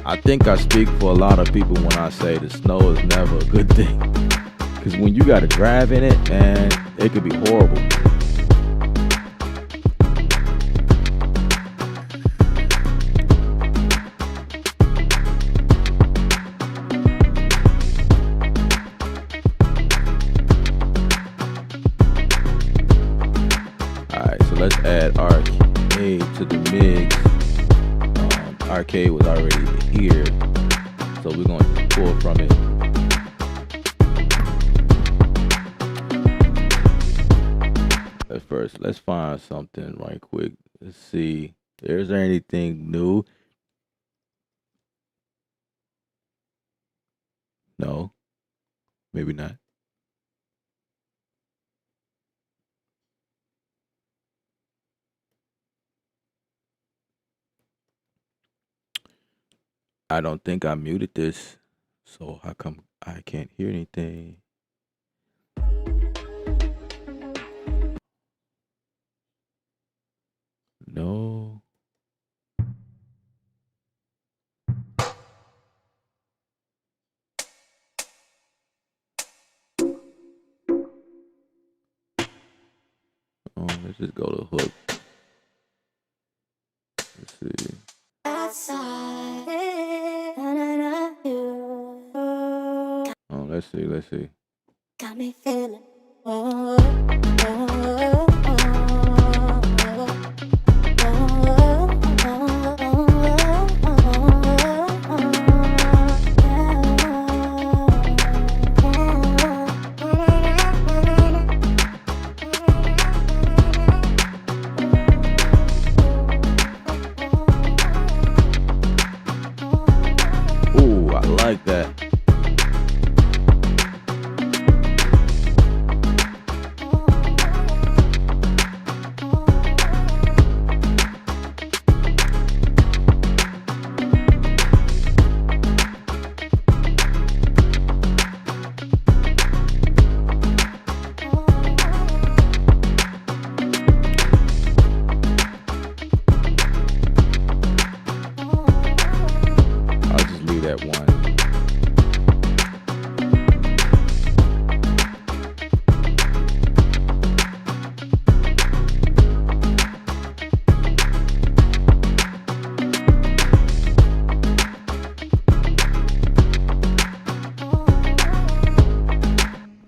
I think I speak for a lot of people when I say the snow is never a good thing. Cause when you gotta drive in it, man, it could be horrible. Let's add arcade to the mix. Arcade was already here, so we're going to pull from it. Let's find something right quick. Let's see. Is there anything new? No, maybe not. I don't think I muted this, so how come I can't hear anything? No. Oh, let's just go to hook. Let's see. Oh, let's see. Got me feeling.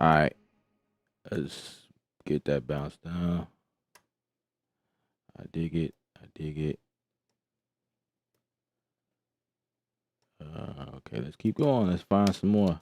All right, let's get that bounce down. I dig it. I dig it. Okay, let's keep going. Let's find some more.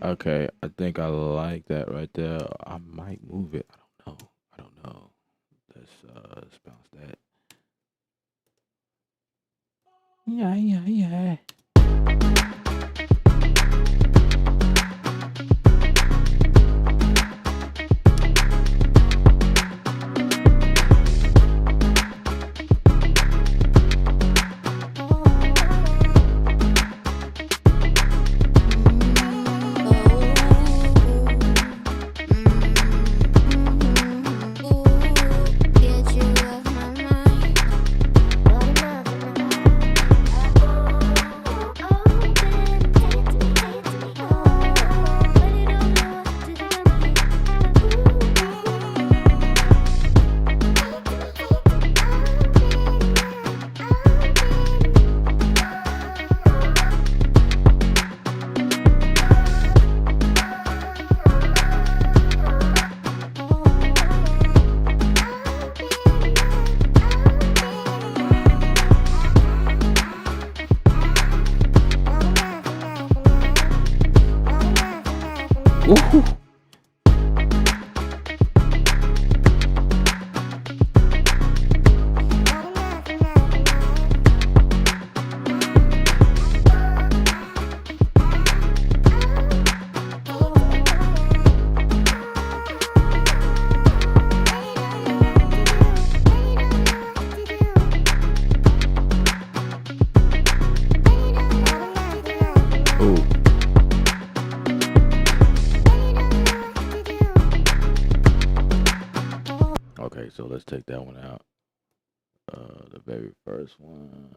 Okay, I think I like that right there. I might move it. I don't know. I don't know. Let's bounce that. Yeah, yeah, yeah. Woohoo. Ooh. Okay, so let's take that one out. The very first one.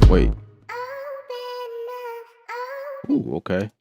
Wait. Ooh, okay.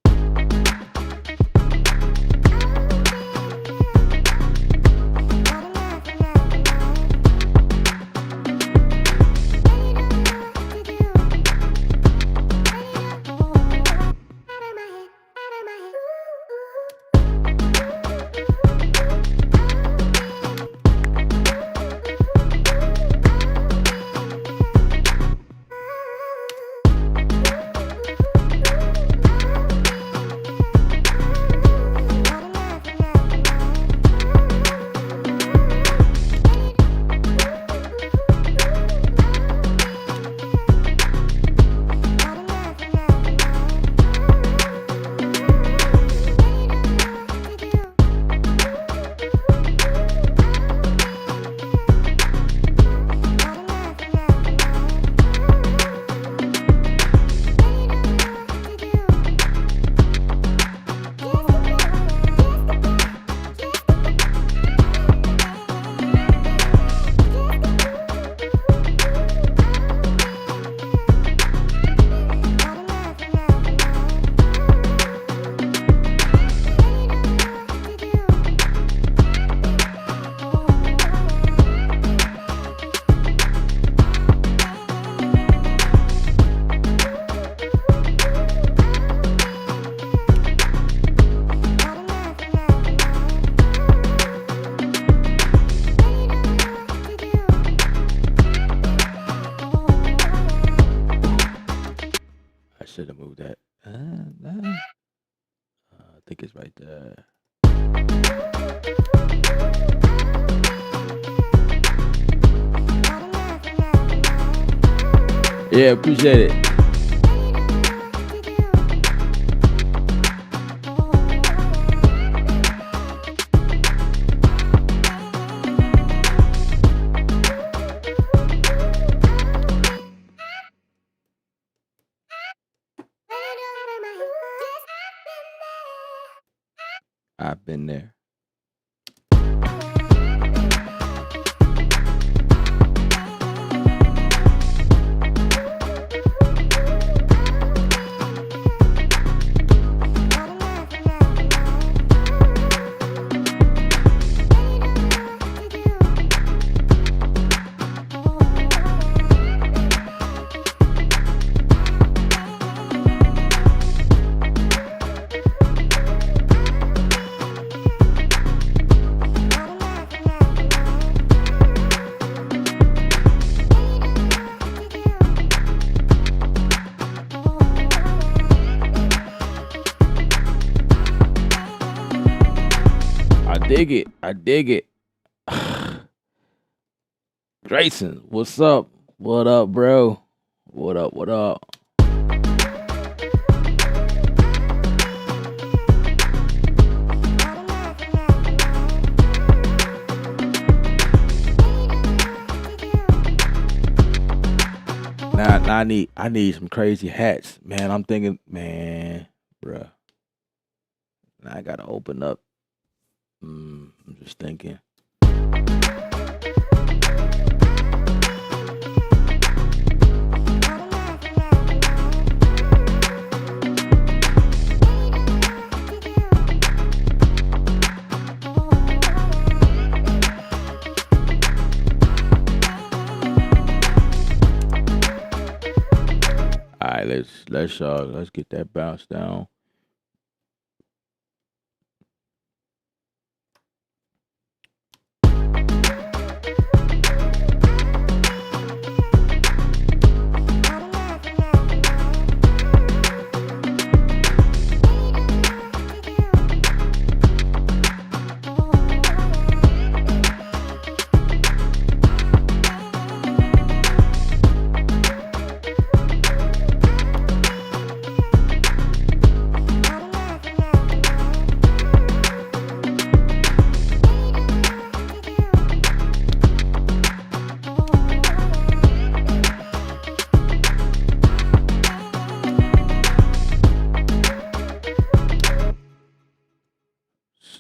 seconds right there. Yeah, appreciate it. I've been there. I dig it. Grayson, what's up? What up, bro? What up? Now I need some crazy hats, man. I'm thinking, man, bruh. Now I gotta open up. I'm just thinking. All right, let's get that bounce down.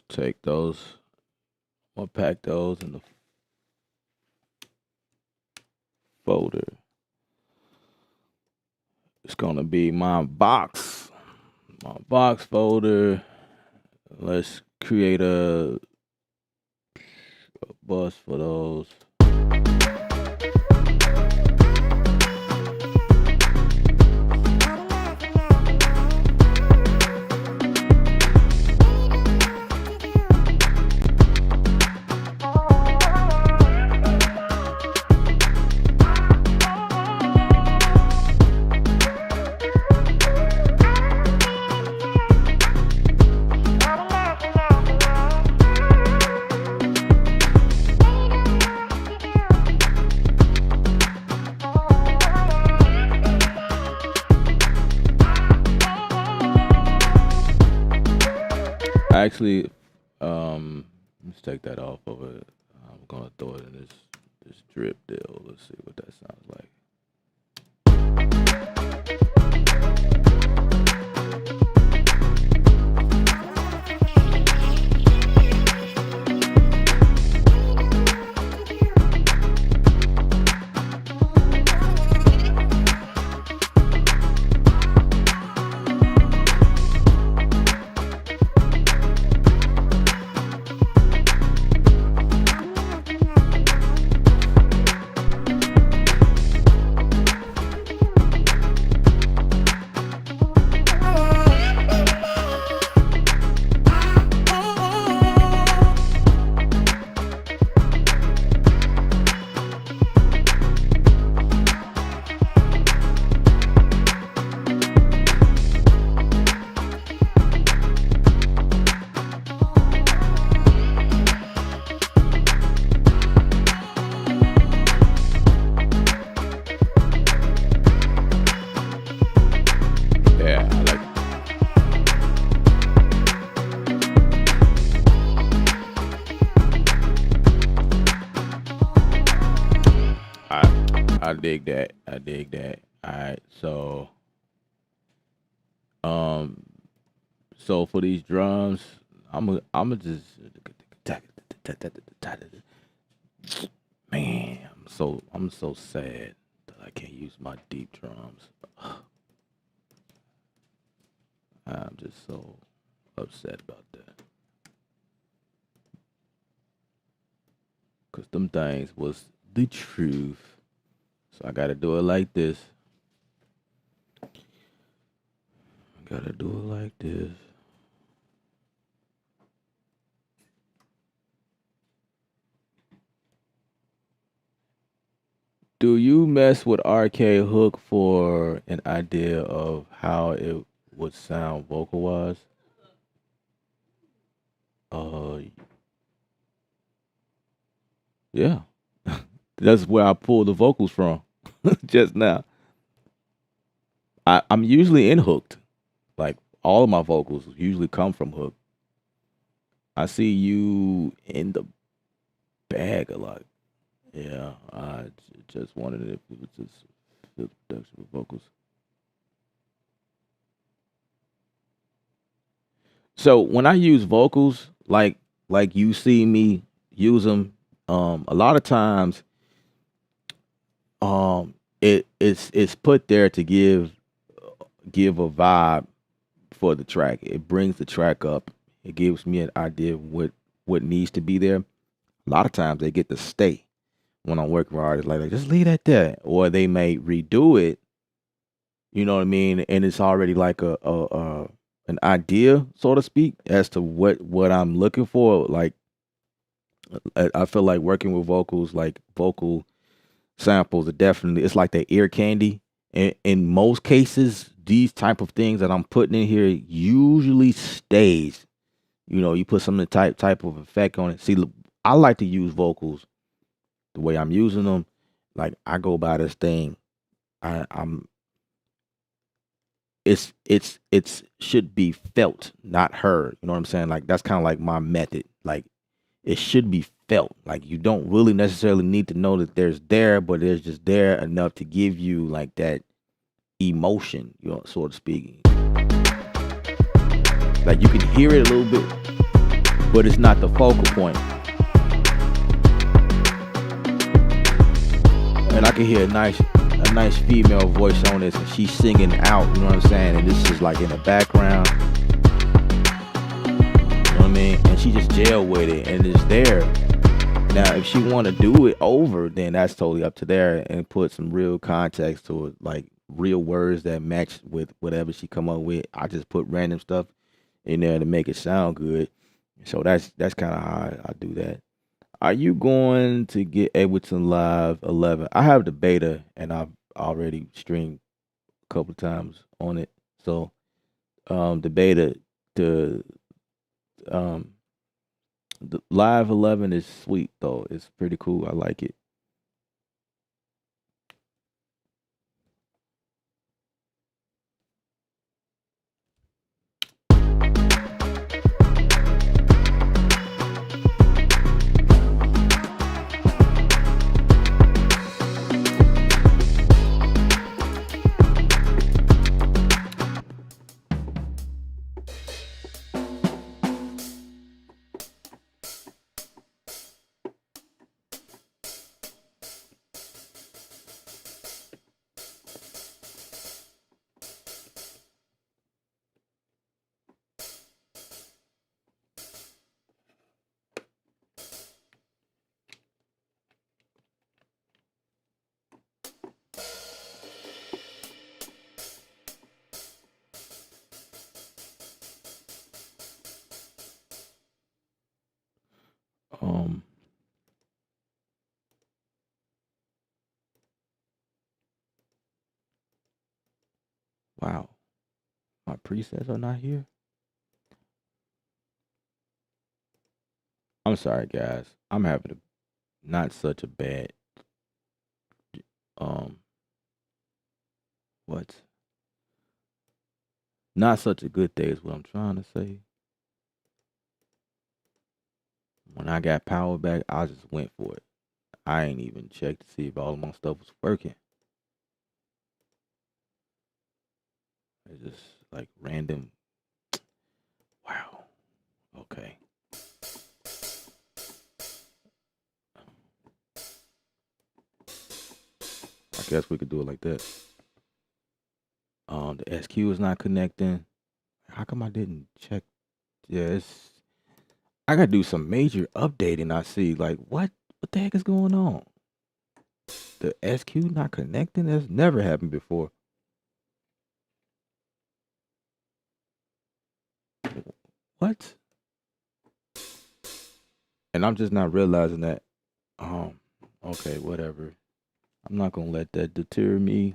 Take those. I'll pack those in the folder. It's gonna be my box folder. Let's create a bus for those. Actually, let's take that off of it. I'm gonna throw it in this drip deal. Let's see what that sounds like. I dig that. I dig that. All right. Um, so for these drums, I'm just man. I'm so sad that I can't use my deep drums. I'm just so upset about that. Cause them things was the truth. So I gotta do it like this. Gotta do it like this. Do you mess with arcade hook for an idea of how it would sound vocal wise? Uh, yeah. That's where I pulled the vocals from just now. I'm usually in hooked. Like all of my vocals usually come from hook. I see you in the bag a lot. Yeah, I just wondered if it was just the production with vocals. So when I use vocals, like you see me use them, a lot of times, it's put there to give a vibe for the track. It brings the track up. It gives me an idea of what needs to be there. A lot of times they get to stay when I'm working with artists, like just leave that there, or they may redo it. You know what I mean? And it's already like a an idea, so to speak, as to what I'm looking for. Like I feel like working with vocals, like vocal samples, are definitely it's like the ear candy. And in most cases, these type of things that I'm putting in here usually stays. You know, you put some type of effect on it. See, look, I like to use vocals the way I'm using them. Like I go by this thing. I'm it's should be felt, not heard. You know what I'm saying? Like that's kind of like my method. Like it should be felt. Like you don't really necessarily need to know that there's there, but there's just there enough to give you like that emotion, you know, sort of speaking. Like you can hear it a little bit, but it's not the focal point. And I can hear a nice female voice on this, and she's singing out. You know what I'm saying? And this is like in the background. You know what I mean? And she just jail with it, and it's there. Now, if she want to do it over, then that's totally up to there, and put some real context to it, like real words that match with whatever she come up with. I just put random stuff in there to make it sound good. So that's kind of how I do that. Are you going to get Ableton Live 11? I have the beta, and I've already streamed a couple times on it. So the beta, the um the Live 11 is sweet though. It's pretty cool. I like it. Um, wow, my presets are not here. I'm sorry, guys. I'm having not such a bad um what? Not such a good day is what I'm trying to say. When I got power back, I just went for it. I ain't even checked to see if all of my stuff was working. It's just like random. Wow. Okay. I guess we could do it like that. The SQ is not connecting. How come I didn't check? Yeah, I gotta do some major updating. I see. Like, what the heck is going on? The SQ not connecting? That's never happened before. What? And I'm just not realizing that. Okay, whatever. I'm not gonna let that deter me.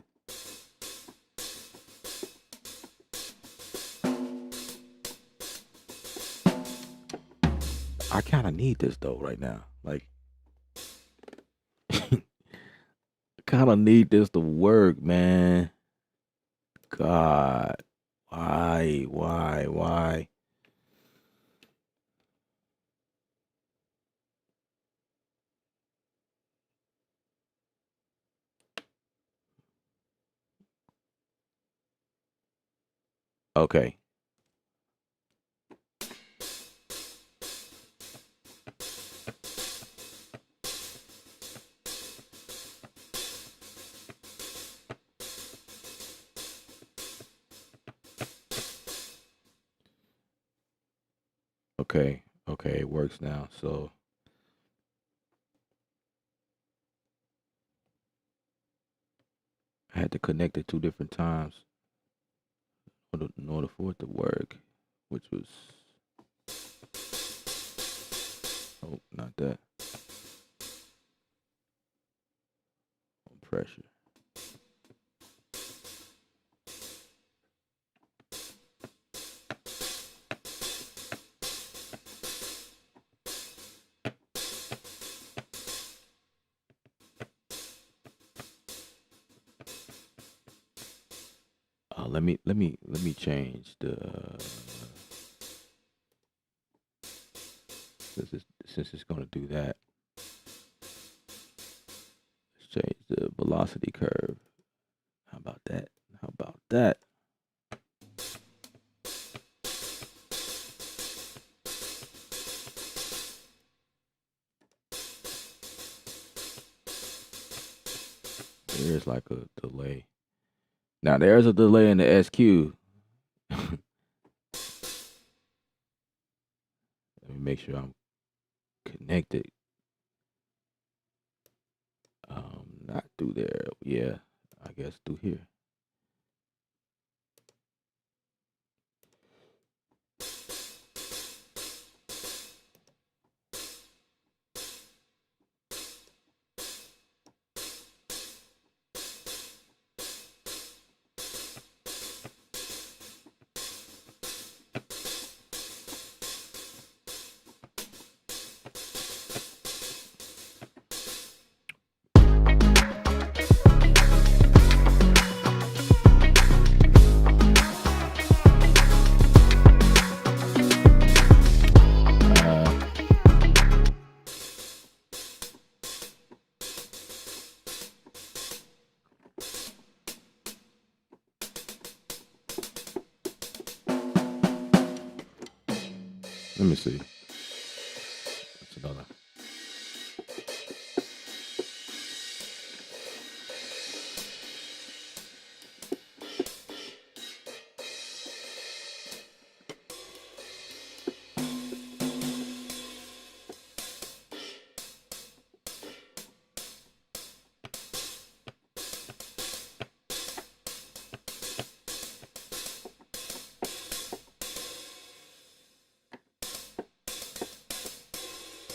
I kind of need this though right now. Like, kind of need this to work, man. God, why? Okay. Okay. Okay, it works now. So I had to connect it 2 different times in order for it to work, which was, oh, not that. Pressure. Let me change the since it's gonna do that. Let's change the velocity curve. How about that? How about that? There's like a delay. Now there's a delay in the SQ. Let me make sure I'm connected. Not through there. Yeah, I guess through here. Let me see. That's another.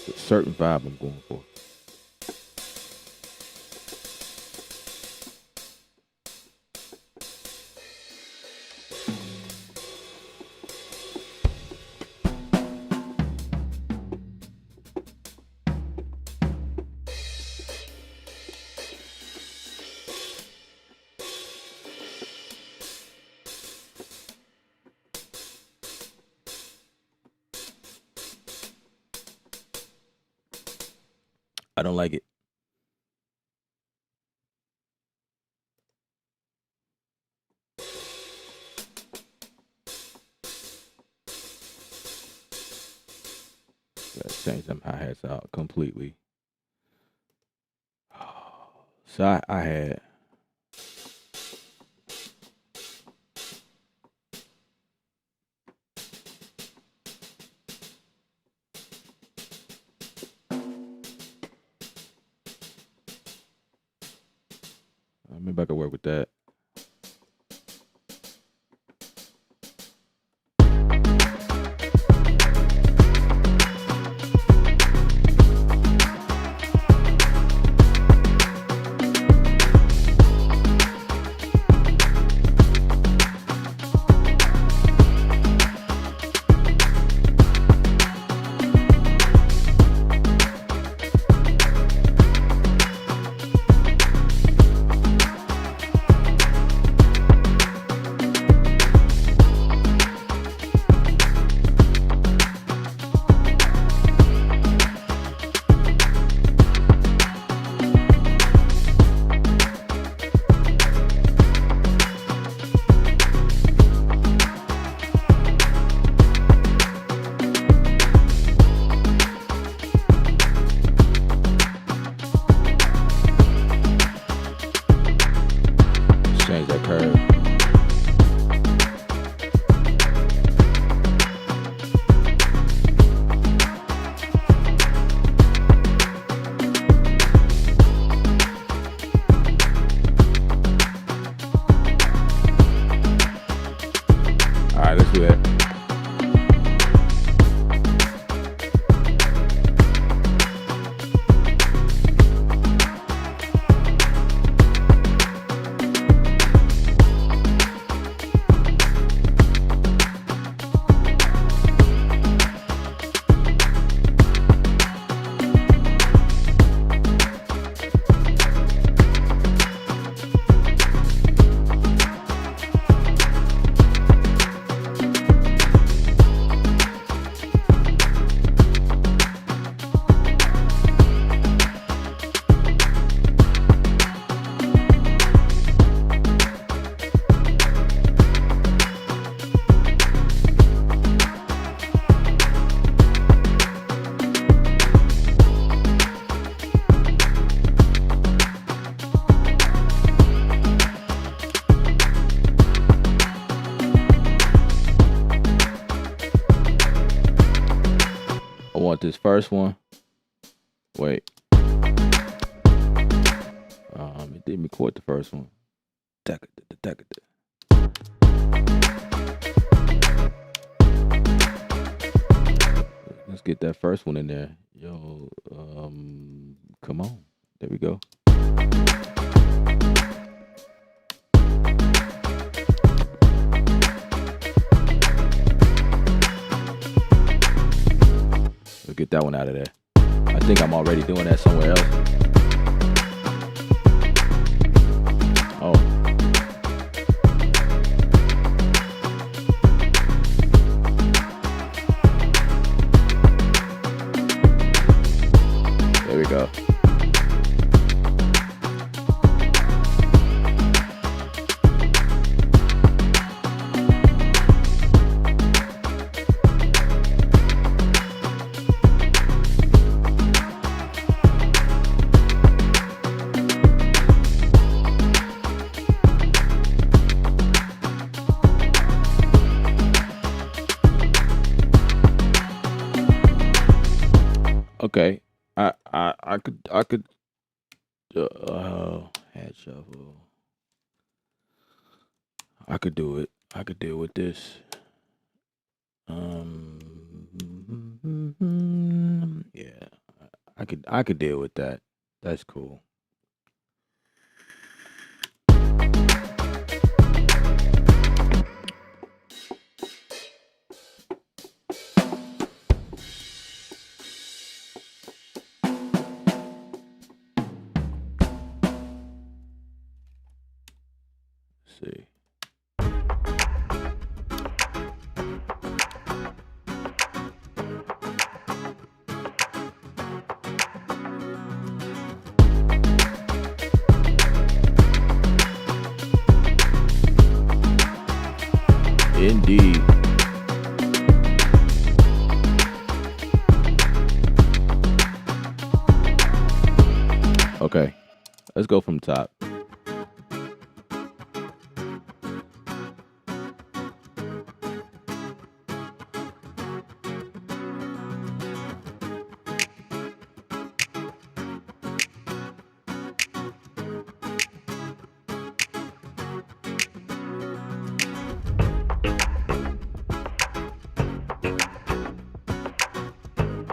A certain vibe I'm going for. I don't like it. hi-hats out completely. So I had maybe I could work with that. Change that curve. All right, let's do that. I want this first one. Wait. It didn't record the first one. Let's get that first one in there. Yo, come on. There we go. Let's get that one out of there. I think I'm already doing that somewhere else. Oh. There we go. Okay, I could head shuffle. I could do it. I could deal with this. Yeah, I could deal with that. That's cool. See. Indeed. Okay, let's go from top.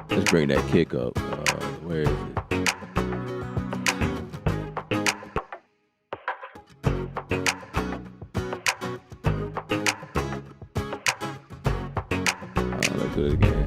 Let's bring that kick up. Where is it? Let's do it again.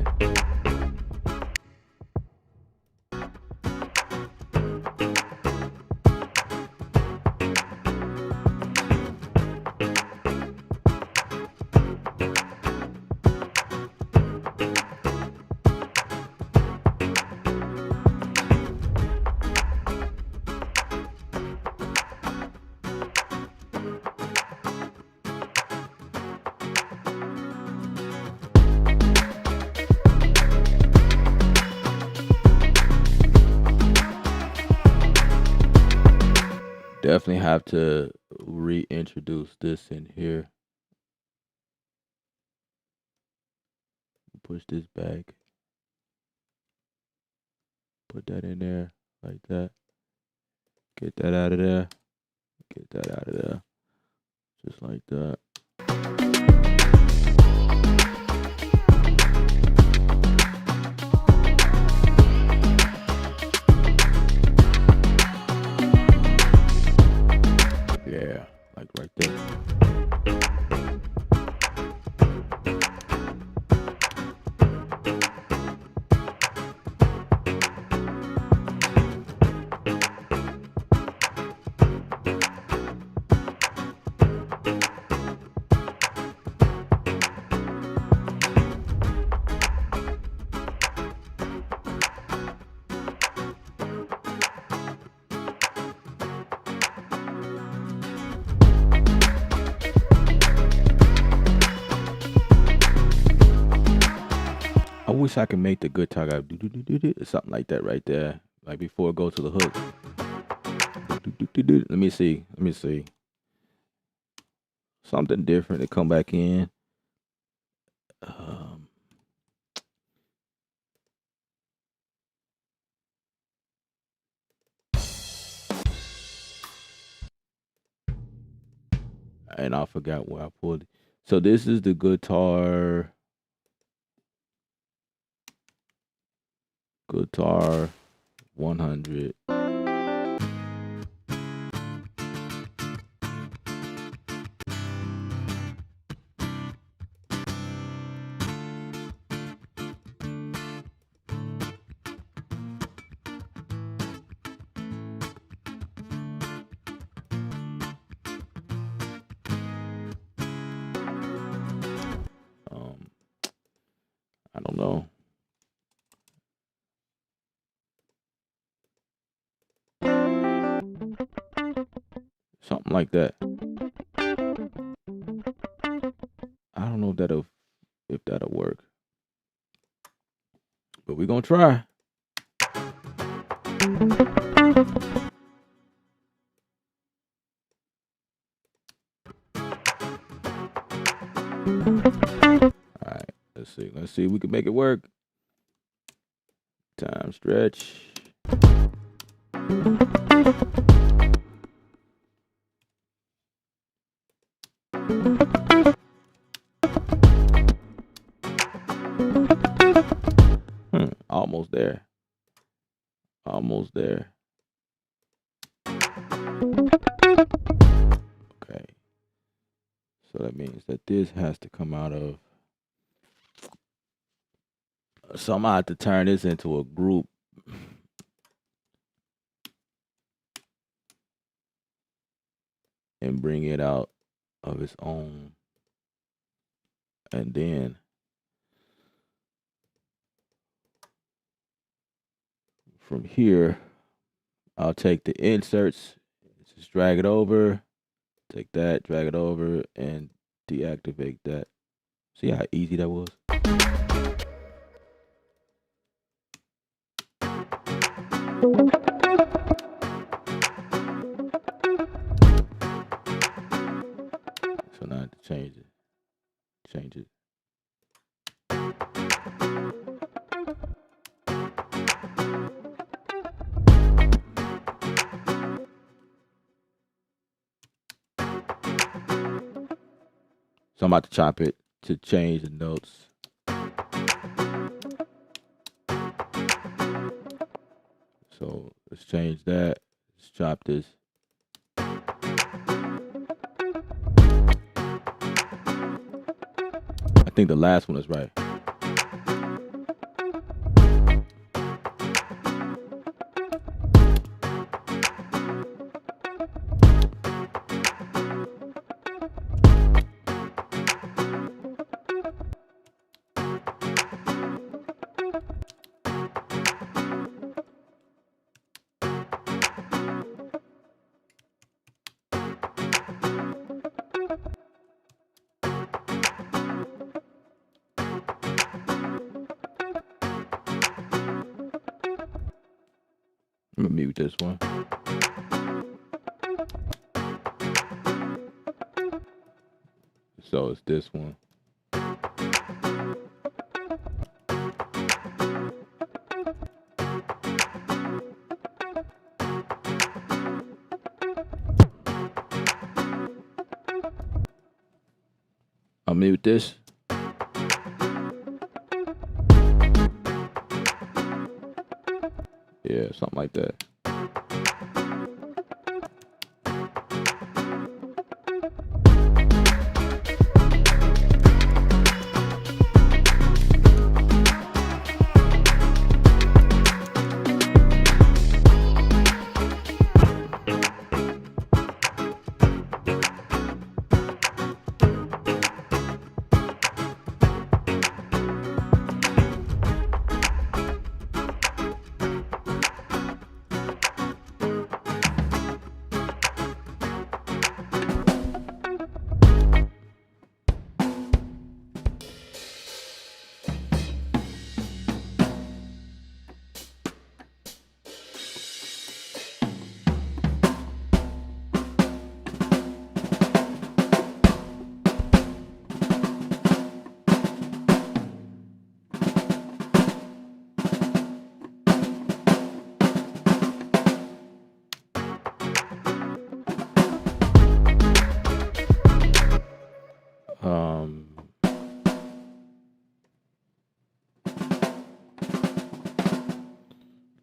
Definitely have to reintroduce this in here. Push this back. Put that in there like that. Get that out of there. Get that out of there. Just like that. Yeah, like right there. I wish I could make the guitar go do something like that right there, like before it goes to the hook. Let me see. Something different to come back in. And I forgot where I pulled it. So this is the guitar 100. I don't know. Something like that. I don't know if that'll work. But we're gonna try. Alright, let's see if we can make it work. Time stretch. Almost there. Almost there. Okay. So that means that this has to come out of. So I'm gonna have to turn this into a group. And bring it out of its own. And then from here, I'll take the inserts, just drag it over, take that, drag it over, and deactivate that. See how easy that was? So I'm about to chop it to change the notes. So let's change that. Let's chop this. I think the last one is right. I'm gonna mute this one. So it's this one. I'll mute this. Yeah, something like that.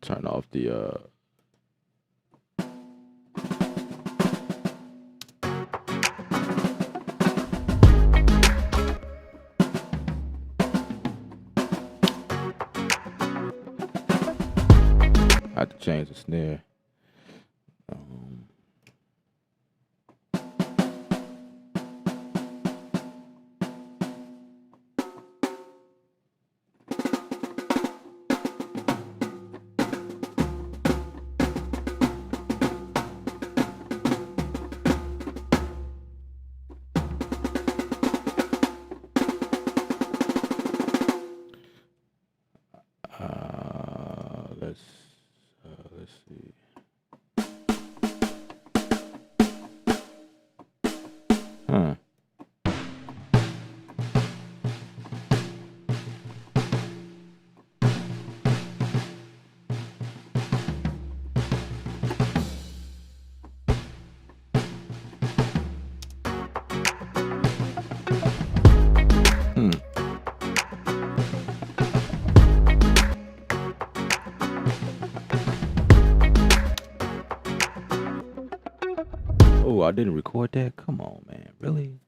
Turn off the I have to change the snare. Let's see. Huh. Oh, I didn't record that? Come on, man. Really?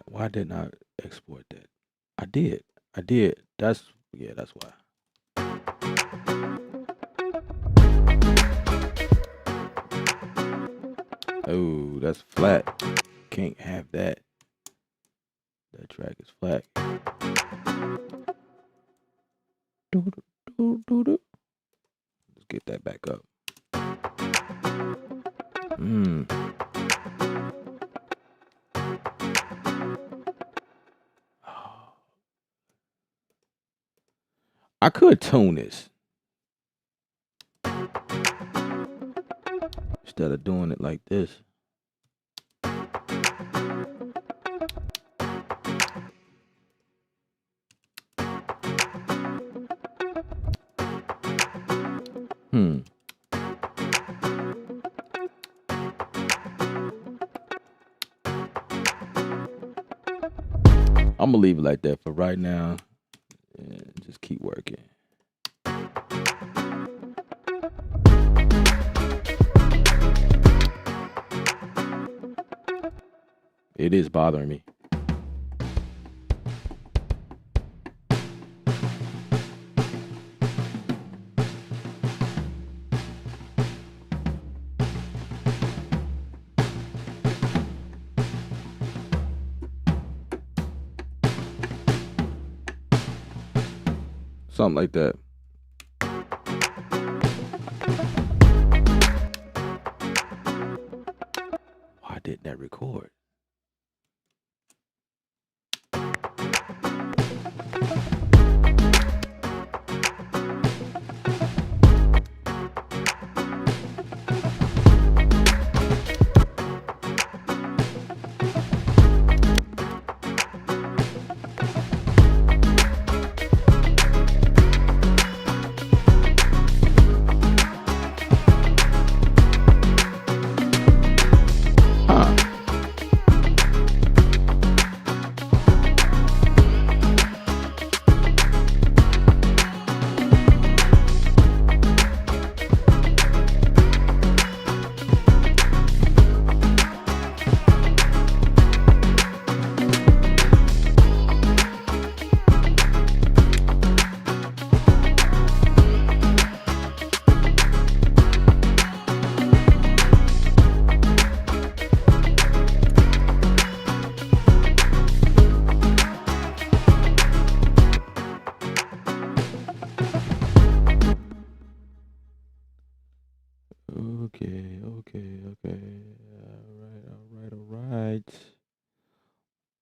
Why didn't I export that? I did. That's why. Oh, that's flat. Can't have that. That track is flat. Let's get that back up. I could tune this instead of doing it like this. I'm gonna leave it like that for right now and just keep working. It is bothering me. Something like that. Why didn't that record?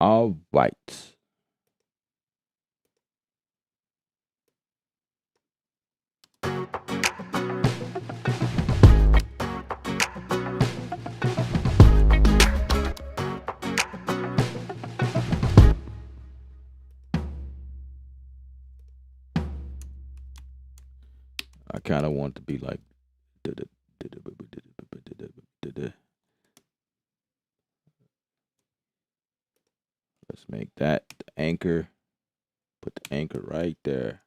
All right. I kind of want to be like let's make that the anchor. Put the anchor right there.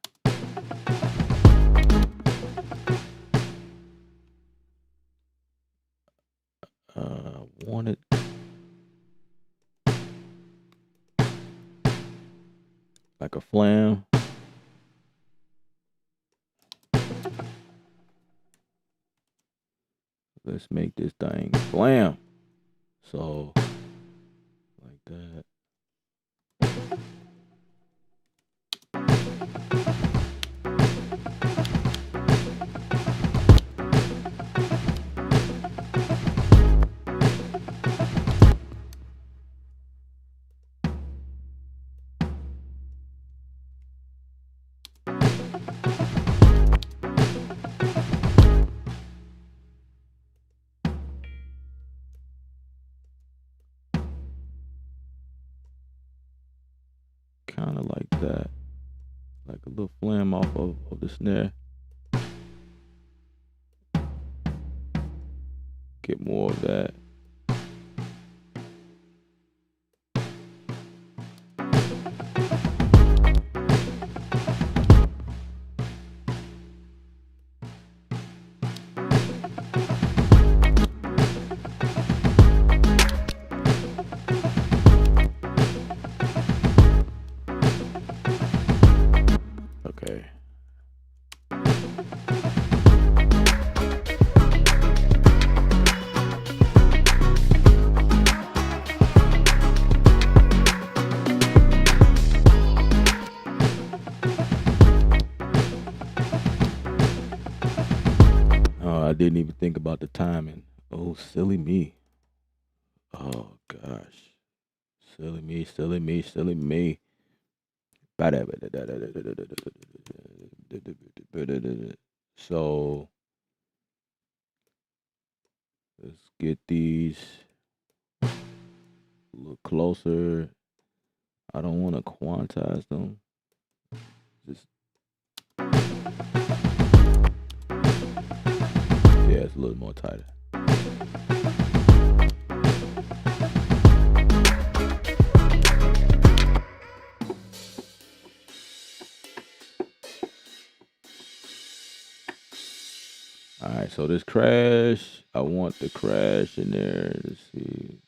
Want it like a flam. Let's make this thing flam. So like that. Kind of like that, like a little flam off of the snare. Get more of that. Okay. I didn't even think about the timing Oh, silly me. Oh gosh. Silly me, silly me, silly me. So let's get these a little closer. I don't want to quantize them. Just yeah, it's a little more tighter. All right, so this crash, I want the crash in there. Let's see.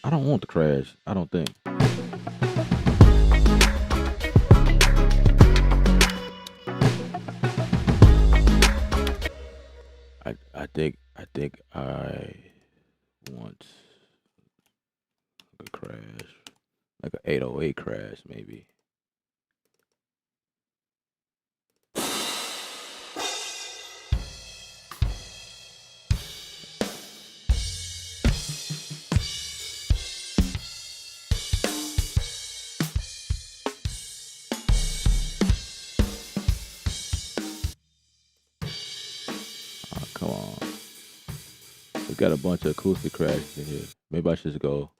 I don't want the crash. I don't think. I think I want a crash, like an 808 crash, maybe. Oh, come on. We got a bunch of acoustic crashes in here. Maybe I should just go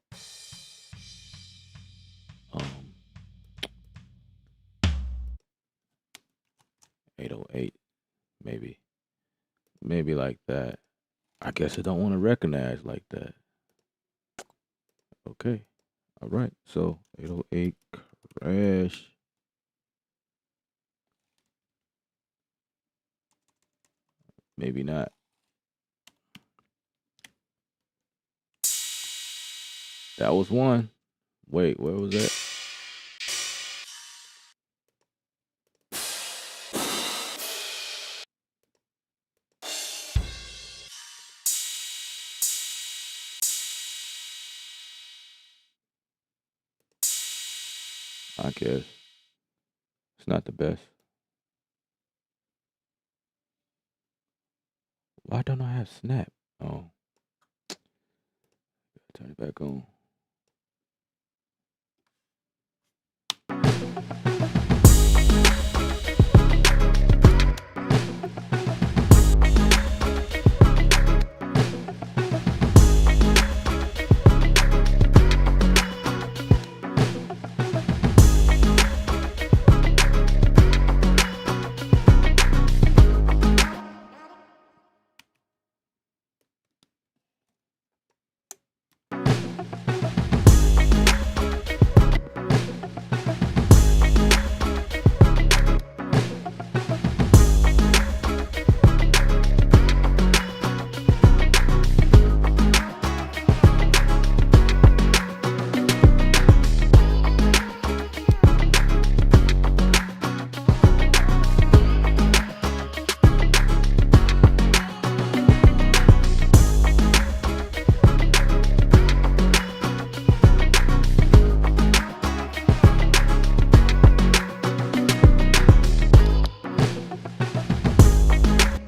808, maybe like that. I guess I don't want to recognize like that. Okay, all right. So 808 crash. Maybe not. That was one. Wait, where was that? I guess it's not the best. Why don't I have snap? Oh, turn it back on.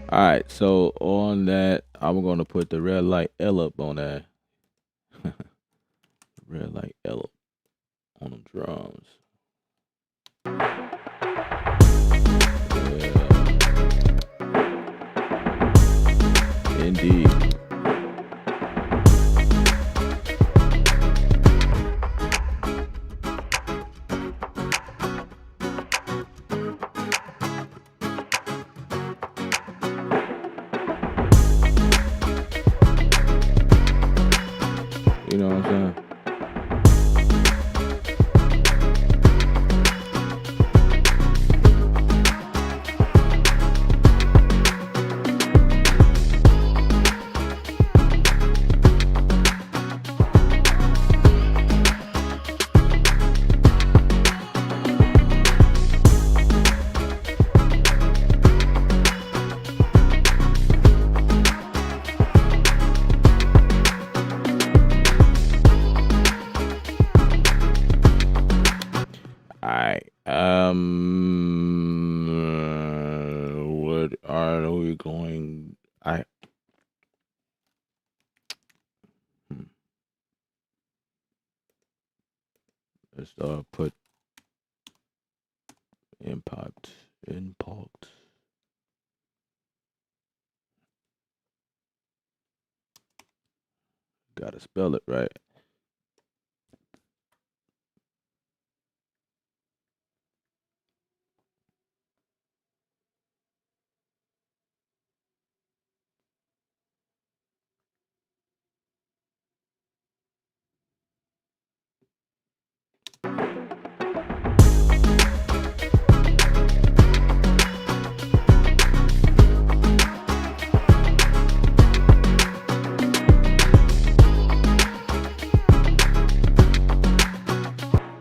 All right, so on that, I'm gonna put the red light L up on that. Red light L up on them drums. Yeah. Indeed. You know what I'm saying? are we going? Let's put impact. Gotta spell it right.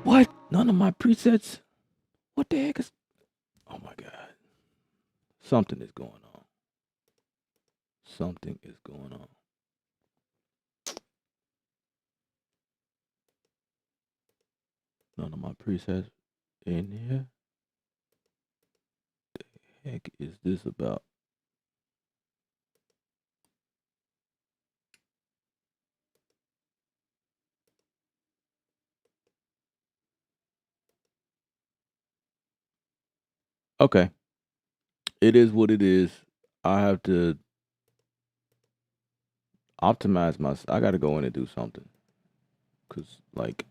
What? None of my presets? What the heck is... Oh my God. Something is going on. Something is going on. None of my presets in here. The heck is this about? Okay. It is what it is. I have to optimize my... I got to go in and do something. Because, like,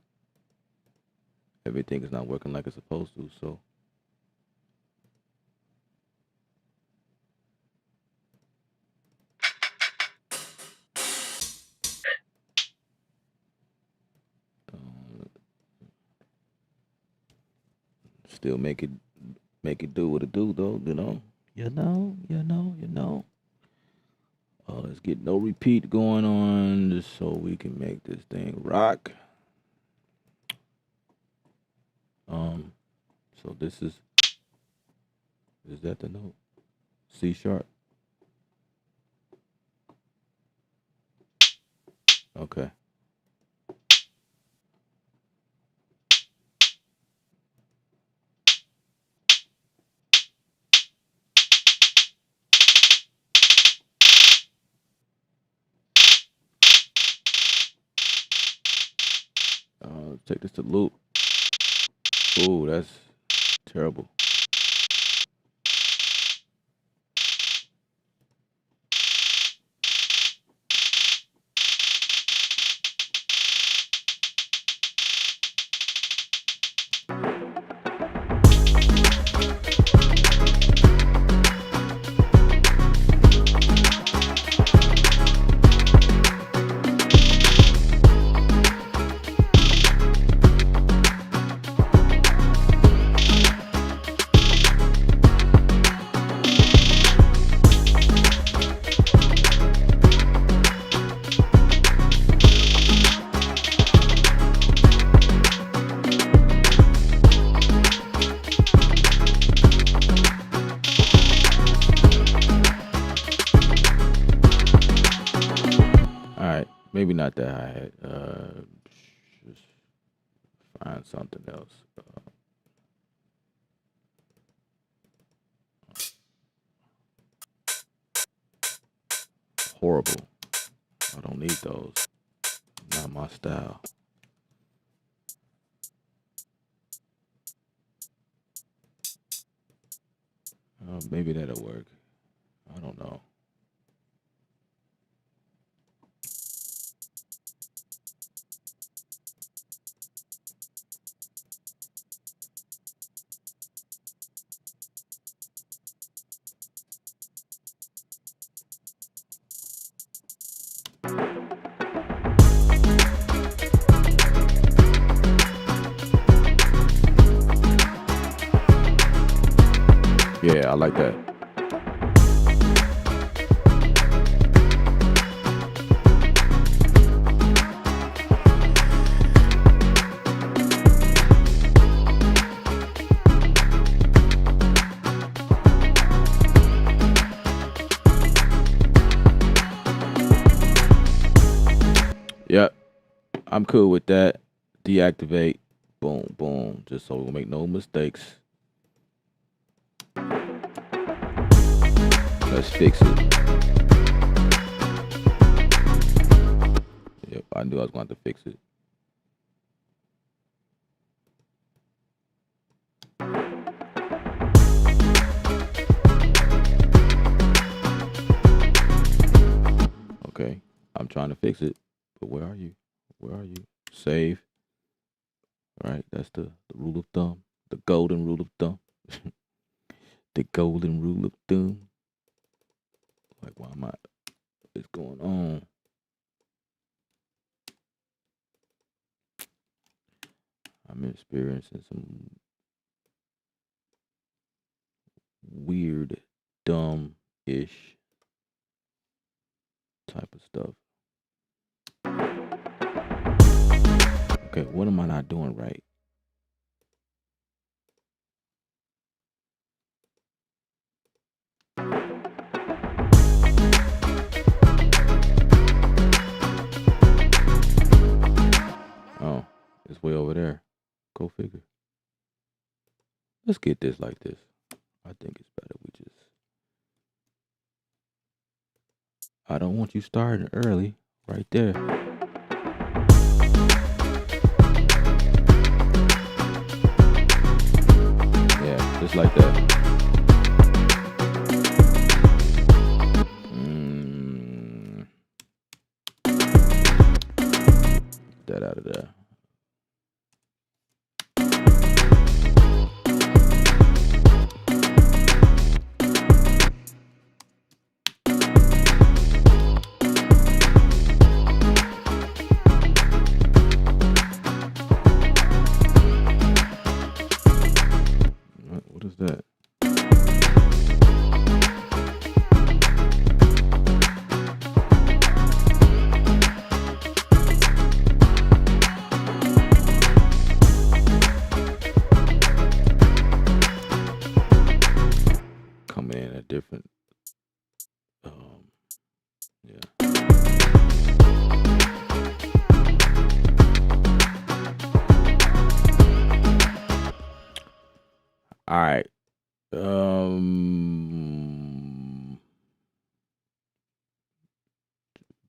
everything is not working like it's supposed to, so... Still make it do what it do, though, you know. Let's get no repeat going on just so we can make this thing rock. So this is that the note? C sharp. Okay. Take this to loop. Oh, that's terrible. Maybe not that hi-hat. Just find something else. Horrible. I don't need those. Not my style. Maybe that'll work. I don't know. Yeah, I like that. Yep, I'm cool with that. Deactivate. Boom, boom. Just so we'll make no mistakes. Let's fix it. Yep, I knew I was going to have to fix it. Okay, I'm trying to fix it, but where are you? Where are you? Save. All right, that's the rule of thumb, the golden rule of thumb. The golden rule of thumb. Like, why am I? What's going on? I'm experiencing some weird, dumb-ish type of stuff. Okay, what am I not doing right? Oh, it's way over there. Go figure. Let's get this like this. I think it's better we just... I don't want you starting early. Right there. Yeah, just like that. Get that out of there. What is that? Coming in a different, yeah. All right.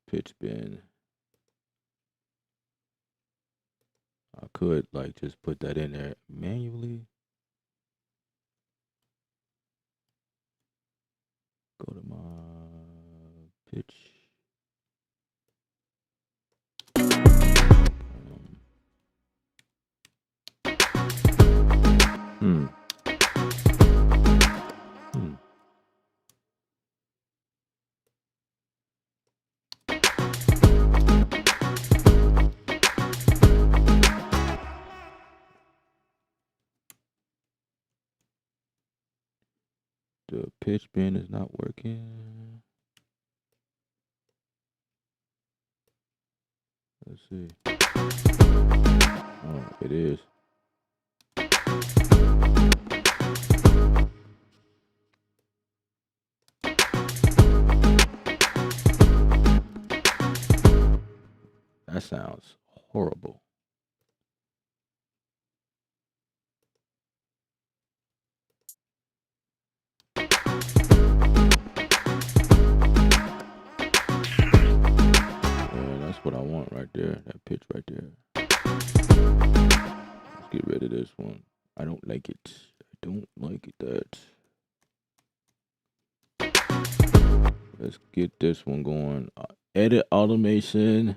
Pitch bend. I could like just put that in there manually. Go to my pitch. The pitch bend is not working. Let's see. Oh, it is. That sounds horrible. That's what I want right there. That pitch right there. Let's get rid of this one. I don't like it. I don't like it that. Let's get this one going. Edit automation.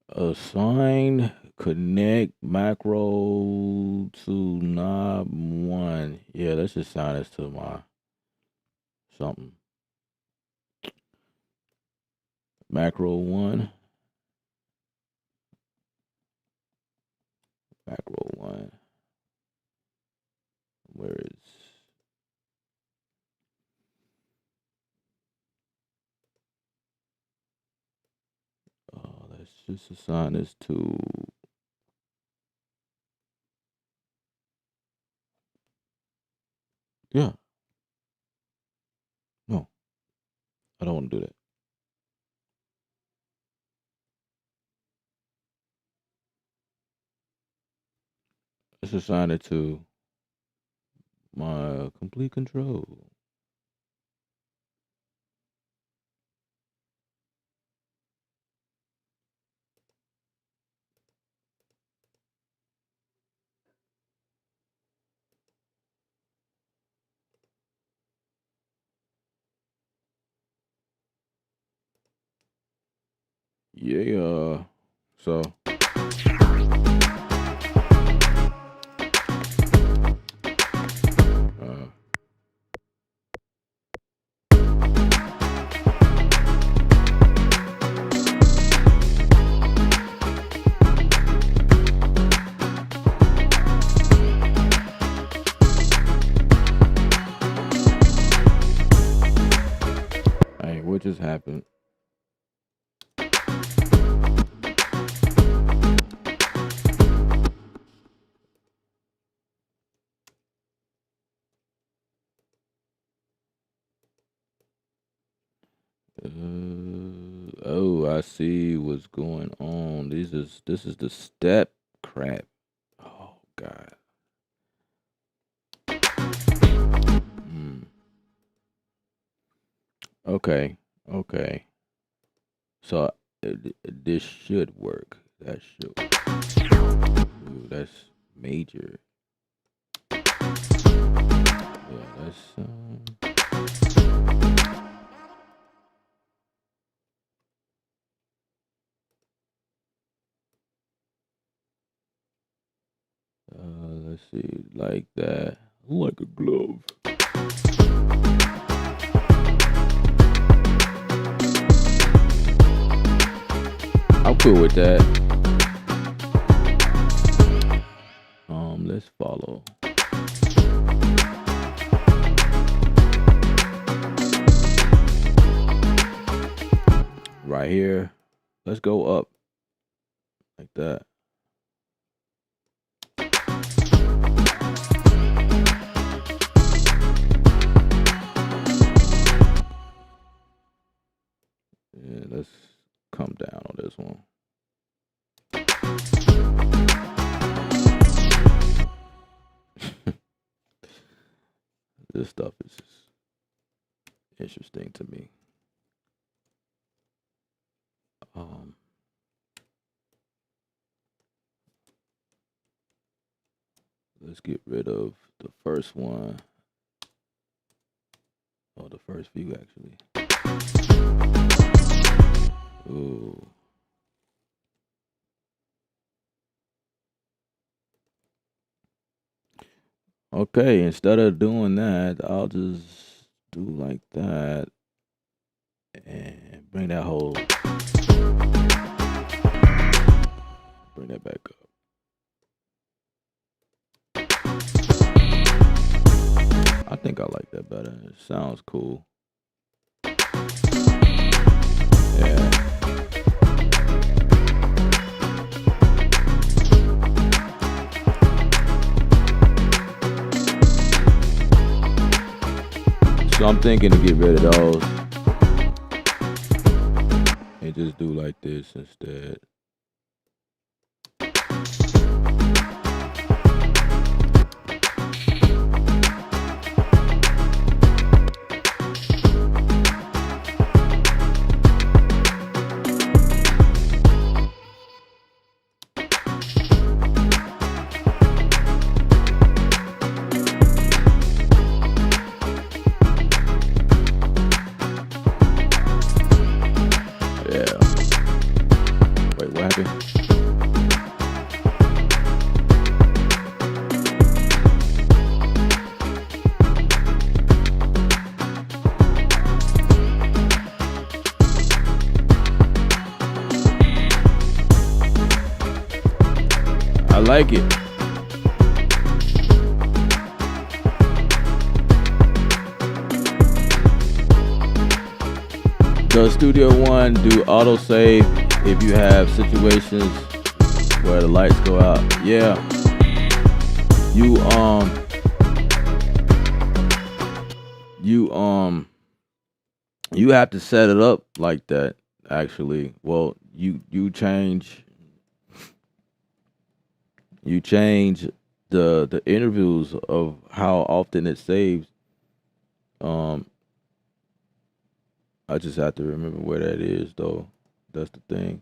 Assign connect macro to knob 1. Yeah, let's just assign this to my something. Macro 1. Macro 1. Where is... let's just assign this to... Yeah. No. I don't want to do that. Let's assign it to my complete control. Yeah. So. Hey, what just happened? Oh, I see what's going on. This is the step crap. Oh God. Okay. Okay. So this should work. That should. Ooh, that's major. Yeah, that's. Let's see, like that, like a glove. I'm cool with that. Let's follow. Right here. Let's go up like that. Yeah, let's come down on this one. This stuff is interesting to me. Let's get rid of the first one. Oh, the first view actually. Ooh. Okay, instead of doing that, I'll just do like that and bring that back up. I think I like that better. It sounds cool. Yeah. So I'm thinking to get rid of those and just do like this instead. I like it. Does Studio One do autosave if you have situations where the lights go out? Yeah. You have to set it up like that, actually. Well, you change the intervals of how often it saves. I just have to remember where that is, though. That's the thing.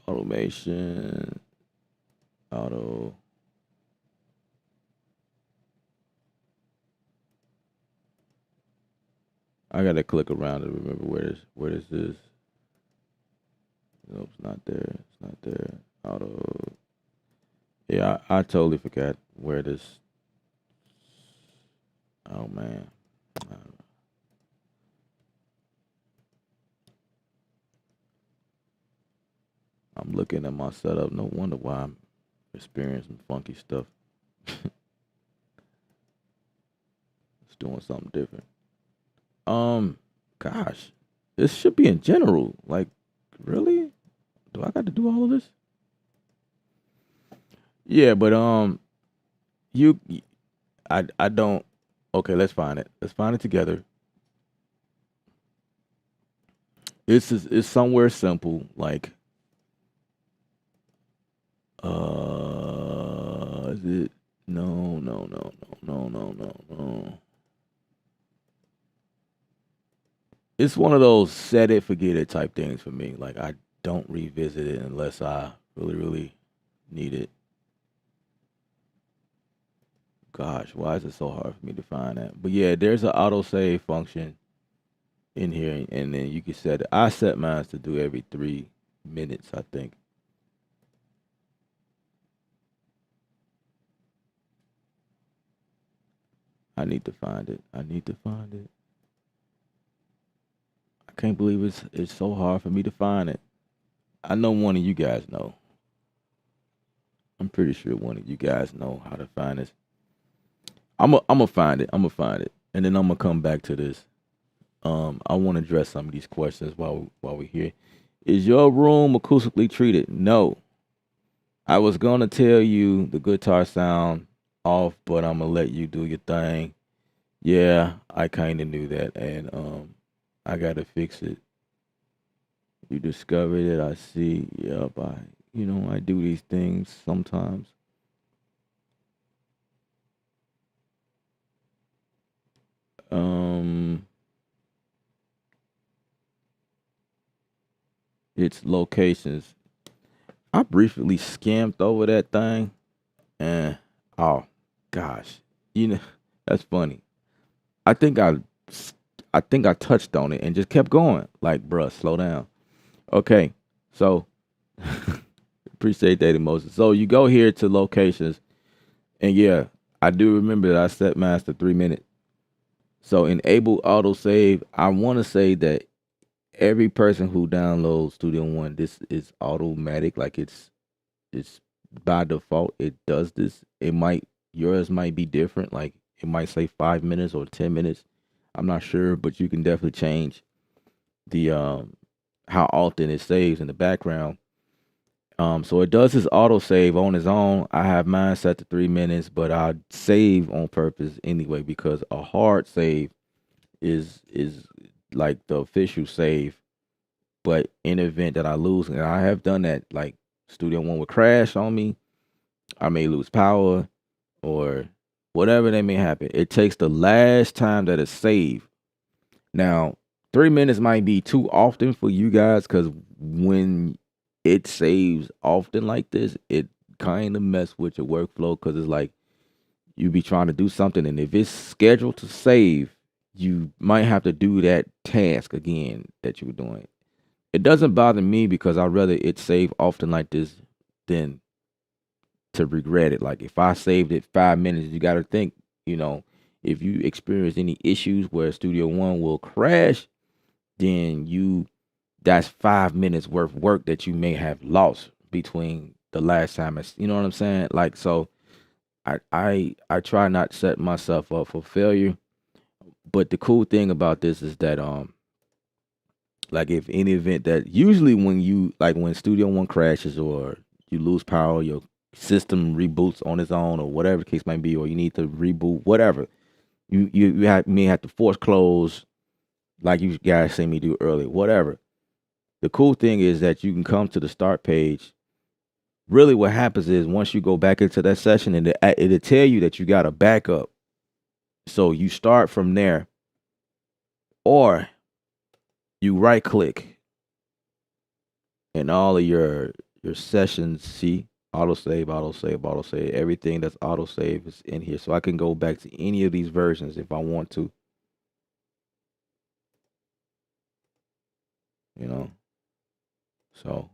Automation, auto. I gotta click around to remember where this is. Nope, it's not there. It's not there. Auto. Yeah, I totally forgot where this. Oh man. I'm looking at my setup. No wonder why I'm experiencing funky stuff. It's doing something different. Gosh, this should be in general. Like, really? Do I got to do all of this? Yeah, but you, I don't. Okay, let's find it. Let's find it together. It's somewhere simple. Like, is it? No, no, no, no, no, no, no, no. It's one of those set it, forget it type things for me. Like, I don't revisit it unless I really, really need it. Gosh, why is it so hard for me to find that? But yeah, there's an autosave function in here, and then you can set it. I set mine to do every 3 minutes, I think. I need to find it. I need to find it. I can't believe it's so hard for me to find it. I know one of you guys know. I'm pretty sure one of you guys know how to find this. I'm gonna find it. I'm gonna find it, and then I'm gonna come back to this. I want to address some of these questions while we're here. Is your room acoustically treated? No. I was gonna tell you the guitar sound off, but I'm gonna let you do your thing. Yeah, I kind of knew that, and I gotta fix it. You discovered it. I see. Yep. I do these things sometimes. Um, its locations. I briefly skimmed over that thing, and oh gosh, you know that's funny. I think I, I think I touched on it and just kept going. Like, bruh, slow down. Okay, so appreciate that emotion. So you go here to locations, and yeah, I do remember that I set mine to 3 minutes. So enable autosave. I want to say that every person who downloads Studio One, this is automatic. Like it's by default. It does this. It might yours might be different. Like it might say 5 minutes or 10 minutes. I'm not sure, but you can definitely change the how often it saves in the background. So it does this auto save on its own. I have mine set to 3 minutes, but I save on purpose anyway because a hard save is like the official save. But in the event that I lose, and I have done that, like Studio One would crash on me, I may lose power or whatever that may happen. It takes the last time that it's saved. Now, 3 minutes might be too often for you guys because when it saves often like this, it kind of mess with your workflow because it's like you be trying to do something, and if it's scheduled to save, you might have to do that task again that you were doing. It doesn't bother me because I'd rather it save often like this than to regret it. Like if I saved it 5 minutes, you got to think, you know, if you experience any issues where Studio One will crash, then that's 5 minutes worth of work that you may have lost between the last time. You know what I'm saying? Like so, I try not to set myself up for failure. But the cool thing about this is that like if any event that usually when you like when Studio One crashes or you lose power, your system reboots on its own or whatever the case might be, or you need to reboot whatever, may have to force close like you guys seen me do earlier, whatever. The cool thing is that you can come to the start page. Really, what happens is once you go back into that session, and it'll tell you that you got a backup. So you start from there, or you right click, and all of your sessions. See autosave, autosave, autosave. Everything that's autosave is in here, so I can go back to any of these versions if I want to. You know, so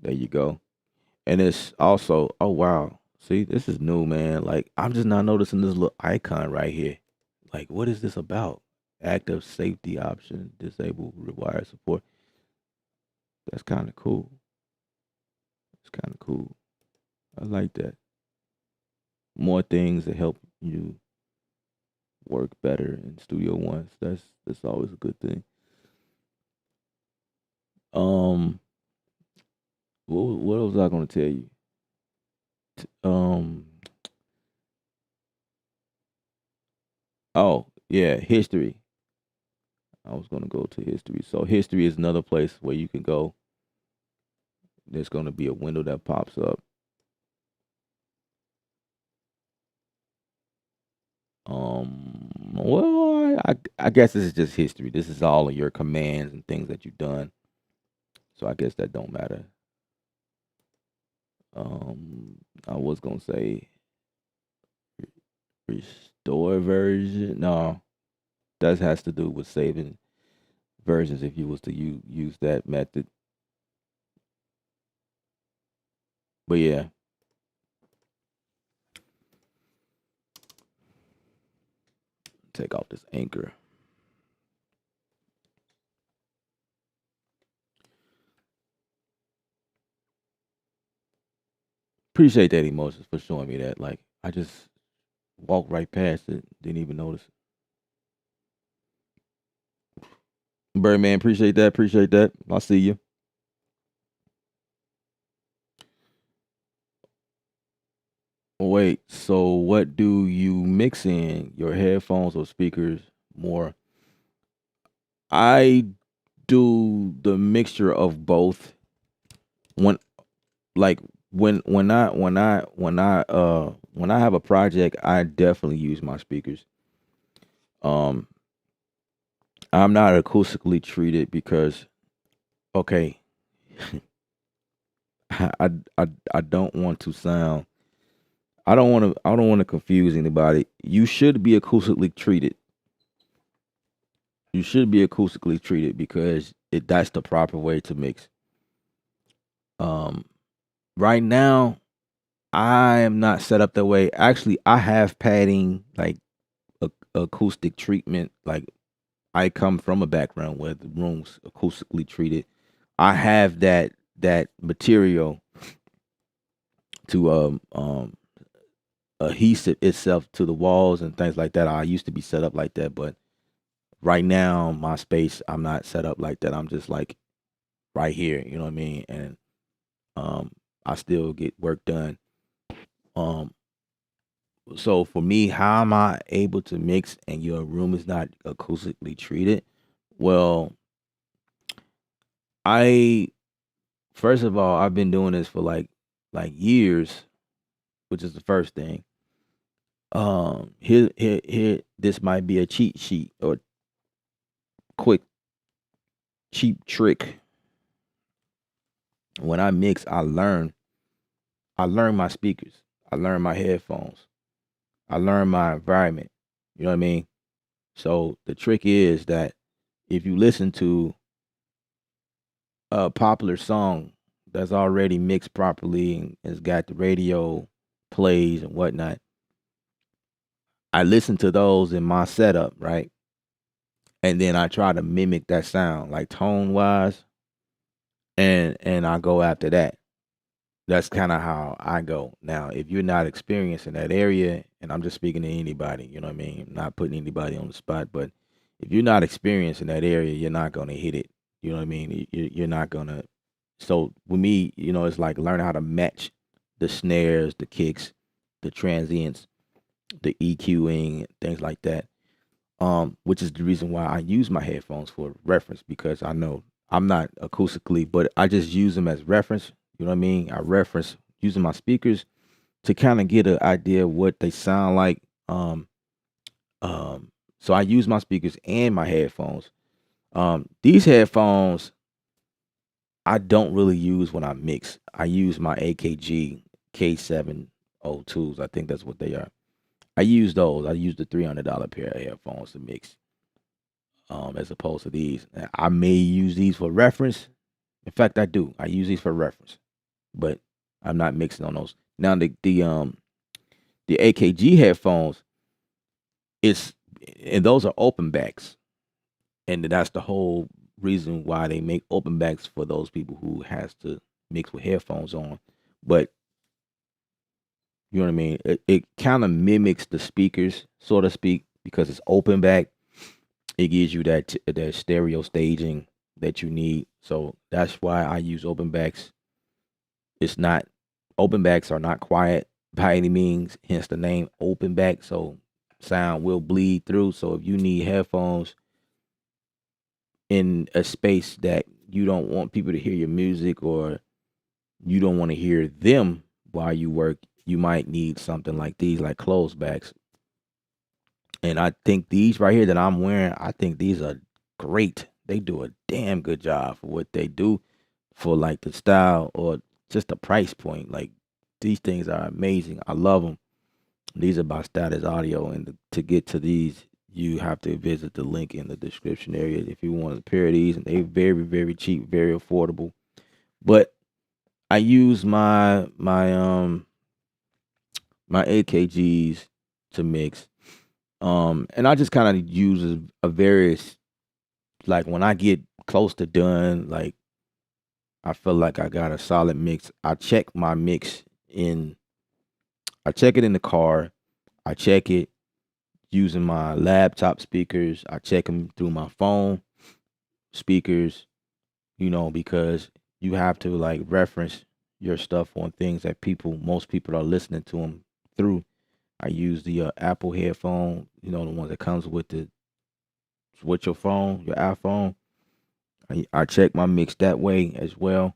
There you go. And it's also, oh wow, see, this is new, man. Like I'm just not noticing this little icon right here. Like, what is this about? Active safety option, disable required support. That's kind of cool. It's kind of cool. I like that. More things that help you work better in Studio One. That's always a good thing. Um, what was I gonna tell you? Um, oh yeah, history. I was gonna go to history. So history is another place where you can go. There's gonna be a window that pops up. Well, I guess this is just history. This is all of your commands and things that you've done. So I guess that don't matter. I was gonna say restore version. No, that has to do with saving versions if you was to use that method. But yeah, take off this anchor. Appreciate that emotions for showing me that. Like I just walked right past it, didn't even notice. Birdman, appreciate that. Appreciate that. I see you. Wait, so what do you mix in? Your headphones or speakers more? I do the mixture of both. When like when I have a project, I definitely use my speakers. Um I'm not acoustically treated because okay, I I don't want to sound I don't want to confuse anybody. You should be acoustically treated. You should be acoustically treated because that's the proper way to mix. Um right now I am not set up that way. Actually, I have padding like acoustic treatment. Like I come from a background where the room's acoustically treated. I have that material to adhesive itself to the walls and things like that. I used to be set up like that, but right now my space I'm not set up like that. I'm just like right here, you know what I mean? And um I still get work done. Um so for me, how am I able to mix and your room is not acoustically treated? Well, I first of all, I've been doing this for like years, which is the first thing. Here this might be a cheat sheet or quick cheap trick. When I mix, I learn my speakers. I learn my headphones. I learn my environment. You know what I mean? So the trick is that if you listen to a popular song that's already mixed properly and has got the radio plays and whatnot, I listen to those in my setup, right? And then I try to mimic that sound, like tone wise, and I go after that. That's kind of how I go. Now, if you're not experienced in that area, and I'm just speaking to anybody, you know what I mean? I'm not putting anybody on the spot, but if you're not experienced in that area, you're not gonna hit it. You know what I mean? You're not gonna. So with me, it's like learning how to match the snares, the kicks, the transients, the EQing, things like that. Which is the reason why I use my headphones for reference because I know I'm not acoustically, but I just use them as reference. You know what I mean? I reference using my speakers to kind of get an idea of what they sound like. So I use my speakers and my headphones. These headphones I don't really use when I mix. I use my AKG K702s. I think that's what they are. I use those. I use the $300 pair of headphones to mix, as opposed to these. I may use these for reference. In fact, I do. I use these for reference. but I'm not mixing on those. Now the AKG headphones, it's and those are open backs, and that's the whole reason why they make open backs for those people who has to mix with headphones on. But you know what I mean? It kind of mimics the speakers, so to speak, because it's open back. It gives you that stereo staging that you need. So that's why I use open backs. It's not Open backs are not quiet by any means, hence the name open back. So sound will bleed through. So if you need headphones in a space that you don't want people to hear your music, or you don't want to hear them while you work, you might need something like these, like closed backs. And I think these right here that I'm wearing, I think these are great. They do a damn good job for what they do, for like the style or just the price point. Like, these things are amazing. I love them. These are by Status Audio, and to get to these, you have to visit the link in the description area if you want a pair of these. And they're very, very cheap, very affordable. But I use my AKGs to mix. And I just kind of use a various, like when I get close to done, like I feel like I got a solid mix, I check my mix I check it in the car. I check it using my laptop speakers. I check them through my phone speakers, because you have to like reference your stuff on things that most people are listening to them through. I use the Apple headphone, the one that comes with your phone, your iPhone. I check my mix that way as well.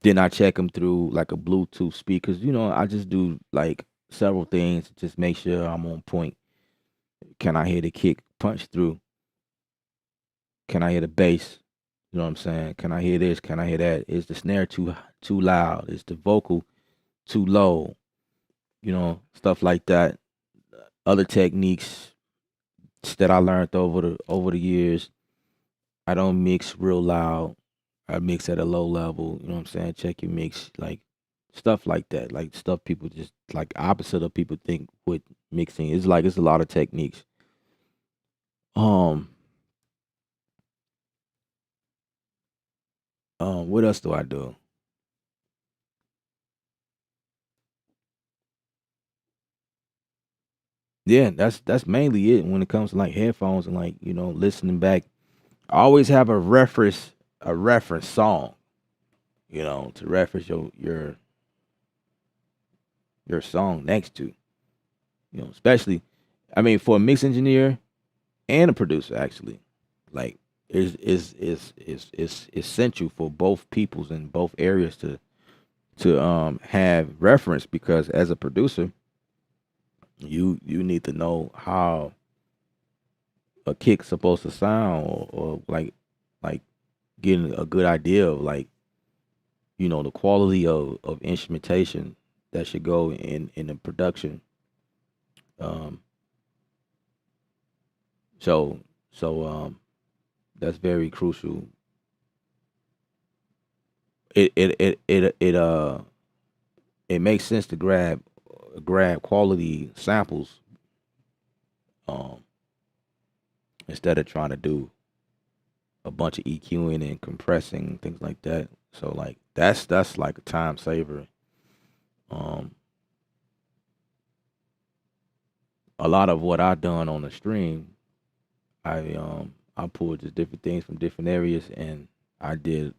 Then I check them through like a Bluetooth speakers. I just do like several things, just make sure I'm on point. Can I hear the kick punch through? Can I hear the bass? You know what I'm saying? Can I hear this? Can I hear that? Is the snare too loud? Is the vocal too low? Stuff like that. Other techniques that I learned over the years. I don't mix real loud. I mix at a low level. You know what I'm saying? Check your mix, like stuff like that. Like stuff people just like opposite of people think with mixing. It's a lot of techniques. Um, what else do I do? Yeah, that's mainly it when it comes to like headphones and like, listening back. I always have a reference song, to reference your song next to. Especially, I mean, for a mix engineer and a producer, actually, like is essential for both peoples in both areas to have reference, because as a producer, you need to know how a kick's supposed to sound, or like getting a good idea of like, the quality of instrumentation that should go in the production. Um, so that's very crucial. It makes sense to grab quality samples, um instead of trying to do a bunch of EQing and compressing, things like that. So like that's like a time saver. Um a lot of what I done on the stream, I pulled just different things from different areas, and I did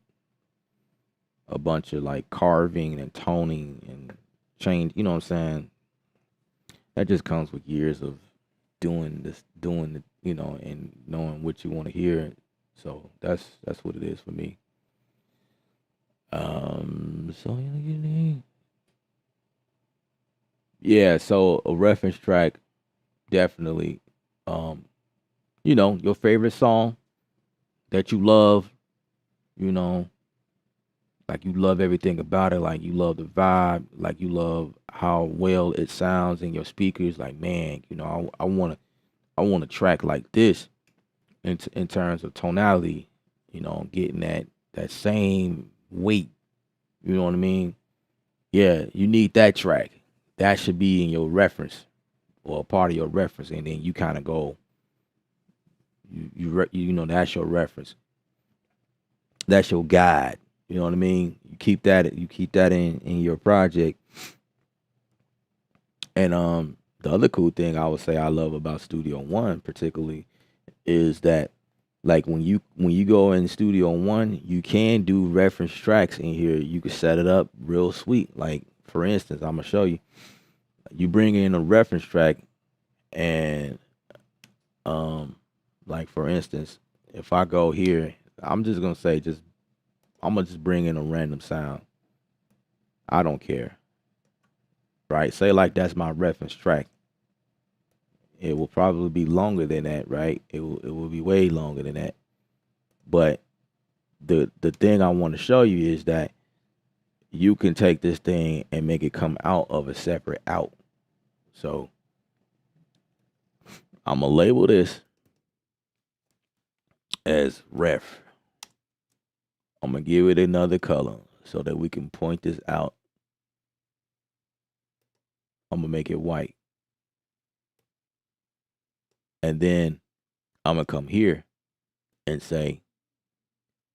a bunch of like carving and toning and change, you know what I'm saying? That just comes with years of doing the, and knowing what you want to hear. So that's what it is for me. So yeah, so a reference track, definitely. Um, your favorite song that you love, you know, like you love everything about it, like you love the vibe, like you love how well it sounds in your speakers. Like, man, I want a track like this in terms of tonality, getting that same weight. You know what I mean? Yeah, you need that track. That should be in your reference or a part of your reference, and then you kind of go. You know that's your reference. That's your guide. You know what I mean? You keep that. You keep that in your project. And the other cool thing I would say I love about Studio One particularly is that like when you go in Studio One, you can do reference tracks in here. You can set it up real sweet. Like for instance, I'm gonna show you. You bring in a reference track, and like for instance, if I go here, I'm just gonna say I'm gonna just bring in a random sound. I don't care, right? Say like that's my reference track. It will probably be longer than that, right? It will be way longer than that. But the thing I want to show you is that you can take this thing and make it come out of a separate out. So I'm gonna label this as ref. I'm gonna give it another color so that we can point this out. I'm gonna make it white. And then I'm gonna come here and say,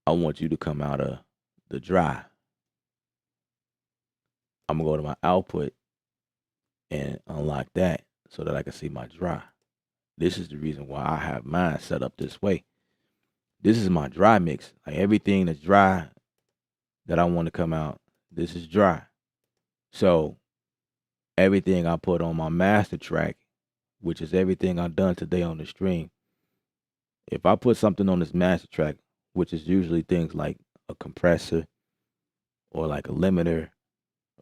I want you to come out of the dry. I'm gonna go to my output and unlock that so that I can see my dry. This is the reason why I have mine set up this way. This is my dry mix. Like everything that's dry that I want to come out, this is dry. So everything I put on my master track, which is everything I've done today on the stream, if I put something on this master track, which is usually things like a compressor or like a limiter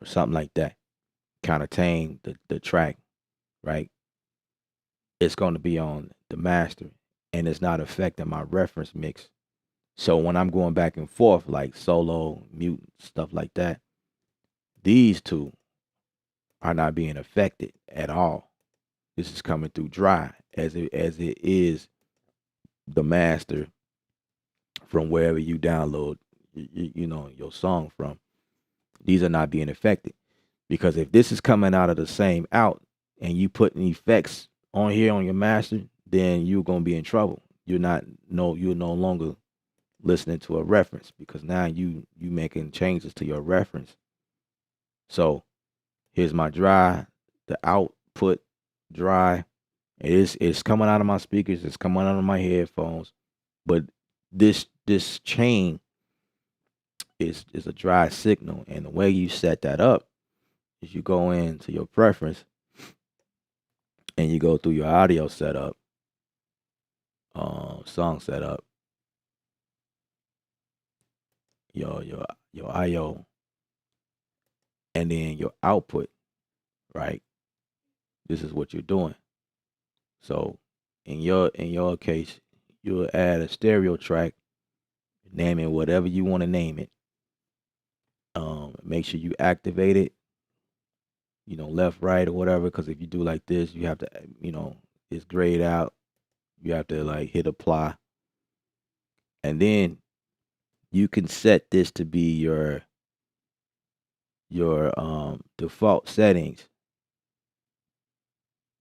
or something like that, kind of tame the track, right? It's going to be on the master and it's not affecting my reference mix. So when I'm going back and forth, like solo, mute, stuff like that, these two are not being affected at all. This is coming through dry as it is the master from wherever you download you know your song from. These are not being affected because if this is coming out of the same out and you putting effects on here on your master, then you're gonna be in trouble. You're no longer listening to a reference because now you making changes to your reference. So here's my dry, the output dry. It's coming out of my speakers, it's coming out of my headphones, but this chain is a dry signal. And the way you set that up is you go into your preference and you go through your audio setup, song setup, your IO, and then your output, right? This is what you're doing. So in your case, you'll add a stereo track, name it whatever you want to name it. Make sure you activate it, left, right, or whatever. Because if you do like this, you have to, it's grayed out. You have to like hit apply, and then you can set this to be your default settings.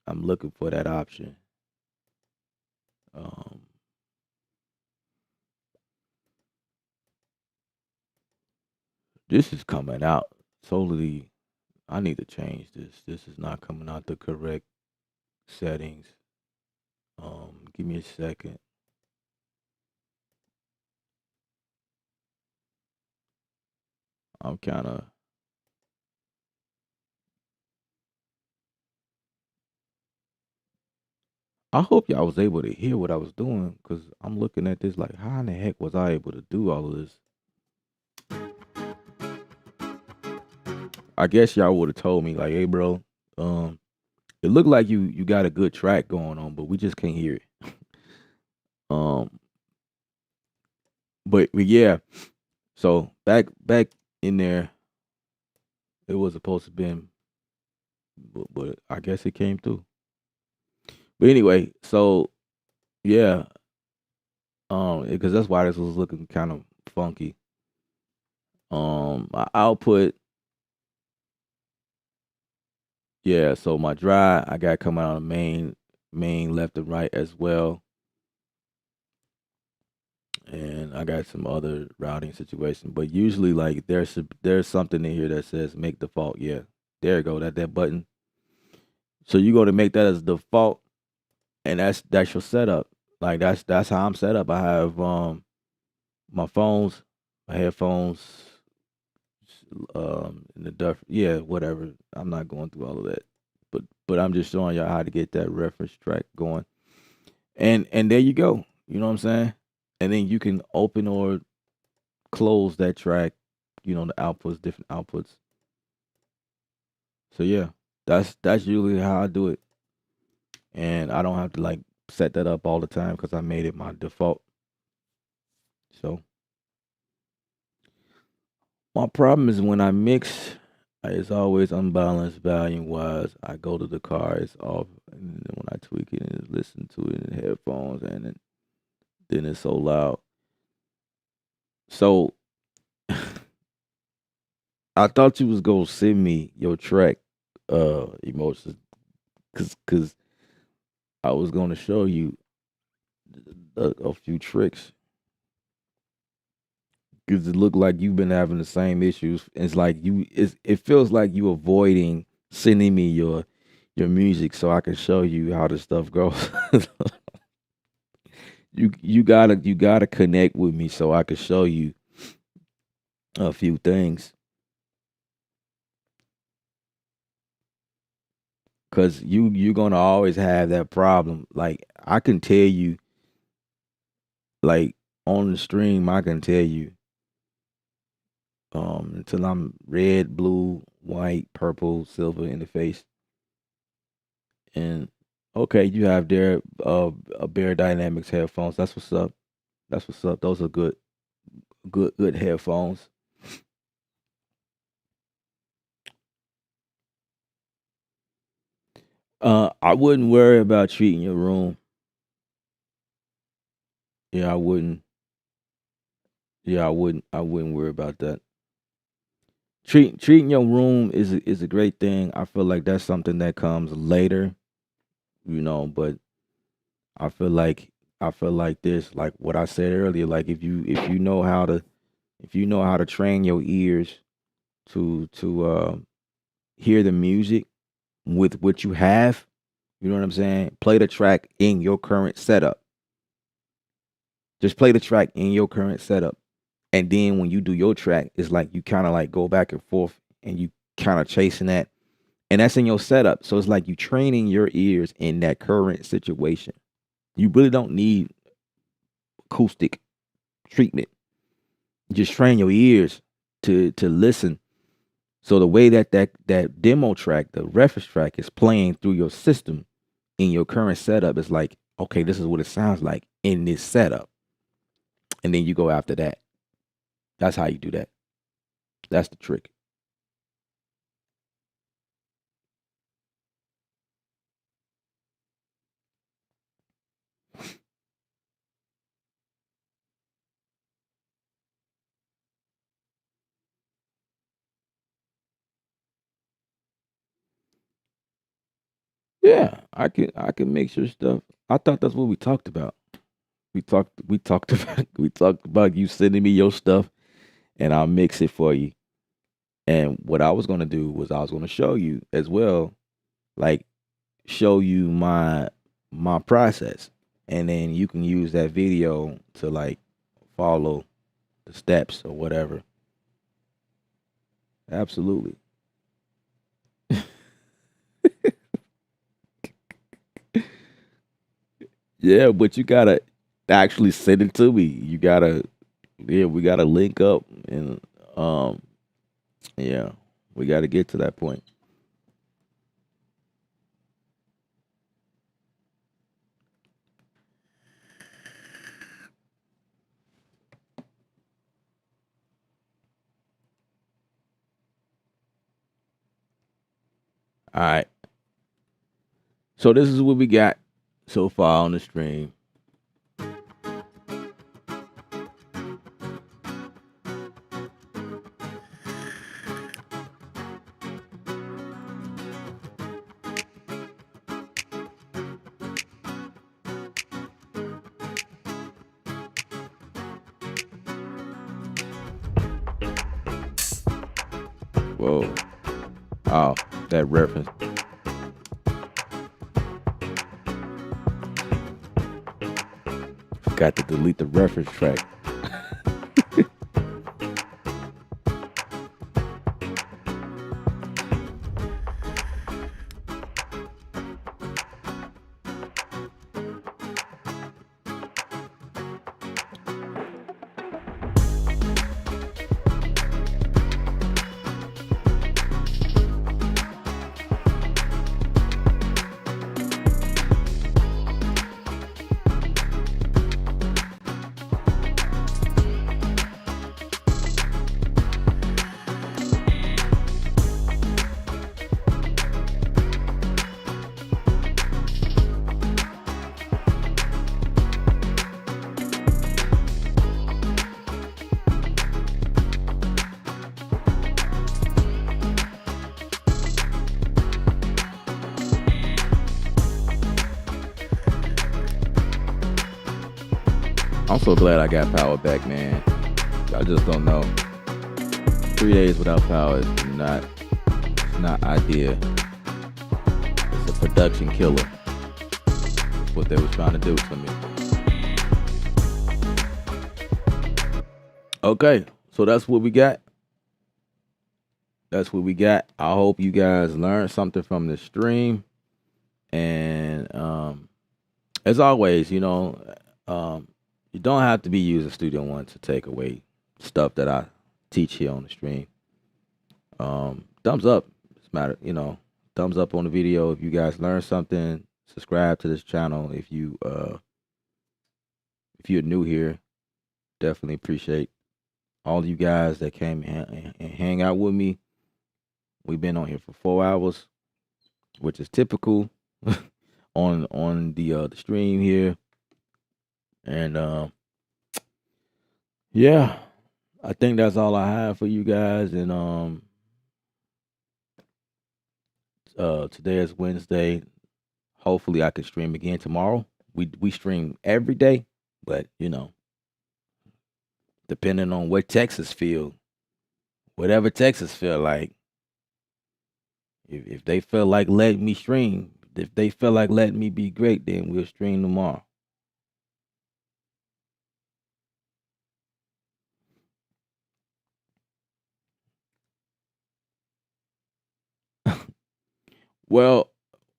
I'm looking for that option. This is coming out totally. I need to change this. This is not coming out the correct settings. Give me a second. I'm kind of. I hope y'all was able to hear what I was doing because I'm looking at this like, how in the heck was I able to do all of this? I guess y'all would have told me like, hey, bro, it looked like you got a good track going on, but we just can't hear it. But yeah, so back in there, it was supposed to been, but I guess it came through. But anyway, so yeah, because that's why this was looking kind of funky. My output, yeah. So my dry, I got coming out of main left and right as well, and I got some other routing situation. But usually, like there's something in here that says make default. Yeah, there you go. That button. So you go to make that as default, and that's your setup. Like that's how I'm set up. I have my phones, my headphones, in the duff. Yeah, whatever. I'm not going through all of that, but I'm just showing y'all how to get that reference track going, and there you go. You know what I'm saying? And then you can open or close that track. You know the outputs, different outputs. So yeah, that's usually how I do it, and I don't have to like set that up all the time because I made it my default. So my problem is when I mix, it's always unbalanced volume wise. I go to the car, it's off, and then when I tweak it and listen to it in headphones, and then it's so loud. So I thought you was gonna send me your track, emotions, cause I was gonna show you a few tricks. Cause it looked like you've been having the same issues. It's like it feels like you avoiding sending me your music so I can show you how the stuff goes. You gotta connect with me so I can show you a few things. Cause you're gonna always have that problem. Like I can tell you, like on the stream, I can tell you, until I'm red, blue, white, purple, silver in the face. And okay, you have their a Bear Dynamics headphones. That's what's up. That's what's up. Those are good headphones. I wouldn't worry about treating your room. Yeah, I wouldn't. Yeah, I wouldn't worry about that. Treating your room is a great thing. I feel like that's something that comes later, but I feel like I feel like this, like what I said earlier, like if you know how to train your ears to hear the music with what you have, you know what I'm saying? Play the track in your current setup. Just play the track in your current setup. And then when you do your track, it's like you kind of like go back and forth and you kind of chasing that. And that's in your setup. So it's like you training your ears in that current situation. You really don't need acoustic treatment. Just train your ears to listen. So the way that demo track, the reference track is playing through your system in your current setup is like, okay, this is what it sounds like in this setup. And then you go after that. That's how you do that. That's the trick. Yeah, I can make sure stuff. I thought that's what we talked about. We talked about we talked about you sending me your stuff and I'll mix it for you. And what I was gonna do was I was gonna show you as well, like show you my process. And then you can use that video to like follow the steps or whatever. Absolutely. Yeah, but you gotta actually send it to me. You gotta, yeah, we gotta link up and um, yeah, we gotta get to that point. All right. So this is what we got so far on the stream. Whoa. Oh, that reference. Forgot to delete the reference track. I'm so glad I got power back, man. I just don't know. 3 days without power is not ideal. It's a production killer. That's what they was trying to do to me. Okay, so that's what we got. That's what we got. I hope you guys learned something from this stream. And as always, you don't have to be using Studio One to take away stuff that I teach here on the stream. Thumbs up. It's matter, thumbs up on the video if you guys learned something. Subscribe to this channel if you're new here. Definitely appreciate all of you guys that came and hang out with me. We've been on here for 4 hours, which is typical on the stream here. And yeah, I think that's all I have for you guys. And today is Wednesday. Hopefully I can stream again tomorrow. We stream every day, but depending on what Texas feel, whatever Texas feel like. If they feel like letting me stream, if they feel like letting me be great, then we'll stream tomorrow. Well,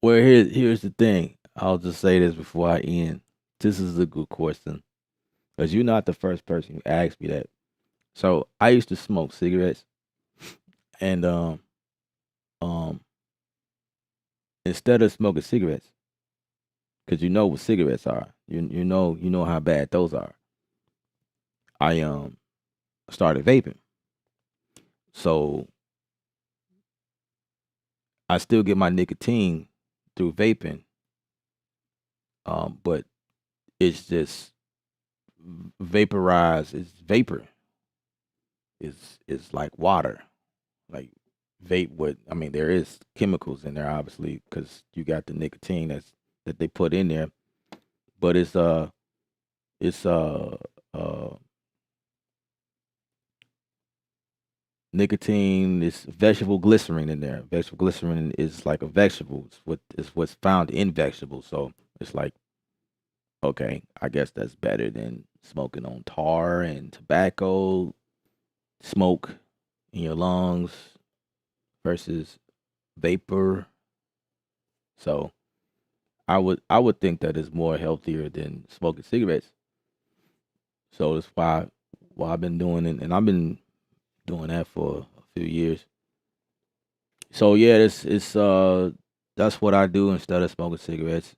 here's the thing. I'll just say this before I end. This is a good question, because you're not the first person who asked me that. So I used to smoke cigarettes, and instead of smoking cigarettes, because you know what cigarettes are, you know how bad those are. I started vaping, so I still get my nicotine through vaping, but it's just vaporized. It's vapor. It's like water, like vape. There is chemicals in there, obviously, because you got the nicotine that they put in there, but it's nicotine is vegetable glycerin in there. Vegetable glycerin is like a vegetable. It's what's found in vegetables. So it's like, okay, I guess that's better than smoking on tar and tobacco smoke in your lungs versus vapor. So I would think that is more healthier than smoking cigarettes. So that's why I've been doing it, and I've been doing that for a few years. So yeah, that's what I do instead of smoking cigarettes.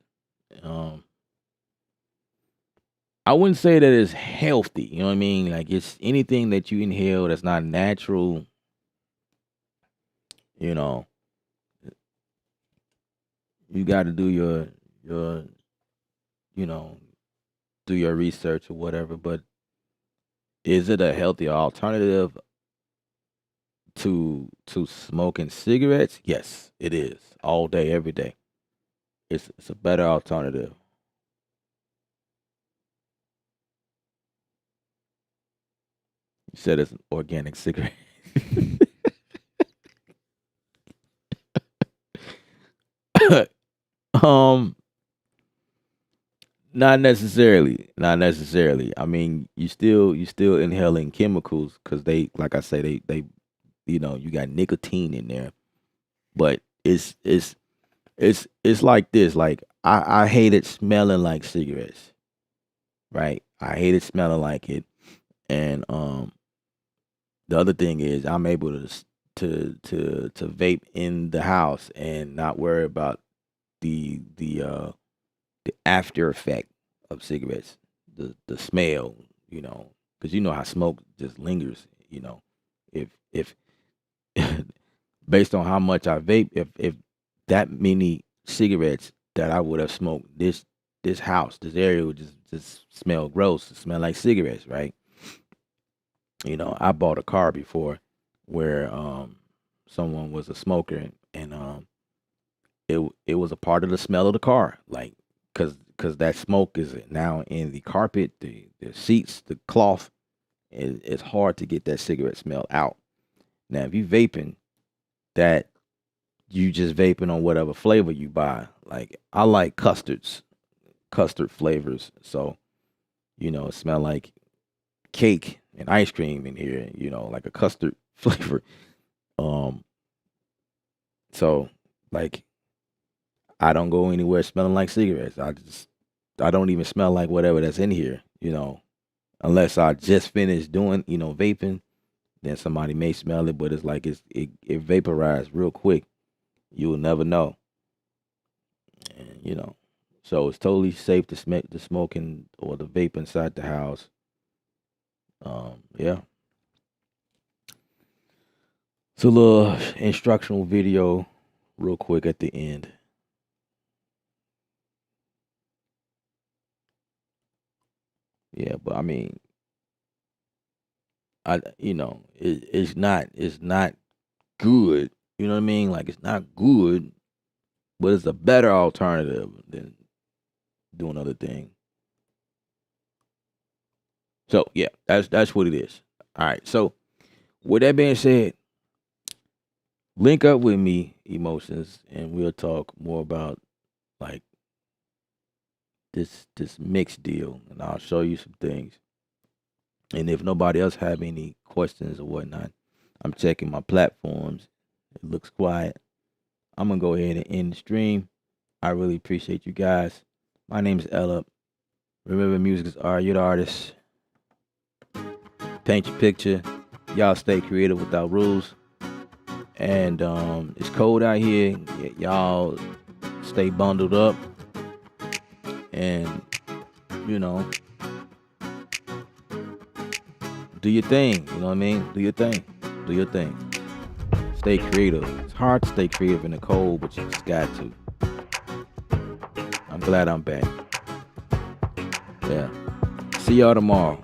I wouldn't say that it's healthy, you know what I mean? Like, it's anything that you inhale that's not natural, you got to do your do your research or whatever. But is it a healthy alternative to smoking cigarettes? Yes, it is. All day, every day. It's a better alternative. You said it's an organic cigarette. Um, Not necessarily. Not necessarily. I mean, you still inhaling chemicals because they, like I say, they you got nicotine in there. But it's like this. Like I hated smelling like cigarettes. Right. I hated smelling like it. And the other thing is I'm able to vape in the house and not worry about the after effect of cigarettes, the smell, because you know how smoke just lingers. If based on how much I vape, if that many cigarettes that I would have smoked, this house, this area would just smell gross, smell like cigarettes, right? I bought a car before where someone was a smoker, and it was a part of the smell of the car, like because that smoke is now in the carpet, the seats, the cloth. It's hard to get that cigarette smell out. Now, if you vaping, that you just vaping on whatever flavor you buy. Like I like custard flavors, so it smell like cake and ice cream in here. Like a custard flavor. Um, so like I don't go anywhere smelling like cigarettes. I don't even smell like whatever that's in here, unless I just finished doing, vaping, then somebody may smell it, but it's like it vaporized real quick. You will never know. And, so it's totally safe to smoke the smoking or the vape inside the house. Yeah. It's a little instructional video real quick at the end. Yeah, but I mean, it's not good. You know what I mean? Like it's not good, but it's a better alternative than doing other thing. So yeah, that's what it is. All right. So with that being said, link up with me, emotions, and we'll talk more about like this mixed deal, and I'll show you some things. And if nobody else have any questions or whatnot, I'm checking my platforms. It looks quiet. I'm gonna go ahead and end the stream. I really appreciate you guys. My name is Ella. Remember, music is art. You're the artist. Paint your picture. Y'all stay creative without rules. And it's cold out here. Y'all stay bundled up. And do your thing. You know what I mean? Do your thing. Do your thing. Stay creative. It's hard to stay creative in the cold, but you just got to. I'm glad I'm back. Yeah. See y'all tomorrow.